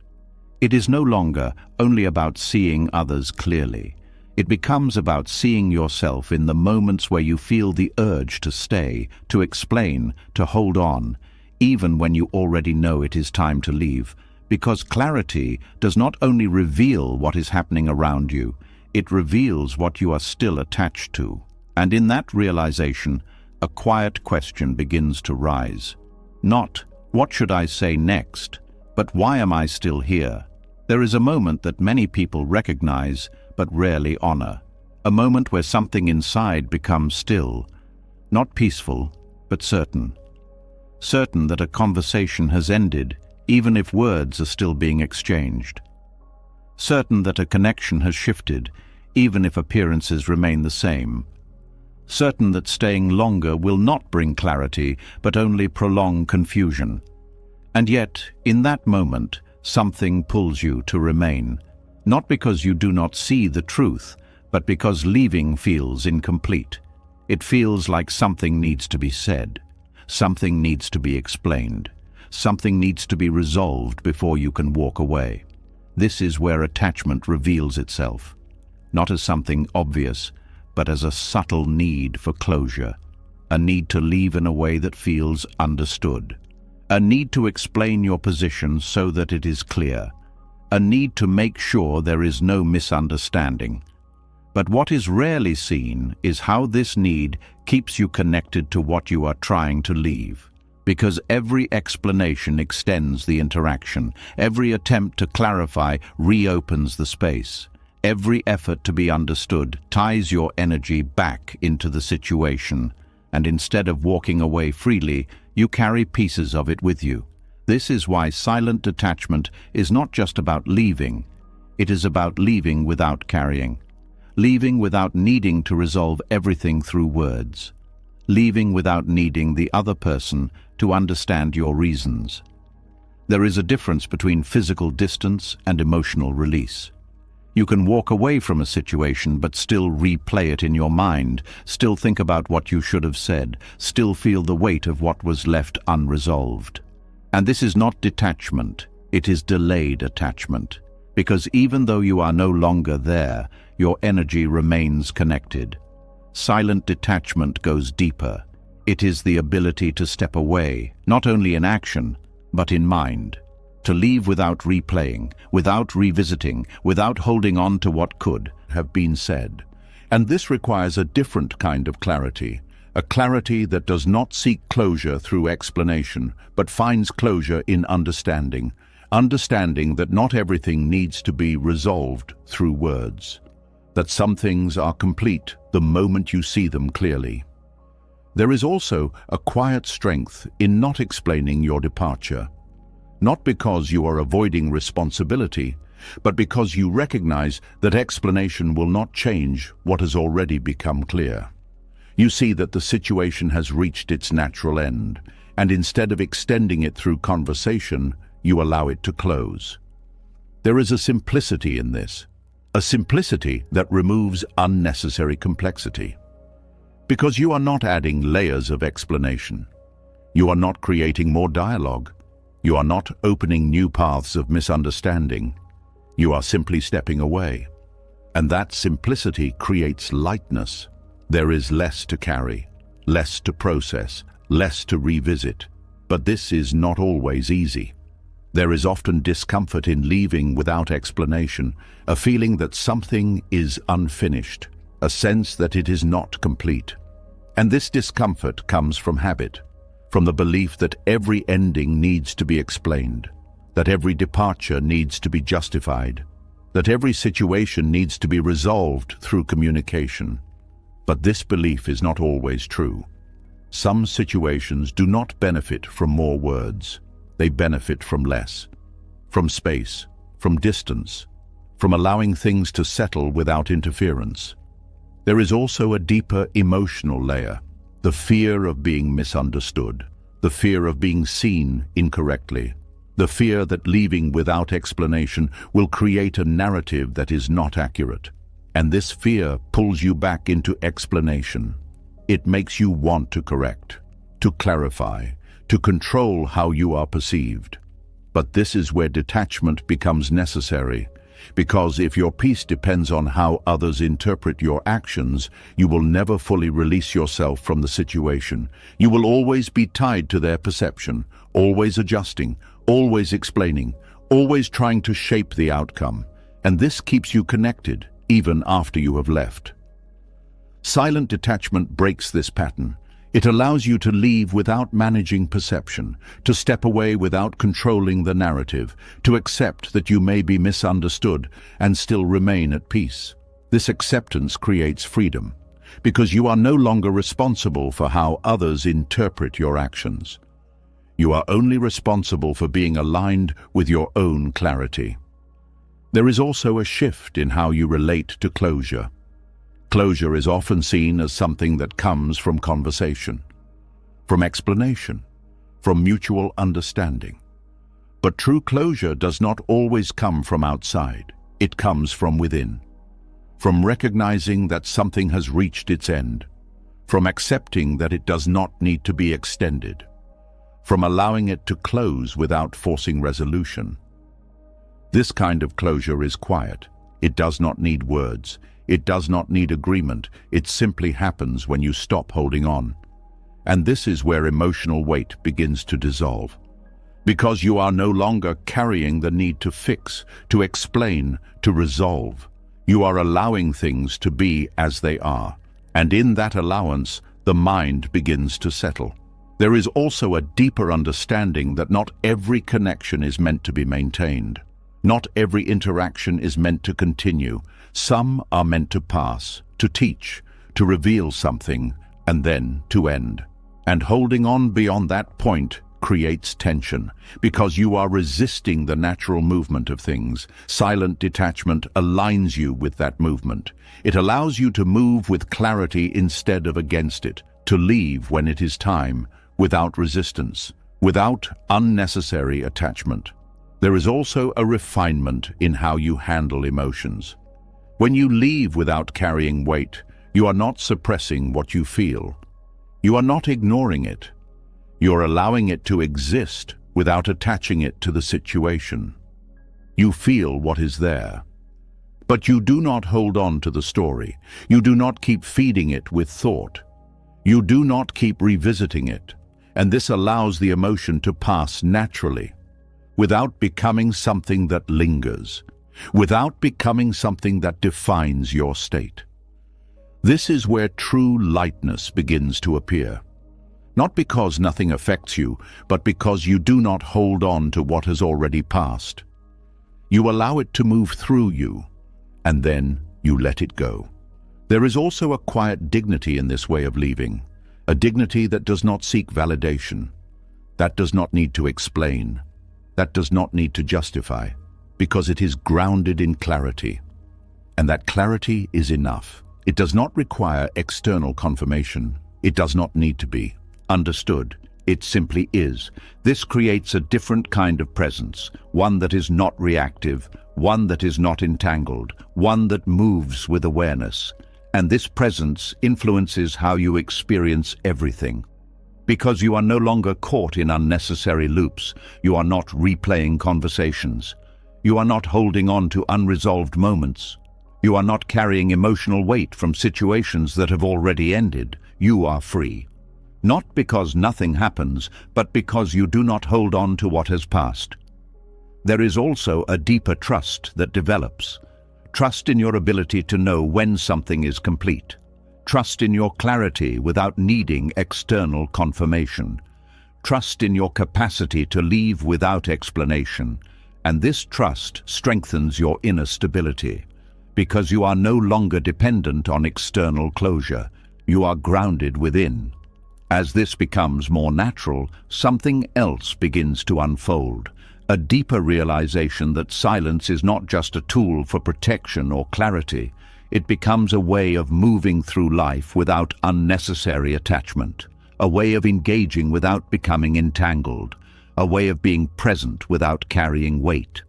It is no longer only about seeing others clearly. It becomes about seeing yourself in the moments where you feel the urge to stay, to explain, to hold on, even when you already know it is time to leave, because clarity does not only reveal what is happening around you, it reveals what you are still attached to. And in that realization, a quiet question begins to rise. Not, what should I say next, but why am I still here? There is a moment that many people recognize, but rarely honor. A moment where something inside becomes still, not peaceful, but certain. Certain that a conversation has ended, even if words are still being exchanged. Certain that a connection has shifted, even if appearances remain the same. Certain that staying longer will not bring clarity, but only prolong confusion. And yet, in that moment, something pulls you to remain, not because you do not see the truth, but because leaving feels incomplete. It feels like something needs to be said. Something needs to be explained. Something needs to be resolved before you can walk away. This is where attachment reveals itself, not as something obvious, but as a subtle need for closure, a need to leave in a way that feels understood, a need to explain your position so that it is clear, a need to make sure there is no misunderstanding. But what is rarely seen is how this need keeps you connected to what you are trying to leave. Because every explanation extends the interaction, every attempt to clarify reopens the space. Every effort to be understood ties your energy back into the situation, and instead of walking away freely, you carry pieces of it with you. This is why silent detachment is not just about leaving, it is about leaving without carrying. Leaving without needing to resolve everything through words. Leaving without needing the other person to understand your reasons. There is a difference between physical distance and emotional release. You can walk away from a situation but still replay it in your mind, still think about what you should have said, still feel the weight of what was left unresolved. And this is not detachment, it is delayed attachment. Because even though you are no longer there, your energy remains connected. Silent detachment goes deeper. It is the ability to step away, not only in action, but in mind. To leave without replaying, without revisiting, without holding on to what could have been said. And this requires a different kind of clarity, a clarity that does not seek closure through explanation, but finds closure in understanding, understanding that not everything needs to be resolved through words, that some things are complete the moment you see them clearly. There is also a quiet strength in not explaining your departure, not because you are avoiding responsibility, but because you recognize that explanation will not change what has already become clear. You see that the situation has reached its natural end, and instead of extending it through conversation, you allow it to close. There is a simplicity in this, a simplicity that removes unnecessary complexity. Because you are not adding layers of explanation. You are not creating more dialogue. You are not opening new paths of misunderstanding. You are simply stepping away. And that simplicity creates lightness. There is less to carry, less to process, less to revisit. But this is not always easy. There is often discomfort in leaving without explanation, a feeling that something is unfinished, a sense that it is not complete. And this discomfort comes from habit, from the belief that every ending needs to be explained, that every departure needs to be justified, that every situation needs to be resolved through communication. But this belief is not always true. Some situations do not benefit from more words. They benefit from less, from space, from distance, from allowing things to settle without interference. There is also a deeper emotional layer, the fear of being misunderstood, the fear of being seen incorrectly, the fear that leaving without explanation will create a narrative that is not accurate. And this fear pulls you back into explanation. It makes you want to correct, to clarify, to control how you are perceived. But this is where detachment becomes necessary, because if your peace depends on how others interpret your actions, you will never fully release yourself from the situation. You will always be tied to their perception, always adjusting, always explaining, always trying to shape the outcome. And this keeps you connected, even after you have left. Silent detachment breaks this pattern. It allows you to leave without managing perception, to step away without controlling the narrative, to accept that you may be misunderstood and still remain at peace. This acceptance creates freedom, because you are no longer responsible for how others interpret your actions. You are only responsible for being aligned with your own clarity. There is also a shift in how you relate to closure. Closure is often seen as something that comes from conversation, from explanation, from mutual understanding. But true closure does not always come from outside. It comes from within, from recognizing that something has reached its end, from accepting that it does not need to be extended, from allowing it to close without forcing resolution. This kind of closure is quiet. It does not need words. It does not need agreement. It simply happens when you stop holding on. And this is where emotional weight begins to dissolve. Because you are no longer carrying the need to fix, to explain, to resolve. You are allowing things to be as they are. And in that allowance, the mind begins to settle. There is also a deeper understanding that not every connection is meant to be maintained. Not every interaction is meant to continue. Some are meant to pass, to teach, to reveal something, and then to end. And holding on beyond that point creates tension, because you are resisting the natural movement of things. Silent detachment aligns you with that movement. It allows you to move with clarity instead of against it, to leave when it is time, without resistance, without unnecessary attachment. There is also a refinement in how you handle emotions. When you leave without carrying weight, you are not suppressing what you feel. You are not ignoring it. You are allowing it to exist without attaching it to the situation. You feel what is there. But you do not hold on to the story. You do not keep feeding it with thought. You do not keep revisiting it. And this allows the emotion to pass naturally, without becoming something that lingers, without becoming something that defines your state. This is where true lightness begins to appear. Not because nothing affects you, but because you do not hold on to what has already passed. You allow it to move through you, and then you let it go. There is also a quiet dignity in this way of leaving, a dignity that does not seek validation, that does not need to explain, that does not need to justify, because it is grounded in clarity. And that clarity is enough. It does not require external confirmation. It does not need to be understood. It simply is. This creates a different kind of presence, one that is not reactive, one that is not entangled, one that moves with awareness. And this presence influences how you experience everything. Because you are no longer caught in unnecessary loops, you are not replaying conversations. You are not holding on to unresolved moments. You are not carrying emotional weight from situations that have already ended. You are free. Not because nothing happens, but because you do not hold on to what has passed. There is also a deeper trust that develops. Trust in your ability to know when something is complete. Trust in your clarity without needing external confirmation. Trust in your capacity to leave without explanation. And this trust strengthens your inner stability. Because you are no longer dependent on external closure. You are grounded within. As this becomes more natural, something else begins to unfold. A deeper realization that silence is not just a tool for protection or clarity. It becomes a way of moving through life without unnecessary attachment. A way of engaging without becoming entangled. A way of being present without carrying weight.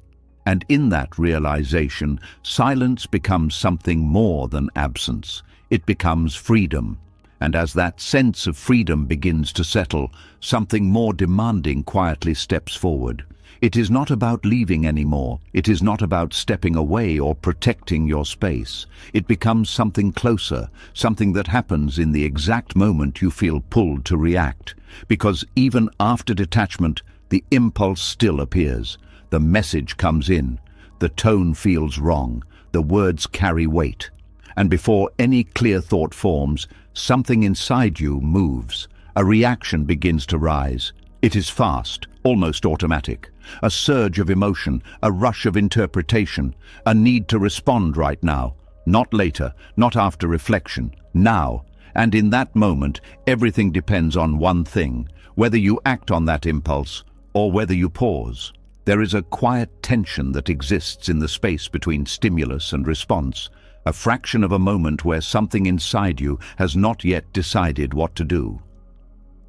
And in that realization, silence becomes something more than absence. It becomes freedom. And as that sense of freedom begins to settle, something more demanding quietly steps forward. It is not about leaving anymore. It is not about stepping away or protecting your space. It becomes something closer, something that happens in the exact moment you feel pulled to react. Because even after detachment, the impulse still appears. The message comes in. The tone feels wrong. The words carry weight. And before any clear thought forms, something inside you moves. A reaction begins to rise. It is fast, almost automatic. A surge of emotion, a rush of interpretation, a need to respond right now. Not later, not after reflection, now. And in that moment, everything depends on one thing, whether you act on that impulse or whether you pause. There is a quiet tension that exists in the space between stimulus and response. A fraction of a moment where something inside you has not yet decided what to do.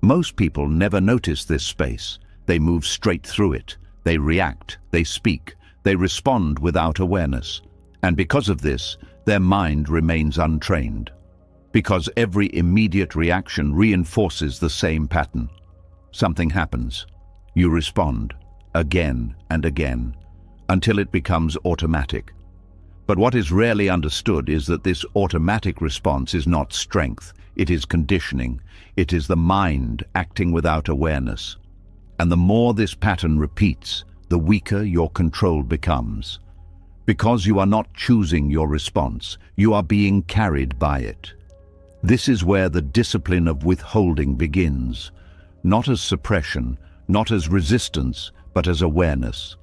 Most people never notice this space. They move straight through it. They react, they speak, they respond without awareness. And because of this, their mind remains untrained. Because every immediate reaction reinforces the same pattern. Something happens. You respond, again and again, until it becomes automatic. But what is rarely understood is that this automatic response is not strength, it is conditioning. It is the mind acting without awareness. And the more this pattern repeats, the weaker your control becomes. Because you are not choosing your response, you are being carried by it. This is where the discipline of withholding begins, not as suppression, not as resistance, but as awareness.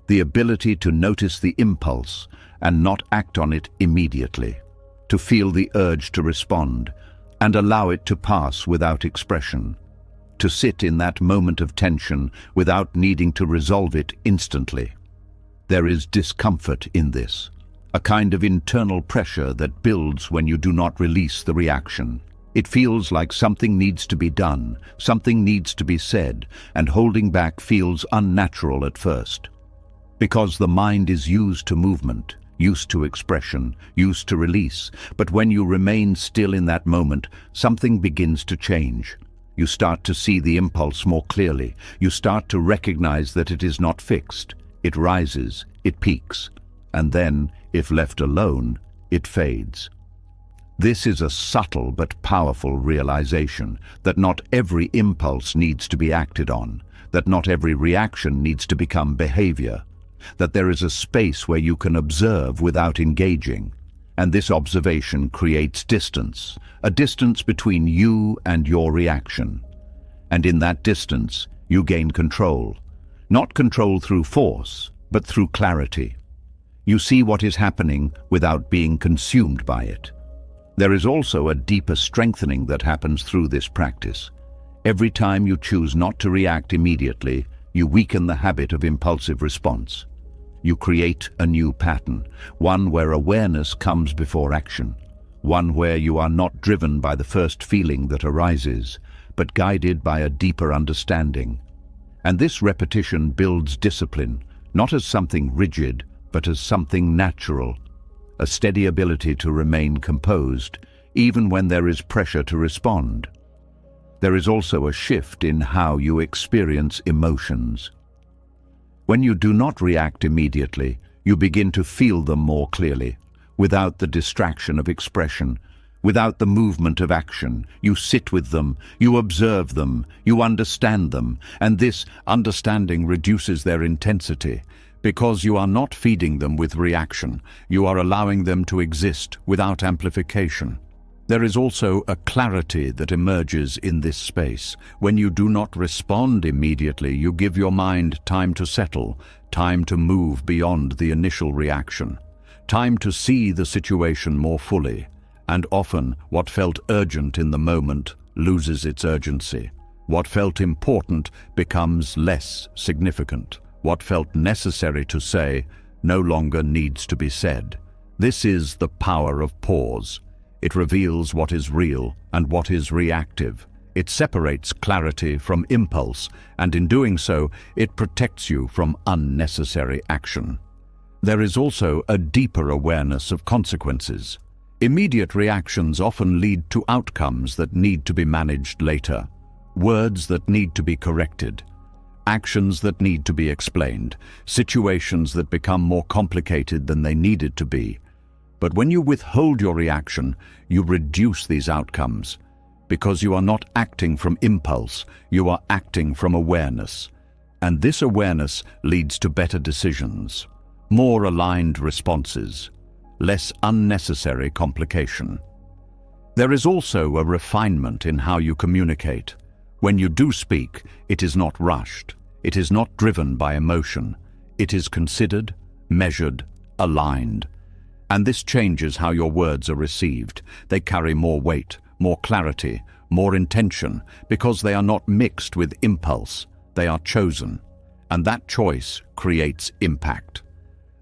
The ability to notice the impulse and not act on it immediately, to feel the urge to respond and allow it to pass without expression, to sit in that moment of tension without needing to resolve it instantly. There is discomfort in this, a kind of internal pressure that builds when you do not release the reaction. It feels like something needs to be done, something needs to be said, and holding back feels unnatural at first. Because the mind is used to movement, used to expression, used to release, but when you remain still in that moment, something begins to change. You start to see the impulse more clearly. You start to recognize that it is not fixed. It rises, it peaks, and then If left alone, it fades. This is a subtle but powerful realization that not every impulse needs to be acted on, that not every reaction needs to become behavior, that there is a space where you can observe without engaging. And this observation creates distance, a distance between you and your reaction. And in that distance, you gain control. Not control through force, but through clarity. You see what is happening without being consumed by it. There is also a deeper strengthening that happens through this practice. Every time you choose not to react immediately, you weaken the habit of impulsive response. You create a new pattern, one where awareness comes before action, one where you are not driven by the first feeling that arises, but guided by a deeper understanding. And this repetition builds discipline, not as something rigid, but as something natural, a steady ability to remain composed, even when there is pressure to respond. There is also a shift in how you experience emotions. When you do not react immediately, you begin to feel them more clearly, without the distraction of expression, without the movement of action. You sit with them, you observe them, you understand them, and this understanding reduces their intensity. Because you are not feeding them with reaction, you are allowing them to exist without amplification. There is also a clarity that emerges in this space. When you do not respond immediately, you give your mind time to settle, time to move beyond the initial reaction, time to see the situation more fully. And often, what felt urgent in the moment loses its urgency. What felt important becomes less significant. What felt necessary to say no longer needs to be said. This is the power of pause. It reveals what is real and what is reactive. It separates clarity from impulse, and in doing so, it protects you from unnecessary action. There is also a deeper awareness of consequences. Immediate reactions often lead to outcomes that need to be managed later, words that need to be corrected, actions that need to be explained, situations that become more complicated than they needed to be. But when you withhold your reaction, you reduce these outcomes. Because you are not acting from impulse, you are acting from awareness. And this awareness leads to better decisions, more aligned responses, less unnecessary complication. There is also a refinement in how you communicate. When you do speak, it is not rushed. It is not driven by emotion. It is considered, measured, aligned. And this changes how your words are received. They carry more weight, more clarity, more intention, because they are not mixed with impulse. They are chosen. And that choice creates impact.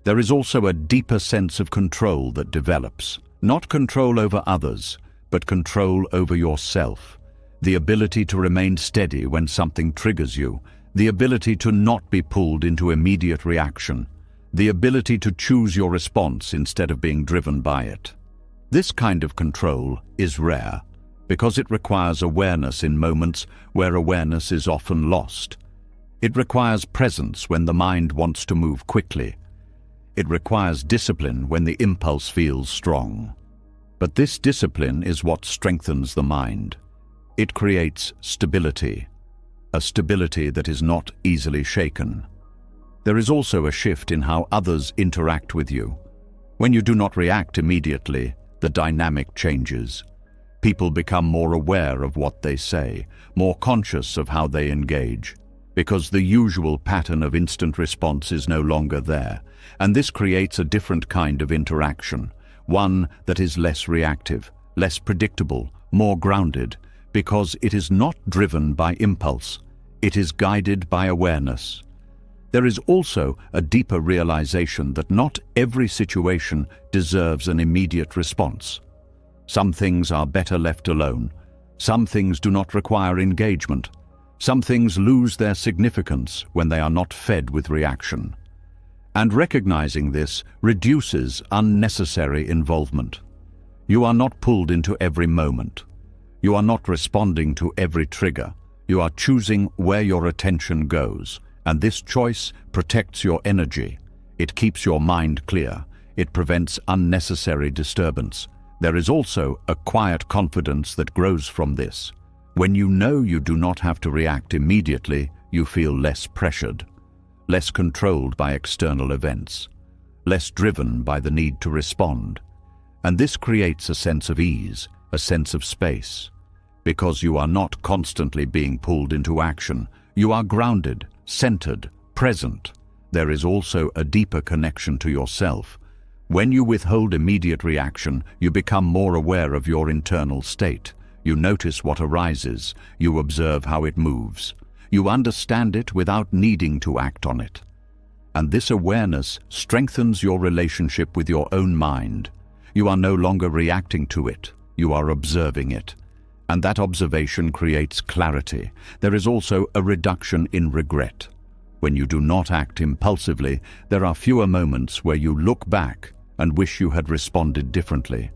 There is also a deeper sense of control that develops. Not control over others, but control over yourself. The ability to remain steady when something triggers you, the ability to not be pulled into immediate reaction, the ability to choose your response instead of being driven by it. This kind of control is rare because it requires awareness in moments where awareness is often lost. It requires presence when the mind wants to move quickly. It requires discipline when the impulse feels strong. But this discipline is what strengthens the mind. It creates stability, a stability that is not easily shaken. There is also a shift in how others interact with you. When you do not react immediately, the dynamic changes. People become more aware of what they say, more conscious of how they engage, because the usual pattern of instant response is no longer there, and this creates a different kind of interaction, one that is less reactive, less predictable, more grounded, because it is not driven by impulse, it is guided by awareness. There is also a deeper realization that not every situation deserves an immediate response. Some things are better left alone. Some things do not require engagement. Some things lose their significance when they are not fed with reaction. And recognizing this reduces unnecessary involvement. You are not pulled into every moment. You are not responding to every trigger. You are choosing where your attention goes, and this choice protects your energy. It keeps your mind clear. It prevents unnecessary disturbance. There is also a quiet confidence that grows from this. When you know you do not have to react immediately, you feel less pressured, less controlled by external events, less driven by the need to respond. And this creates a sense of ease, a sense of space. Because you are not constantly being pulled into action, you are grounded, centered, present. There is also a deeper connection to yourself. When you withhold immediate reaction, you become more aware of your internal state. You notice what arises. You observe how it moves. You understand it without needing to act on it. And this awareness strengthens your relationship with your own mind. You are no longer reacting to it. You are observing it. And that observation creates clarity. There is also a reduction in regret. When you do not act impulsively, there are fewer moments where you look back and wish you had responded differently.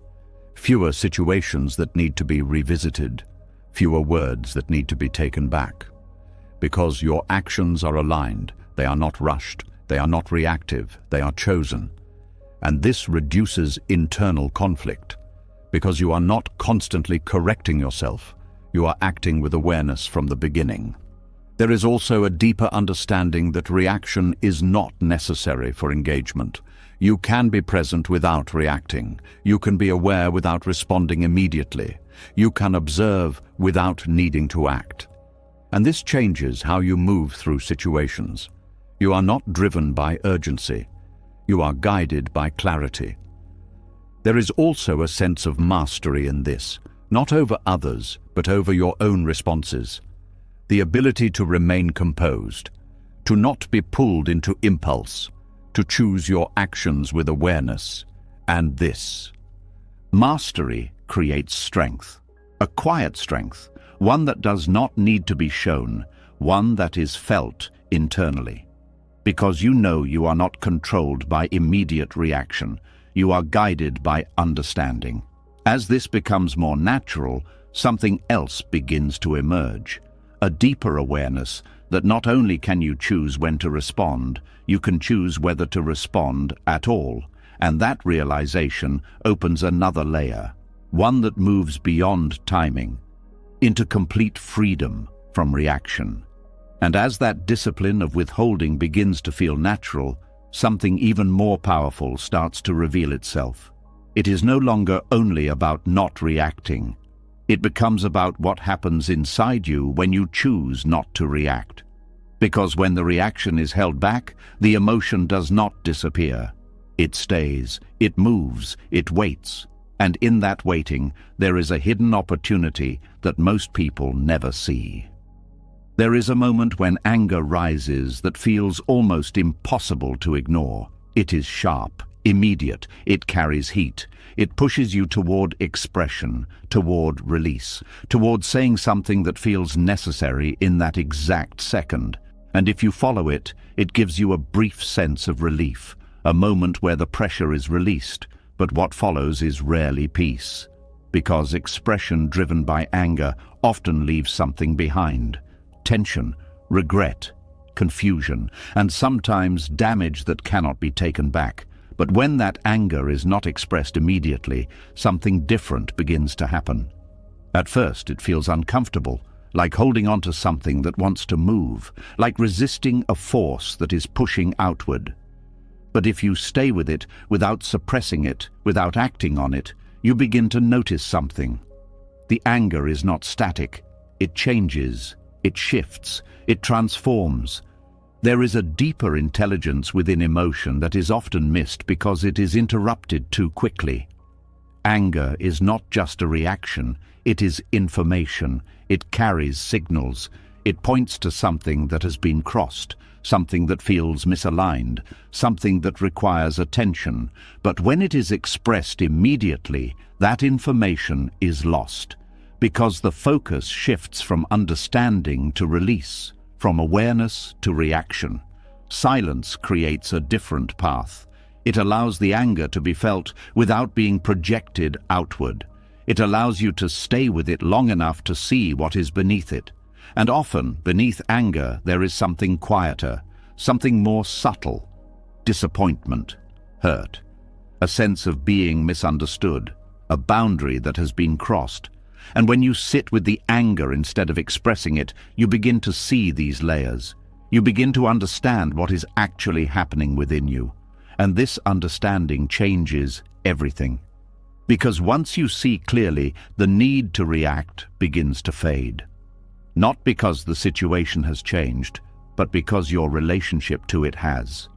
Fewer situations that need to be revisited. Fewer words that need to be taken back. Because your actions are aligned, they are not rushed, they are not reactive, they are chosen. And this reduces internal conflict. Because you are not constantly correcting yourself, you are acting with awareness from the beginning. There is also a deeper understanding that reaction is not necessary for engagement. You can be present without reacting. You can be aware without responding immediately. You can observe without needing to act. And this changes how you move through situations. You are not driven by urgency. You are guided by clarity. There is also a sense of mastery in this, not over others, but over your own responses. The ability to remain composed, to not be pulled into impulse, to choose your actions with awareness. And this mastery creates strength, a quiet strength, one that does not need to be shown, one that is felt internally. Because you know you are not controlled by immediate reaction, you are guided by understanding. As this becomes more natural, something else begins to emerge. A deeper awareness that not only can you choose when to respond, you can choose whether to respond at all. And that realization opens another layer, one that moves beyond timing, into complete freedom from reaction. And as that discipline of withholding begins to feel natural, something even more powerful starts to reveal itself. It is no longer only about not reacting. It becomes about what happens inside you when you choose not to react. Because when the reaction is held back, the emotion does not disappear. It stays, it moves, it waits. And in that waiting, there is a hidden opportunity that most people never see. There is a moment when anger rises that feels almost impossible to ignore. It is sharp, immediate, it carries heat. It pushes you toward expression, toward release, toward saying something that feels necessary in that exact second. And if you follow it, it gives you a brief sense of relief, a moment where the pressure is released, but what follows is rarely peace. Because expression driven by anger often leaves something behind. Tension, regret, confusion, and sometimes damage that cannot be taken back. But when that anger is not expressed immediately, something different begins to happen. At first, it feels uncomfortable, like holding on to something that wants to move, like resisting a force that is pushing outward. But if you stay with it without suppressing it, without acting on it, you begin to notice something. The anger is not static. It changes. It shifts, it transforms. There is a deeper intelligence within emotion that is often missed because it is interrupted too quickly. Anger is not just a reaction, it is information. It carries signals. It points to something that has been crossed, something that feels misaligned, something that requires attention. But when it is expressed immediately, that information is lost. Because the focus shifts from understanding to release, from awareness to reaction. Silence creates a different path. It allows the anger to be felt without being projected outward. It allows you to stay with it long enough to see what is beneath it. And often, beneath anger, there is something quieter, something more subtle. Disappointment, hurt. a sense of being misunderstood, a boundary that has been crossed. And when you sit with the anger instead of expressing it, you begin to see these layers. You begin to understand what is actually happening within you. And this understanding changes everything. Because once you see clearly, the need to react begins to fade. Not because the situation has changed, but because your relationship to it has.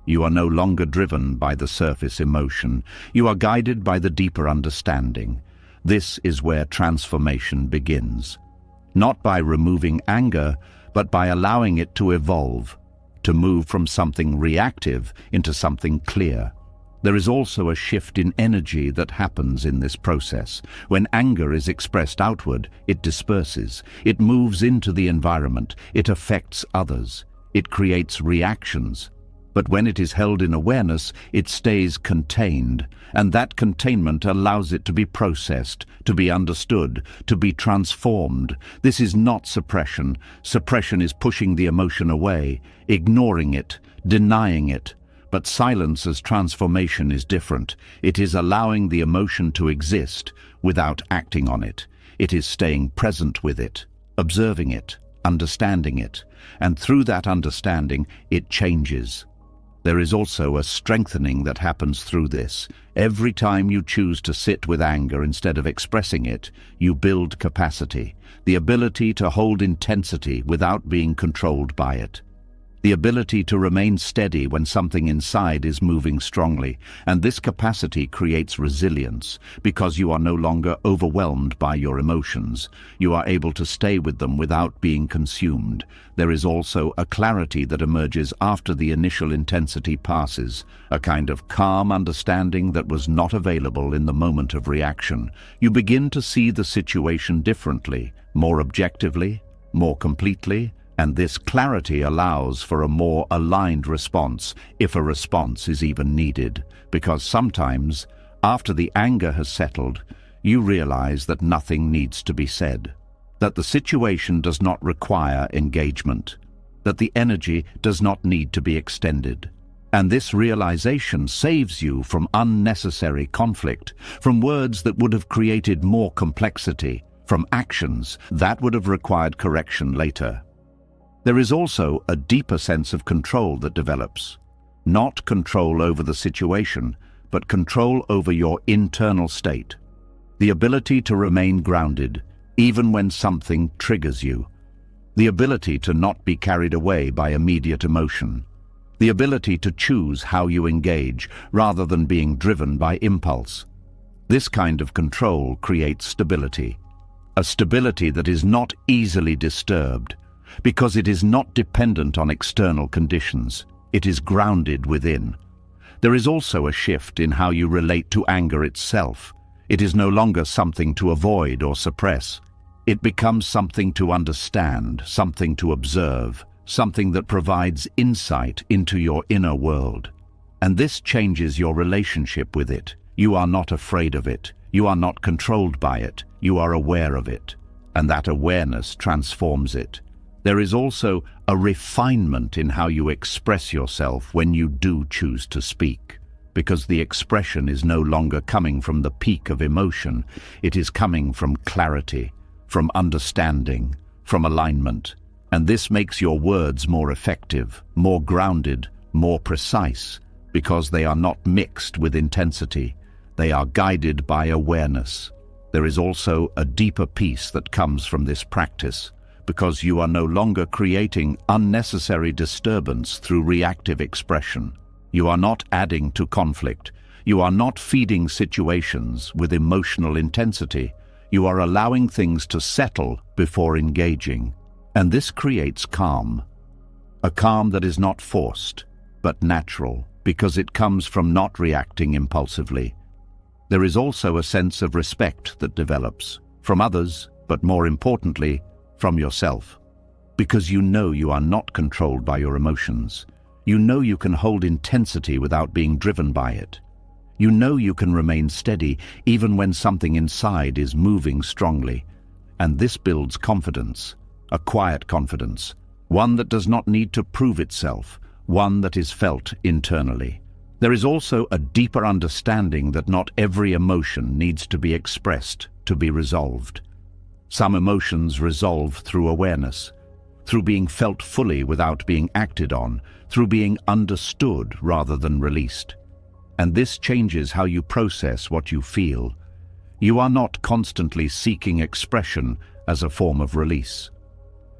You are no longer driven by the surface emotion. You are guided by the deeper understanding. This is where transformation begins. Not by removing anger, but by allowing it to evolve, to move from something reactive into something clear. There is also a shift in energy that happens in this process. When anger is expressed outward, it disperses. It moves into the environment. It affects others. It creates reactions. But when it is held in awareness, it stays contained, and that containment allows it to be processed, to be understood, to be transformed. This is not suppression. Suppression is pushing the emotion away, ignoring it, denying it. But silence as transformation is different. It is allowing the emotion to exist without acting on it. It is staying present with it, observing it, understanding it, and through that understanding, it changes. There is also a strengthening that happens through this. Every time you choose to sit with anger instead of expressing it, you build capacity, the ability to hold intensity without being controlled by it. The ability to remain steady when something inside is moving strongly, and this capacity creates resilience because you are no longer overwhelmed by your emotions. You are able to stay with them without being consumed. There is also a clarity that emerges after the initial intensity passes, a kind of calm understanding that was not available in the moment of reaction. You begin to see the situation differently, more objectively, more completely, and this clarity allows for a more aligned response, if a response is even needed, because sometimes, after the anger has settled, you realize that nothing needs to be said, that the situation does not require engagement, that the energy does not need to be extended. And this realization saves you from unnecessary conflict, from words that would have created more complexity, from actions that would have required correction later. There is also a deeper sense of control that develops. Not control over the situation, but control over your internal state. The ability to remain grounded, even when something triggers you. The ability to not be carried away by immediate emotion. The ability to choose how you engage, rather than being driven by impulse. This kind of control creates stability. A stability that is not easily disturbed, because it is not dependent on external conditions. It is grounded within. There is also a shift in how you relate to anger itself. It is no longer something to avoid or suppress. It becomes something to understand, something to observe, something that provides insight into your inner world. And this changes your relationship with it. You are not afraid of it. You are not controlled by it. You are aware of it. And that awareness transforms it. There is also a refinement in how you express yourself when you do choose to speak, because the expression is no longer coming from the peak of emotion. It is coming from clarity, from understanding, from alignment. And this makes your words more effective, more grounded, more precise, because they are not mixed with intensity. They are guided by awareness. There is also a deeper peace that comes from this practice, because you are no longer creating unnecessary disturbance through reactive expression. You are not adding to conflict. You are not feeding situations with emotional intensity. You are allowing things to settle before engaging. And this creates calm. A calm that is not forced, but natural, because it comes from not reacting impulsively. There is also a sense of respect that develops, from others, but more importantly, from yourself, because you know you are not controlled by your emotions. You know you can hold intensity without being driven by it. You know you can remain steady even when something inside is moving strongly. And this builds confidence, a quiet confidence, one that does not need to prove itself, one that is felt internally. There is also a deeper understanding that not every emotion needs to be expressed to be resolved. Some emotions resolve through awareness, through being felt fully without being acted on, through being understood rather than released. And this changes how you process what you feel. You are not constantly seeking expression as a form of release.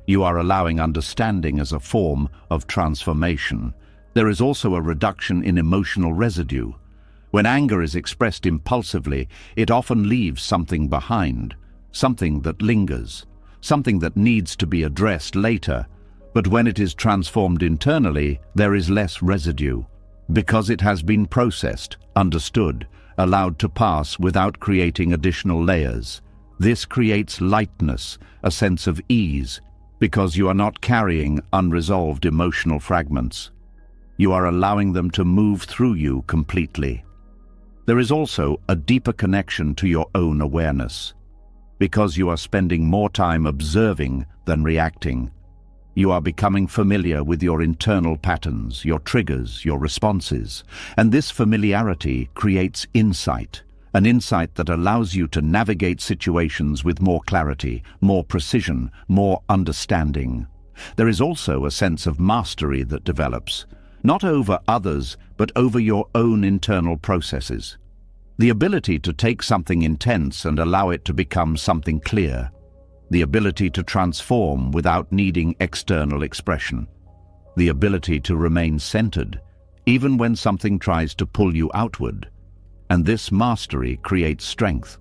You are allowing understanding as a form of transformation. There is also a reduction in emotional residue. When anger is expressed impulsively, it often leaves something behind, something that lingers, something that needs to be addressed later. But when it is transformed internally, there is less residue, because it has been processed, understood, allowed to pass without creating additional layers. This creates lightness, a sense of ease, because you are not carrying unresolved emotional fragments. You are allowing them to move through you completely. There is also a deeper connection to your own awareness. Because you are spending more time observing than reacting, you are becoming familiar with your internal patterns, your triggers, your responses, and this familiarity creates insight, an insight that allows you to navigate situations with more clarity, more precision, more understanding. There is also a sense of mastery that develops, not over others, but over your own internal processes. The ability to take something intense and allow it to become something clear. The ability to transform without needing external expression. The ability to remain centered, even when something tries to pull you outward. And this mastery creates strength.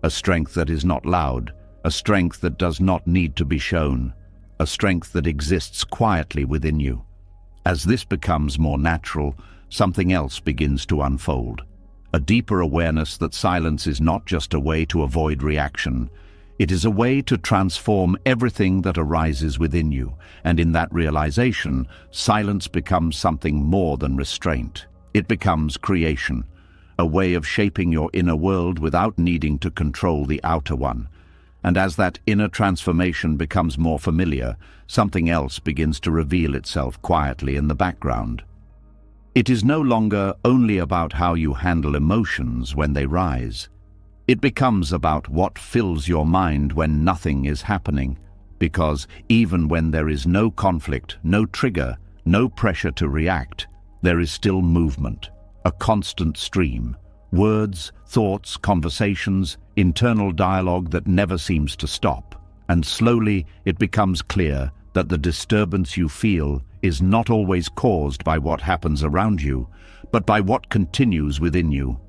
A strength that is not loud, a strength that does not need to be shown, a strength that exists quietly within you. As this becomes more natural, something else begins to unfold. A deeper awareness that silence is not just a way to avoid reaction. It is a way to transform everything that arises within you, and in that realization, silence becomes something more than restraint. It becomes creation, a way of shaping your inner world without needing to control the outer one. And as that inner transformation becomes more familiar, something else begins to reveal itself quietly in the background. It is no longer only about how you handle emotions when they rise. It becomes about what fills your mind when nothing is happening, because even when there is no conflict, no trigger, no pressure to react, there is still movement, a constant stream. Words, thoughts, conversations, internal dialogue that never seems to stop. And slowly it becomes clear that the disturbance you feel is not always caused by what happens around you, but by what continues within you.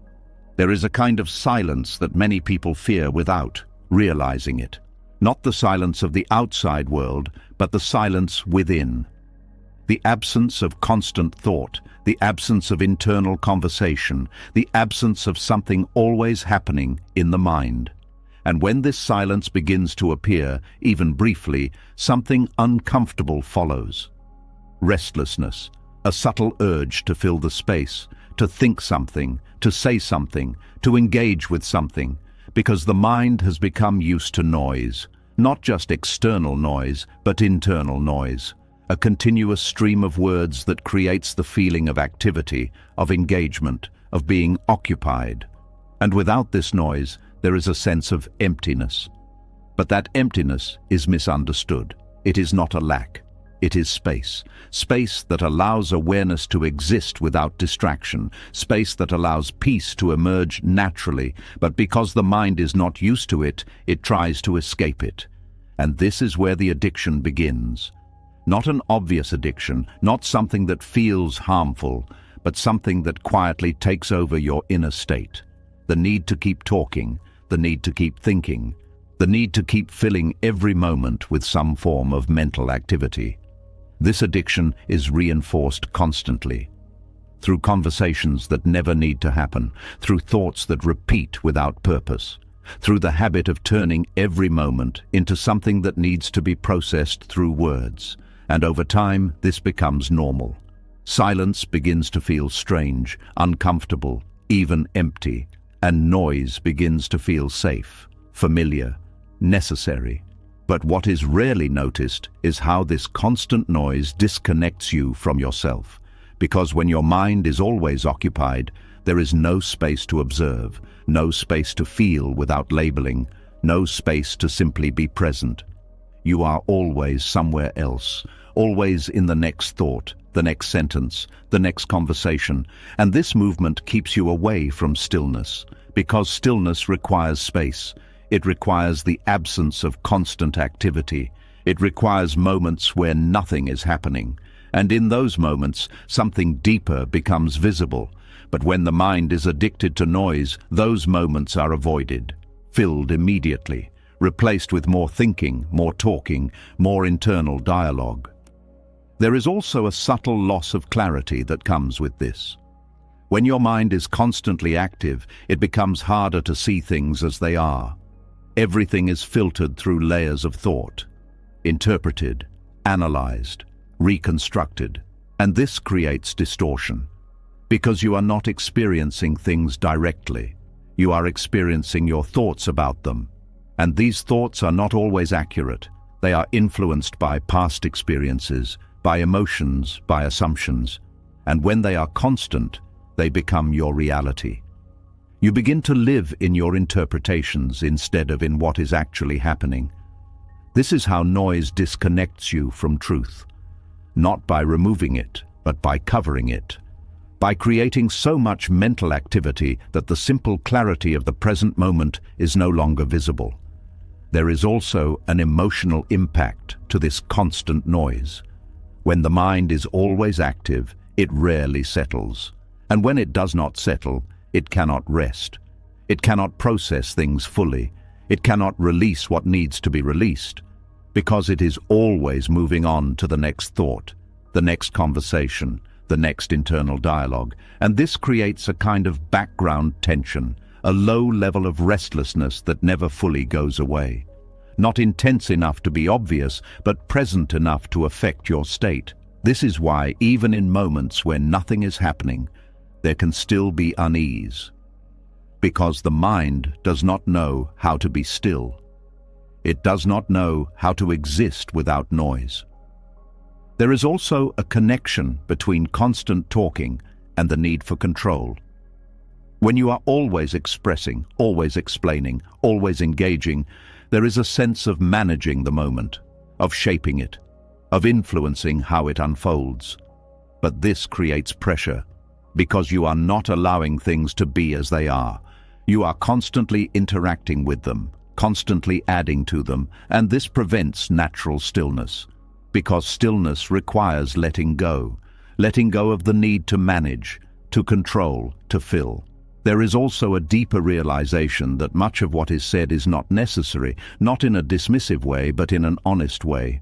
There is a kind of silence that many people fear without realizing it. Not the silence of the outside world, but the silence within. The absence of constant thought, the absence of internal conversation, the absence of something always happening in the mind. And when this silence begins to appear, even briefly, something uncomfortable follows. Restlessness, a subtle urge to fill the space, to think something, to say something, to engage with something, because the mind has become used to noise, not just external noise, but internal noise. A continuous stream of words that creates the feeling of activity, of engagement, of being occupied. And without this noise, there is a sense of emptiness. But that emptiness is misunderstood. It is not a lack. It is space. Space that allows awareness to exist without distraction. Space that allows peace to emerge naturally, but because the mind is not used to it, it tries to escape it. And this is where the addiction begins. Not an obvious addiction, not something that feels harmful, but something that quietly takes over your inner state. The need to keep talking, the need to keep thinking, the need to keep filling every moment with some form of mental activity. This addiction is reinforced constantly, through conversations that never need to happen, through thoughts that repeat without purpose, through the habit of turning every moment into something that needs to be processed through words. And over time, this becomes normal. Silence begins to feel strange, uncomfortable, even empty, and noise begins to feel safe, familiar, necessary. But what is rarely noticed is how this constant noise disconnects you from yourself, because when your mind is always occupied, there is no space to observe, no space to feel without labeling, no space to simply be present. You are always somewhere else, always in the next thought, the next sentence, the next conversation, and this movement keeps you away from stillness, because stillness requires space. It requires the absence of constant activity. It requires moments where nothing is happening, and in those moments, something deeper becomes visible. But when the mind is addicted to noise, those moments are avoided, filled immediately, replaced with more thinking, more talking, more internal dialogue. There is also a subtle loss of clarity that comes with this. When your mind is constantly active, it becomes harder to see things as they are. Everything is filtered through layers of thought, interpreted, analyzed, reconstructed, and this creates distortion. Because you are not experiencing things directly, you are experiencing your thoughts about them. And these thoughts are not always accurate. They are influenced by past experiences, by emotions, by assumptions. And when they are constant, they become your reality. You begin to live in your interpretations instead of in what is actually happening. This is how noise disconnects you from truth. Not by removing it, but by covering it. By creating so much mental activity that the simple clarity of the present moment is no longer visible. There is also an emotional impact to this constant noise. When the mind is always active, it rarely settles. And when it does not settle, it cannot rest. It cannot process things fully. It cannot release what needs to be released, because it is always moving on to the next thought, the next conversation, the next internal dialogue. And this creates a kind of background tension, a low level of restlessness that never fully goes away. Not intense enough to be obvious, but present enough to affect your state. This is why, even in moments when nothing is happening, there can still be unease. Because the mind does not know how to be still. It does not know how to exist without noise. There is also a connection between constant talking and the need for control. When you are always expressing, always explaining, always engaging, there is a sense of managing the moment, of shaping it, of influencing how it unfolds. But this creates pressure, because you are not allowing things to be as they are. You are constantly interacting with them, constantly adding to them, and this prevents natural stillness. Because stillness requires letting go of the need to manage, to control, to fill. There is also a deeper realization that much of what is said is not necessary, not in a dismissive way, but in an honest way.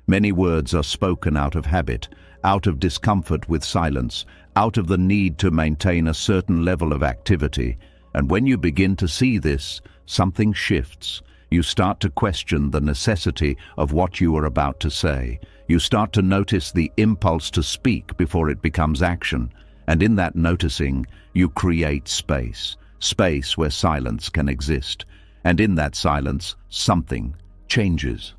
Many words are spoken out of habit, out of discomfort with silence, out of the need to maintain a certain level of activity. And when you begin to see this, something shifts. You start to question the necessity of what you are about to say. You start to notice the impulse to speak before it becomes action. And in that noticing, you create space where silence can exist. And in that silence, something changes.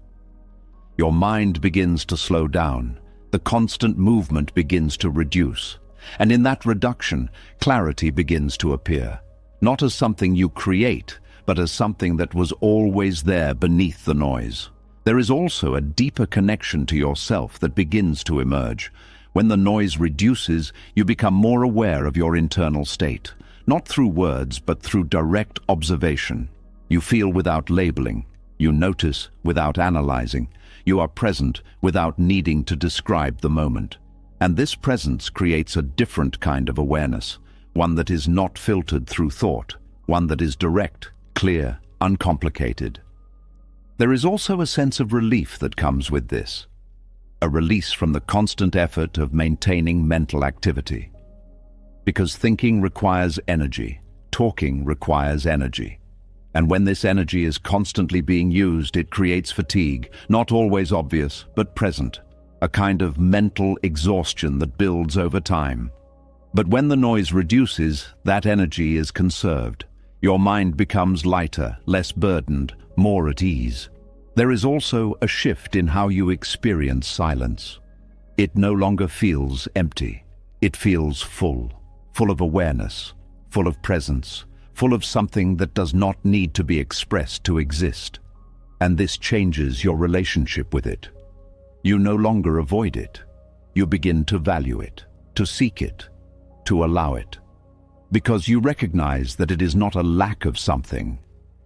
Your mind begins to slow down. The constant movement begins to reduce. And in that reduction, clarity begins to appear. Not as something you create, but as something that was always there beneath the noise. There is also a deeper connection to yourself that begins to emerge. When the noise reduces, you become more aware of your internal state, not through words, but through direct observation. You feel without labeling. You notice without analyzing. You are present without needing to describe the moment. And this presence creates a different kind of awareness, one that is not filtered through thought, one that is direct, clear, uncomplicated. There is also a sense of relief that comes with this. A release from the constant effort of maintaining mental activity. Because thinking requires energy, talking requires energy. And when this energy is constantly being used, it creates fatigue, not always obvious, but present, a kind of mental exhaustion that builds over time. But when the noise reduces, that energy is conserved. Your mind becomes lighter, less burdened, more at ease. There is also a shift in how you experience silence. It no longer feels empty. It feels full, full of awareness, full of presence, full of something that does not need to be expressed to exist. And this changes your relationship with it. You no longer avoid it. You begin to value it, to seek it, to allow it. Because you recognize that it is not a lack of something.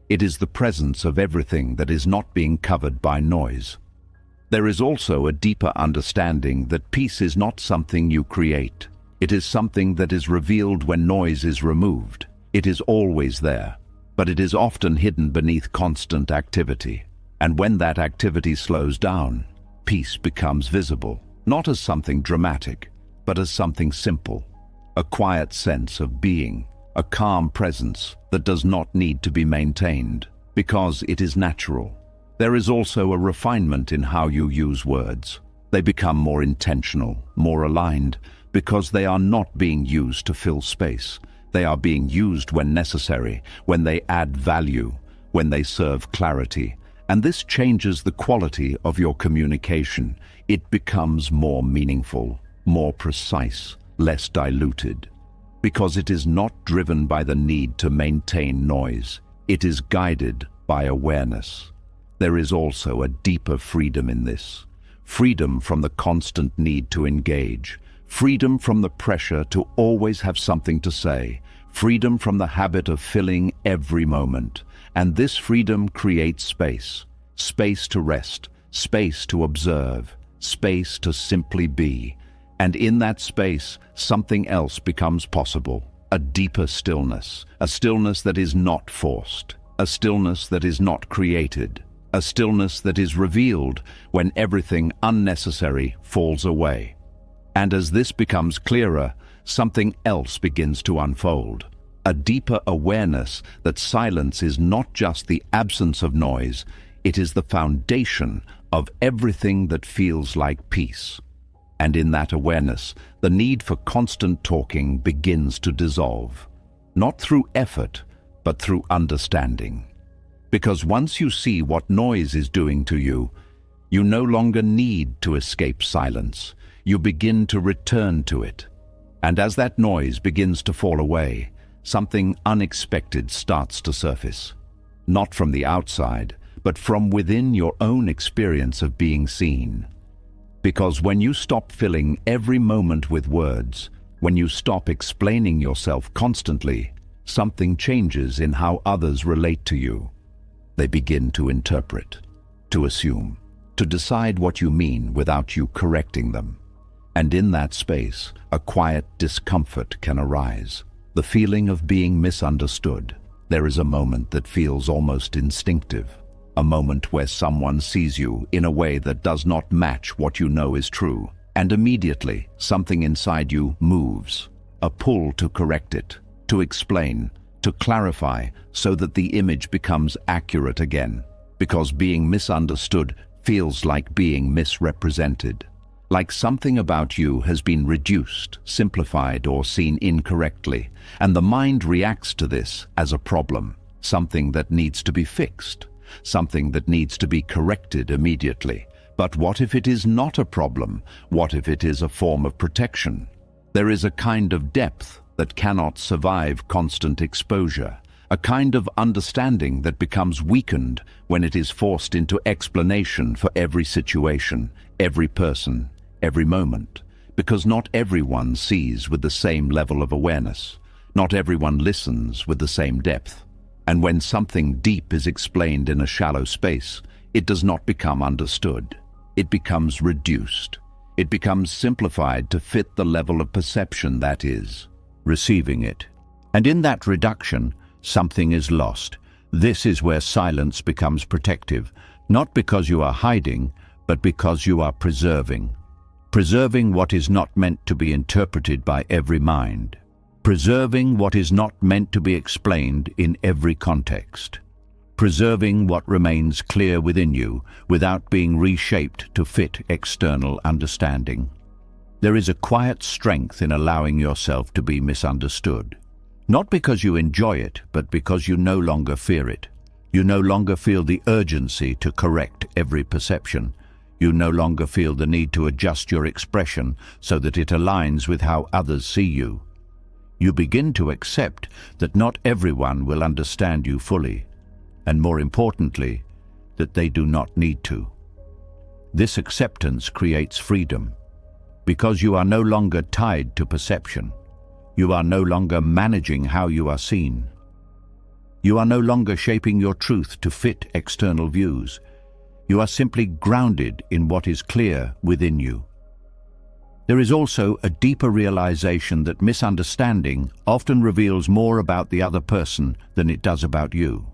It is the presence of everything that is not being covered by noise. There is also a deeper understanding that peace is not something you create. It is something that is revealed when noise is removed. It is always there, but it is often hidden beneath constant activity. And when that activity slows down, peace becomes visible, not as something dramatic, but as something simple, a quiet sense of being, a calm presence that does not need to be maintained, because it is natural. There is also a refinement in how you use words. They become more intentional, more aligned, because they are not being used to fill space. They are being used when necessary, when they add value, when they serve clarity. And this changes the quality of your communication. It becomes more meaningful, more precise, less diluted. Because it is not driven by the need to maintain noise. It is guided by awareness. There is also a deeper freedom in this. Freedom from the constant need to engage. Freedom from the pressure to always have something to say. Freedom from the habit of filling every moment. And this freedom creates space. Space to rest, space to observe, space to simply be. And in that space, something else becomes possible. A deeper stillness. A stillness that is not forced. A stillness that is not created. A stillness that is revealed when everything unnecessary falls away. And as this becomes clearer, something else begins to unfold. A deeper awareness that silence is not just the absence of noise, it is the foundation of everything that feels like peace. And in that awareness, the need for constant talking begins to dissolve. Not through effort, but through understanding. Because once you see what noise is doing to you, you no longer need to escape silence. You begin to return to it. And as that noise begins to fall away, something unexpected starts to surface. Not from the outside, but from within your own experience of being seen. Because when you stop filling every moment with words, when you stop explaining yourself constantly, something changes in how others relate to you. They begin to interpret, to assume, to decide what you mean without you correcting them. And in that space, a quiet discomfort can arise. The feeling of being misunderstood. There is a moment that feels almost instinctive. A moment where someone sees you in a way that does not match what you know is true. And immediately, something inside you moves. A pull to correct it, to explain, to clarify, so that the image becomes accurate again. Because being misunderstood feels like being misrepresented. Like something about you has been reduced, simplified, or seen incorrectly, and the mind reacts to this as a problem, something that needs to be fixed, something that needs to be corrected immediately. But what if it is not a problem? What if it is a form of protection? There is a kind of depth that cannot survive constant exposure, a kind of understanding that becomes weakened when it is forced into explanation for every situation, every person, every moment, because not everyone sees with the same level of awareness. Not everyone listens with the same depth. And when something deep is explained in a shallow space, it does not become understood. It becomes reduced. It becomes simplified to fit the level of perception that is receiving it. And in that reduction, something is lost. This is where silence becomes protective, not because you are hiding, but because you are preserving. Preserving what is not meant to be interpreted by every mind. Preserving what is not meant to be explained in every context. Preserving what remains clear within you without being reshaped to fit external understanding. There is a quiet strength in allowing yourself to be misunderstood. Not because you enjoy it, but because you no longer fear it. You no longer feel the urgency to correct every perception. You no longer feel the need to adjust your expression so that it aligns with how others see you. You begin to accept that not everyone will understand you fully, and more importantly, that they do not need to. This acceptance creates freedom, because you are no longer tied to perception. You are no longer managing how you are seen. You are no longer shaping your truth to fit external views. You are simply grounded in what is clear within you. There is also a deeper realization that misunderstanding often reveals more about the other person than it does about you.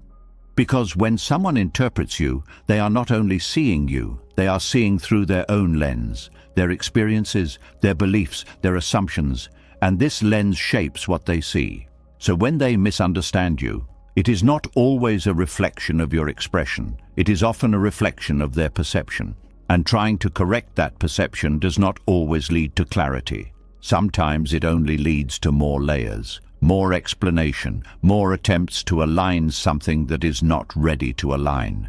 Because when someone interprets you, they are not only seeing you, they are seeing through their own lens, their experiences, their beliefs, their assumptions, and this lens shapes what they see. So when they misunderstand you, it is not always a reflection of your expression. It is often a reflection of their perception. And trying to correct that perception does not always lead to clarity. Sometimes it only leads to more layers, more explanation, more attempts to align something that is not ready to align.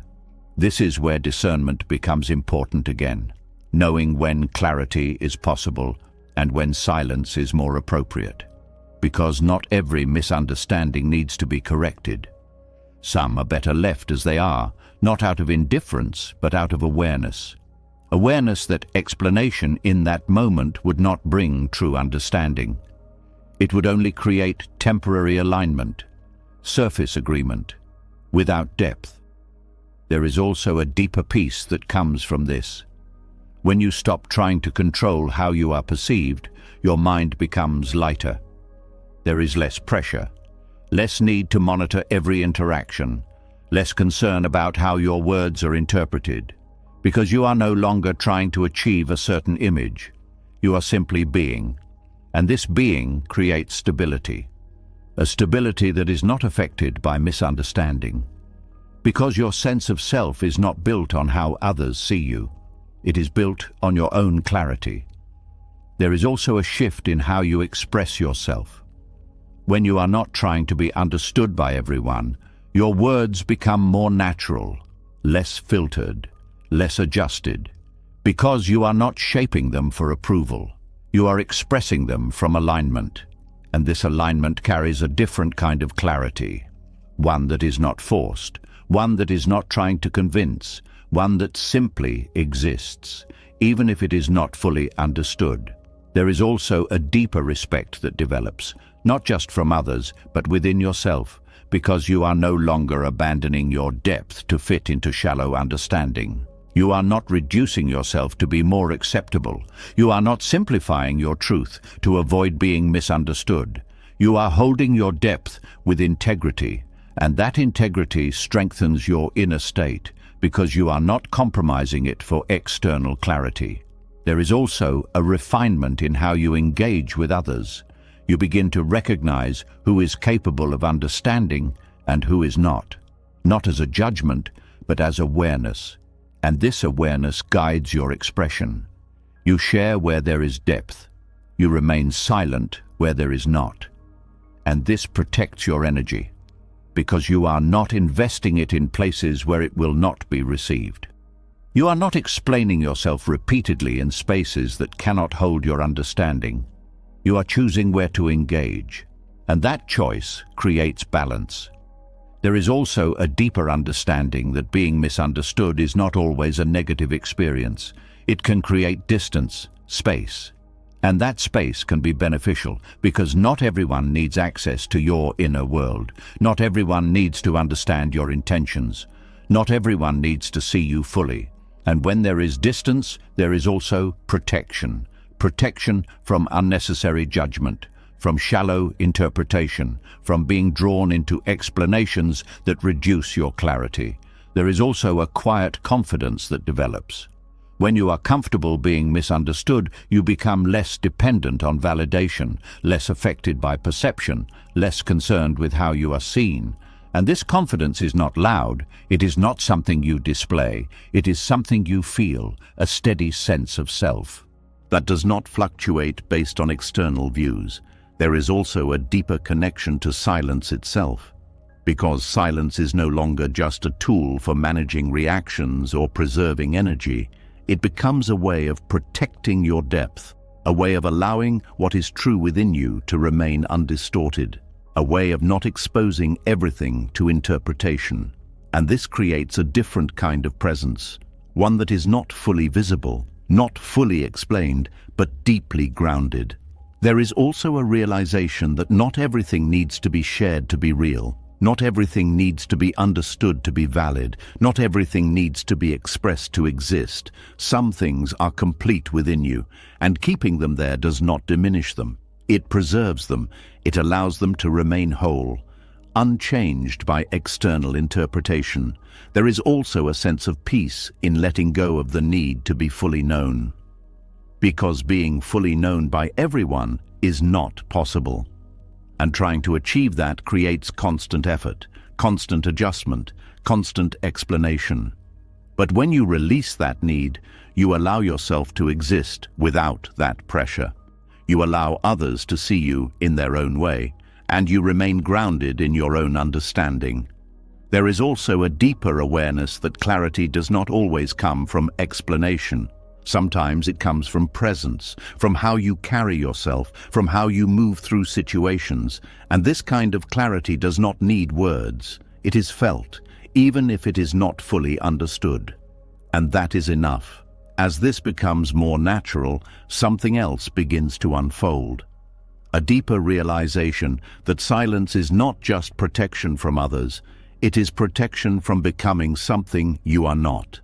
This is where discernment becomes important again, knowing when clarity is possible and when silence is more appropriate. Because not every misunderstanding needs to be corrected. Some are better left as they are, not out of indifference, but out of awareness. Awareness that explanation in that moment would not bring true understanding. It would only create temporary alignment, surface agreement, without depth. There is also a deeper peace that comes from this. When you stop trying to control how you are perceived, your mind becomes lighter. There is less pressure, less need to monitor every interaction, less concern about how your words are interpreted, because you are no longer trying to achieve a certain image. You are simply being, and this being creates stability, a stability that is not affected by misunderstanding, because your sense of self is not built on how others see you. It is built on your own clarity. There is also a shift in how you express yourself. When you are not trying to be understood by everyone, your words become more natural, less filtered, less adjusted, because you are not shaping them for approval. You are expressing them from alignment, and this alignment carries a different kind of clarity, one that is not forced, one that is not trying to convince, one that simply exists, even if it is not fully understood. There is also a deeper respect that develops, not just from others, but within yourself, because you are no longer abandoning your depth to fit into shallow understanding. You are not reducing yourself to be more acceptable. You are not simplifying your truth to avoid being misunderstood. You are holding your depth with integrity, and that integrity strengthens your inner state, because you are not compromising it for external clarity. There is also a refinement in how you engage with others. You begin to recognize who is capable of understanding and who is not as a judgment, but as awareness. And this awareness guides your expression. You share where there is depth. You remain silent where there is not. And this protects your energy, because you are not investing it in places where it will not be received. You are not explaining yourself repeatedly in spaces that cannot hold your understanding. You are choosing where to engage, and that choice creates balance. There is also a deeper understanding that being misunderstood is not always a negative experience. It can create distance, space, and that space can be beneficial because not everyone needs access to your inner world. Not everyone needs to understand your intentions. Not everyone needs to see you fully. And when there is distance, there is also protection. Protection from unnecessary judgment, from shallow interpretation, from being drawn into explanations that reduce your clarity. There is also a quiet confidence that develops. When you are comfortable being misunderstood, you become less dependent on validation, less affected by perception, less concerned with how you are seen. And this confidence is not loud. It is not something you display. It is something you feel, a steady sense of self that does not fluctuate based on external views. There is also a deeper connection to silence itself, because silence is no longer just a tool for managing reactions or preserving energy. It becomes a way of protecting your depth, a way of allowing what is true within you to remain undistorted, a way of not exposing everything to interpretation. And this creates a different kind of presence, one that is not fully visible, not fully explained, but deeply grounded. There is also a realization that not everything needs to be shared to be real. Not everything needs to be understood to be valid. Not everything needs to be expressed to exist. Some things are complete within you, and keeping them there does not diminish them. It preserves them. It allows them to remain whole, unchanged by external interpretation. There is also a sense of peace in letting go of the need to be fully known. Because being fully known by everyone is not possible. And trying to achieve that creates constant effort, constant adjustment, constant explanation. But when you release that need, you allow yourself to exist without that pressure. You allow others to see you in their own way, and you remain grounded in your own understanding. There is also a deeper awareness that clarity does not always come from explanation. Sometimes it comes from presence, from how you carry yourself, from how you move through situations. And this kind of clarity does not need words. It is felt, even if it is not fully understood. And that is enough. As this becomes more natural, something else begins to unfold. A deeper realization that silence is not just protection from others, it is protection from becoming something you are not.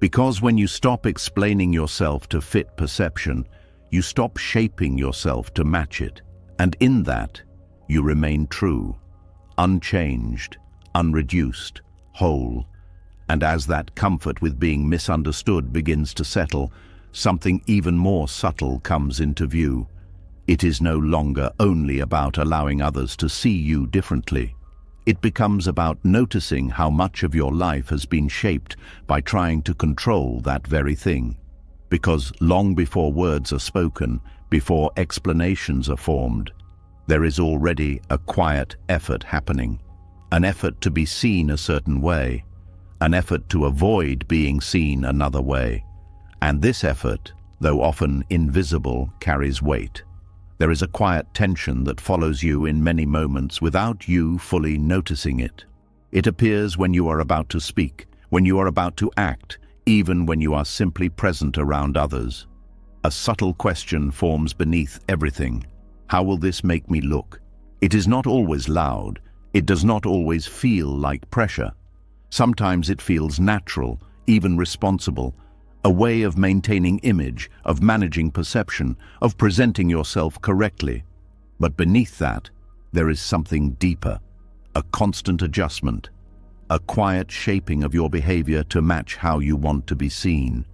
Because when you stop explaining yourself to fit perception, you stop shaping yourself to match it. And in that, you remain true, unchanged, unreduced, whole. And as that comfort with being misunderstood begins to settle, something even more subtle comes into view. It is no longer only about allowing others to see you differently. It becomes about noticing how much of your life has been shaped by trying to control that very thing. Because long before words are spoken, before explanations are formed, there is already a quiet effort happening. An effort to be seen a certain way, an effort to avoid being seen another way. And this effort, though often invisible, carries weight. There is a quiet tension that follows you in many moments without you fully noticing it. It appears when you are about to speak, when you are about to act, even when you are simply present around others. A subtle question forms beneath everything. How will this make me look? It is not always loud. It does not always feel like pressure. Sometimes it feels natural, even responsible. A way of maintaining image, of managing perception, of presenting yourself correctly. But beneath that, there is something deeper, a constant adjustment, a quiet shaping of your behavior to match how you want to be seen.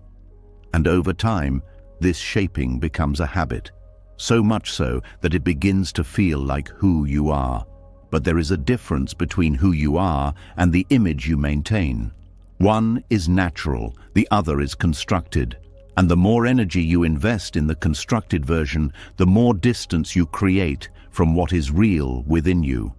And over time, this shaping becomes a habit, so much so that it begins to feel like who you are. But there is a difference between who you are and the image you maintain. One is natural, the other is constructed. And the more energy you invest in the constructed version, the more distance you create from what is real within you.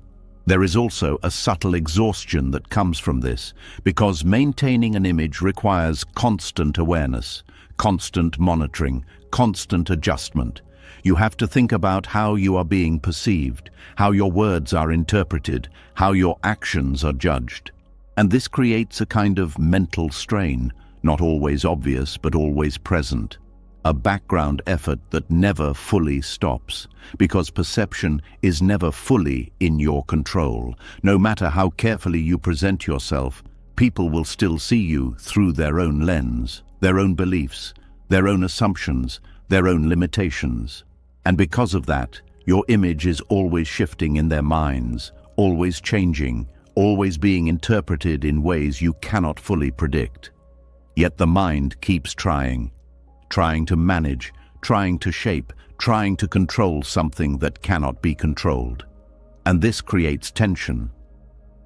There is also a subtle exhaustion that comes from this, because maintaining an image requires constant awareness, constant monitoring, constant adjustment. You have to think about how you are being perceived, how your words are interpreted, how your actions are judged. And this creates a kind of mental strain, not always obvious but always present. A background effort that never fully stops, because perception is never fully in your control. No matter how carefully you present yourself, people will still see you through their own lens, their own beliefs, their own assumptions, their own limitations. And because of that, your image is always shifting in their minds, always changing, always being interpreted in ways you cannot fully predict. Yet the mind keeps trying to manage, trying to shape, trying to control something that cannot be controlled. And this creates tension,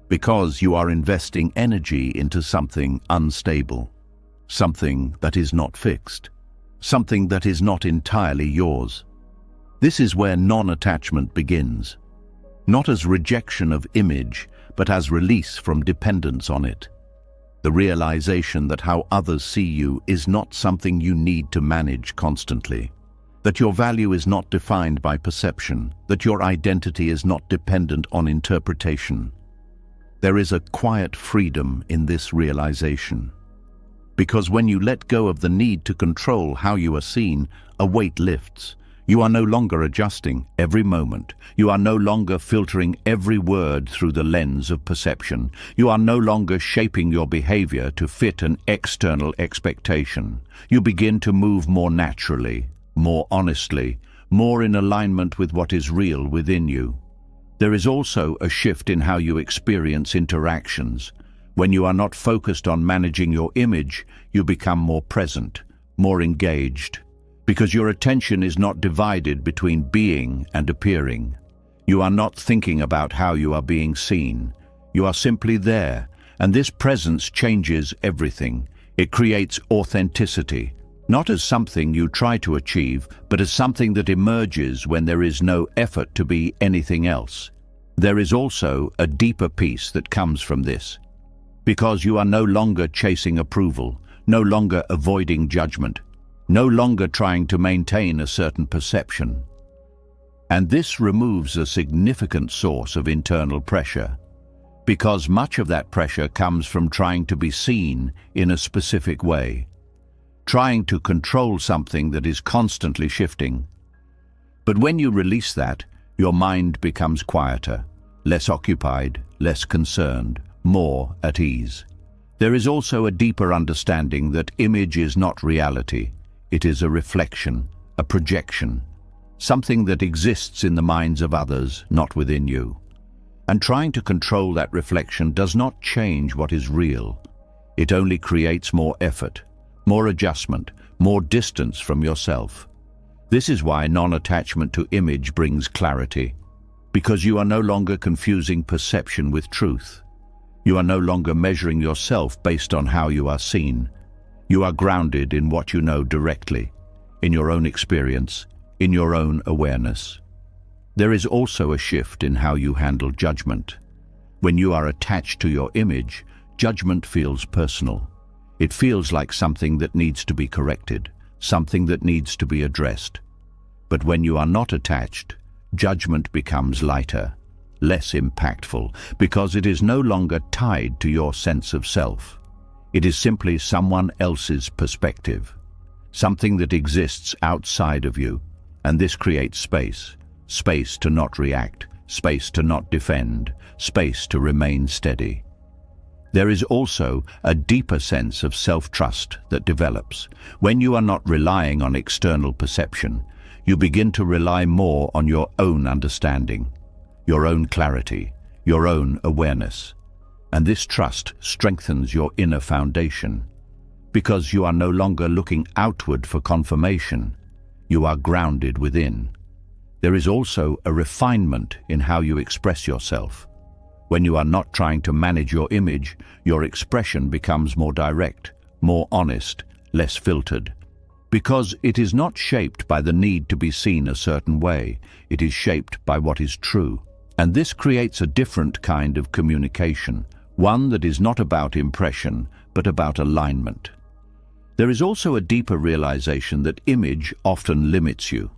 because you are investing energy into something unstable, something that is not fixed, something that is not entirely yours. This is where non-attachment begins, not as rejection of image, but as release from dependence on it. The realization that how others see you is not something you need to manage constantly. That your value is not defined by perception, that your identity is not dependent on interpretation. There is a quiet freedom in this realization. Because when you let go of the need to control how you are seen, a weight lifts. You are no longer adjusting every moment. You are no longer filtering every word through the lens of perception. You are no longer shaping your behavior to fit an external expectation. You begin to move more naturally, more honestly, more in alignment with what is real within you. There is also a shift in how you experience interactions. When you are not focused on managing your image, you become more present, more engaged, because your attention is not divided between being and appearing. You are not thinking about how you are being seen. You are simply there, and this presence changes everything. It creates authenticity, not as something you try to achieve, but as something that emerges when there is no effort to be anything else. There is also a deeper peace that comes from this, because you are no longer chasing approval, no longer avoiding judgment, no longer trying to maintain a certain perception. And this removes a significant source of internal pressure, because much of that pressure comes from trying to be seen in a specific way, trying to control something that is constantly shifting. But when you release that, your mind becomes quieter, less occupied, less concerned, more at ease. There is also a deeper understanding that image is not reality. It is a reflection, a projection, something that exists in the minds of others, not within you. And trying to control that reflection does not change what is real. It only creates more effort, more adjustment, more distance from yourself. This is why non-attachment to image brings clarity, because you are no longer confusing perception with truth. You are no longer measuring yourself based on how you are seen. You are grounded in what you know directly, in your own experience, in your own awareness. There is also a shift in how you handle judgment. When you are attached to your image, judgment feels personal. It feels like something that needs to be corrected, something that needs to be addressed. But when you are not attached, judgment becomes lighter, less impactful, because it is no longer tied to your sense of self. It is simply someone else's perspective, something that exists outside of you, and this creates space. Space to not react, space to not defend, space to remain steady. There is also a deeper sense of self-trust that develops. When you are not relying on external perception, you begin to rely more on your own understanding, your own clarity, your own awareness. And this trust strengthens your inner foundation, because you are no longer looking outward for confirmation. You are grounded within. There is also a refinement in how you express yourself. When you are not trying to manage your image, your expression becomes more direct, more honest, less filtered. Because it is not shaped by the need to be seen a certain way, it is shaped by what is true. And this creates a different kind of communication, one that is not about impression, but about alignment. There is also a deeper realization that image often limits you.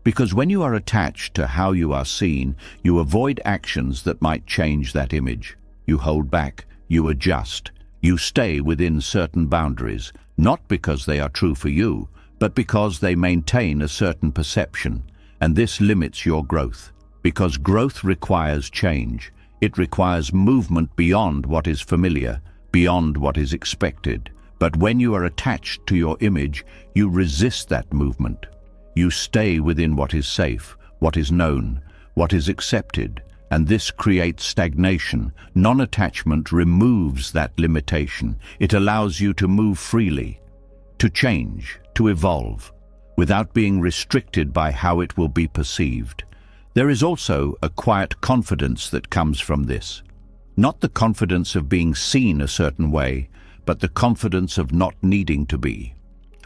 Because when you are attached to how you are seen, you avoid actions that might change that image. You hold back, you adjust, you stay within certain boundaries, not because they are true for you, but because they maintain a certain perception, and this limits your growth. Because growth requires change. It requires movement beyond what is familiar, beyond what is expected. But when you are attached to your image, you resist that movement. You stay within what is safe, what is known, what is accepted, and this creates stagnation. Non-attachment removes that limitation. It allows you to move freely, to change, to evolve, without being restricted by how it will be perceived. There is also a quiet confidence that comes from this. Not the confidence of being seen a certain way, but the confidence of not needing to be.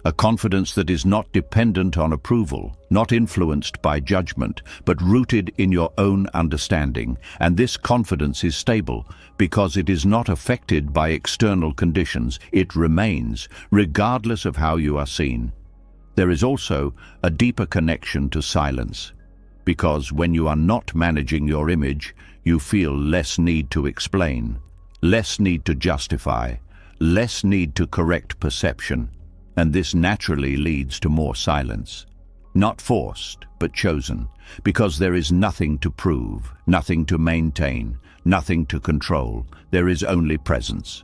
a confidence that is not dependent on approval, not influenced by judgment, but rooted in your own understanding. And this confidence is stable because it is not affected by external conditions. It remains, regardless of how you are seen. There is also a deeper connection to silence, because when you are not managing your image, you feel less need to explain, less need to justify, less need to correct perception. And this naturally leads to more silence. Not forced, but chosen, because there is nothing to prove, nothing to maintain, nothing to control. There is only presence.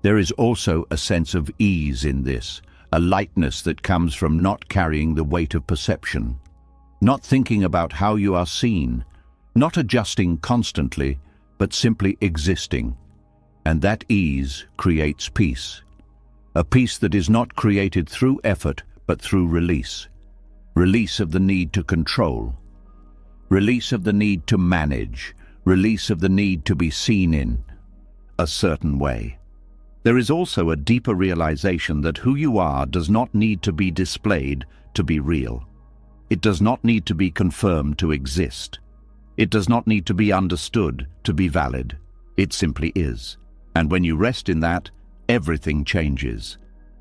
There is also a sense of ease in this, a lightness that comes from not carrying the weight of perception, not thinking about how you are seen, not adjusting constantly, but simply existing. And that ease creates peace. A peace that is not created through effort, but through release. Release of the need to control. Release of the need to manage. Release of the need to be seen in a certain way. There is also a deeper realization that who you are does not need to be displayed to be real. It does not need to be confirmed to exist. It does not need to be understood to be valid. It simply is. And when you rest in that, everything changes.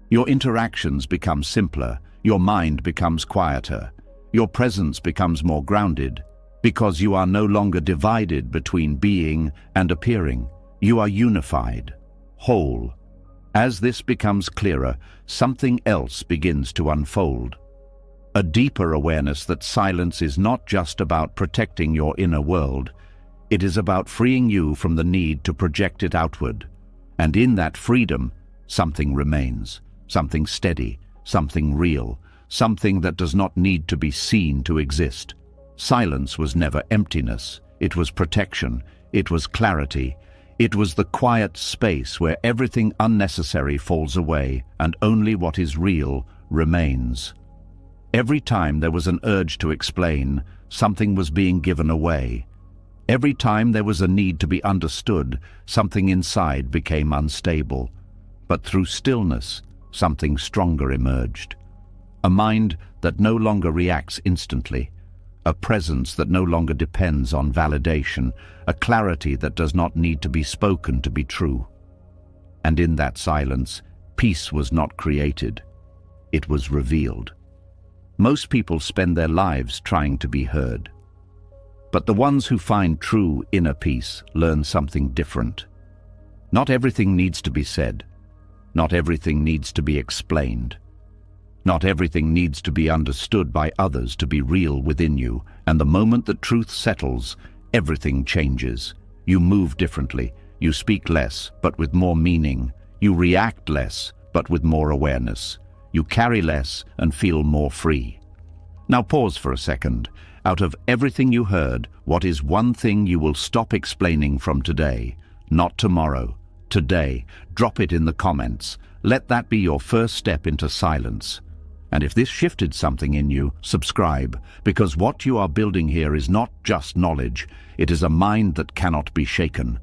Your interactions become simpler, your mind becomes quieter, your presence becomes more grounded, because you are no longer divided between being and appearing. You are unified, whole. As this becomes clearer, something else begins to unfold. A deeper awareness that silence is not just about protecting your inner world, it is about freeing you from the need to project it outward. And in that freedom, something remains, something steady, something real, something that does not need to be seen to exist. Silence was never emptiness. It was protection. It was clarity. It was the quiet space where everything unnecessary falls away and only what is real remains. Every time there was an urge to explain, something was being given away. Every time there was a need to be understood, something inside became unstable. But through stillness, something stronger emerged. A mind that no longer reacts instantly. A presence that no longer depends on validation. A clarity that does not need to be spoken to be true. And in that silence, peace was not created. It was revealed. Most people spend their lives trying to be heard. But the ones who find true inner peace learn something different. Not everything needs to be said. Not everything needs to be explained. Not everything needs to be understood by others to be real within you. And the moment that truth settles, everything changes. You move differently. You speak less, but with more meaning. You react less, but with more awareness. You carry less and feel more free. Now pause for a second. Out of everything you heard, what is one thing you will stop explaining from today? Not tomorrow. Today. Drop it in the comments. Let that be your first step into silence. And if this shifted something in you, subscribe, because what you are building here is not just knowledge. It is a mind that cannot be shaken.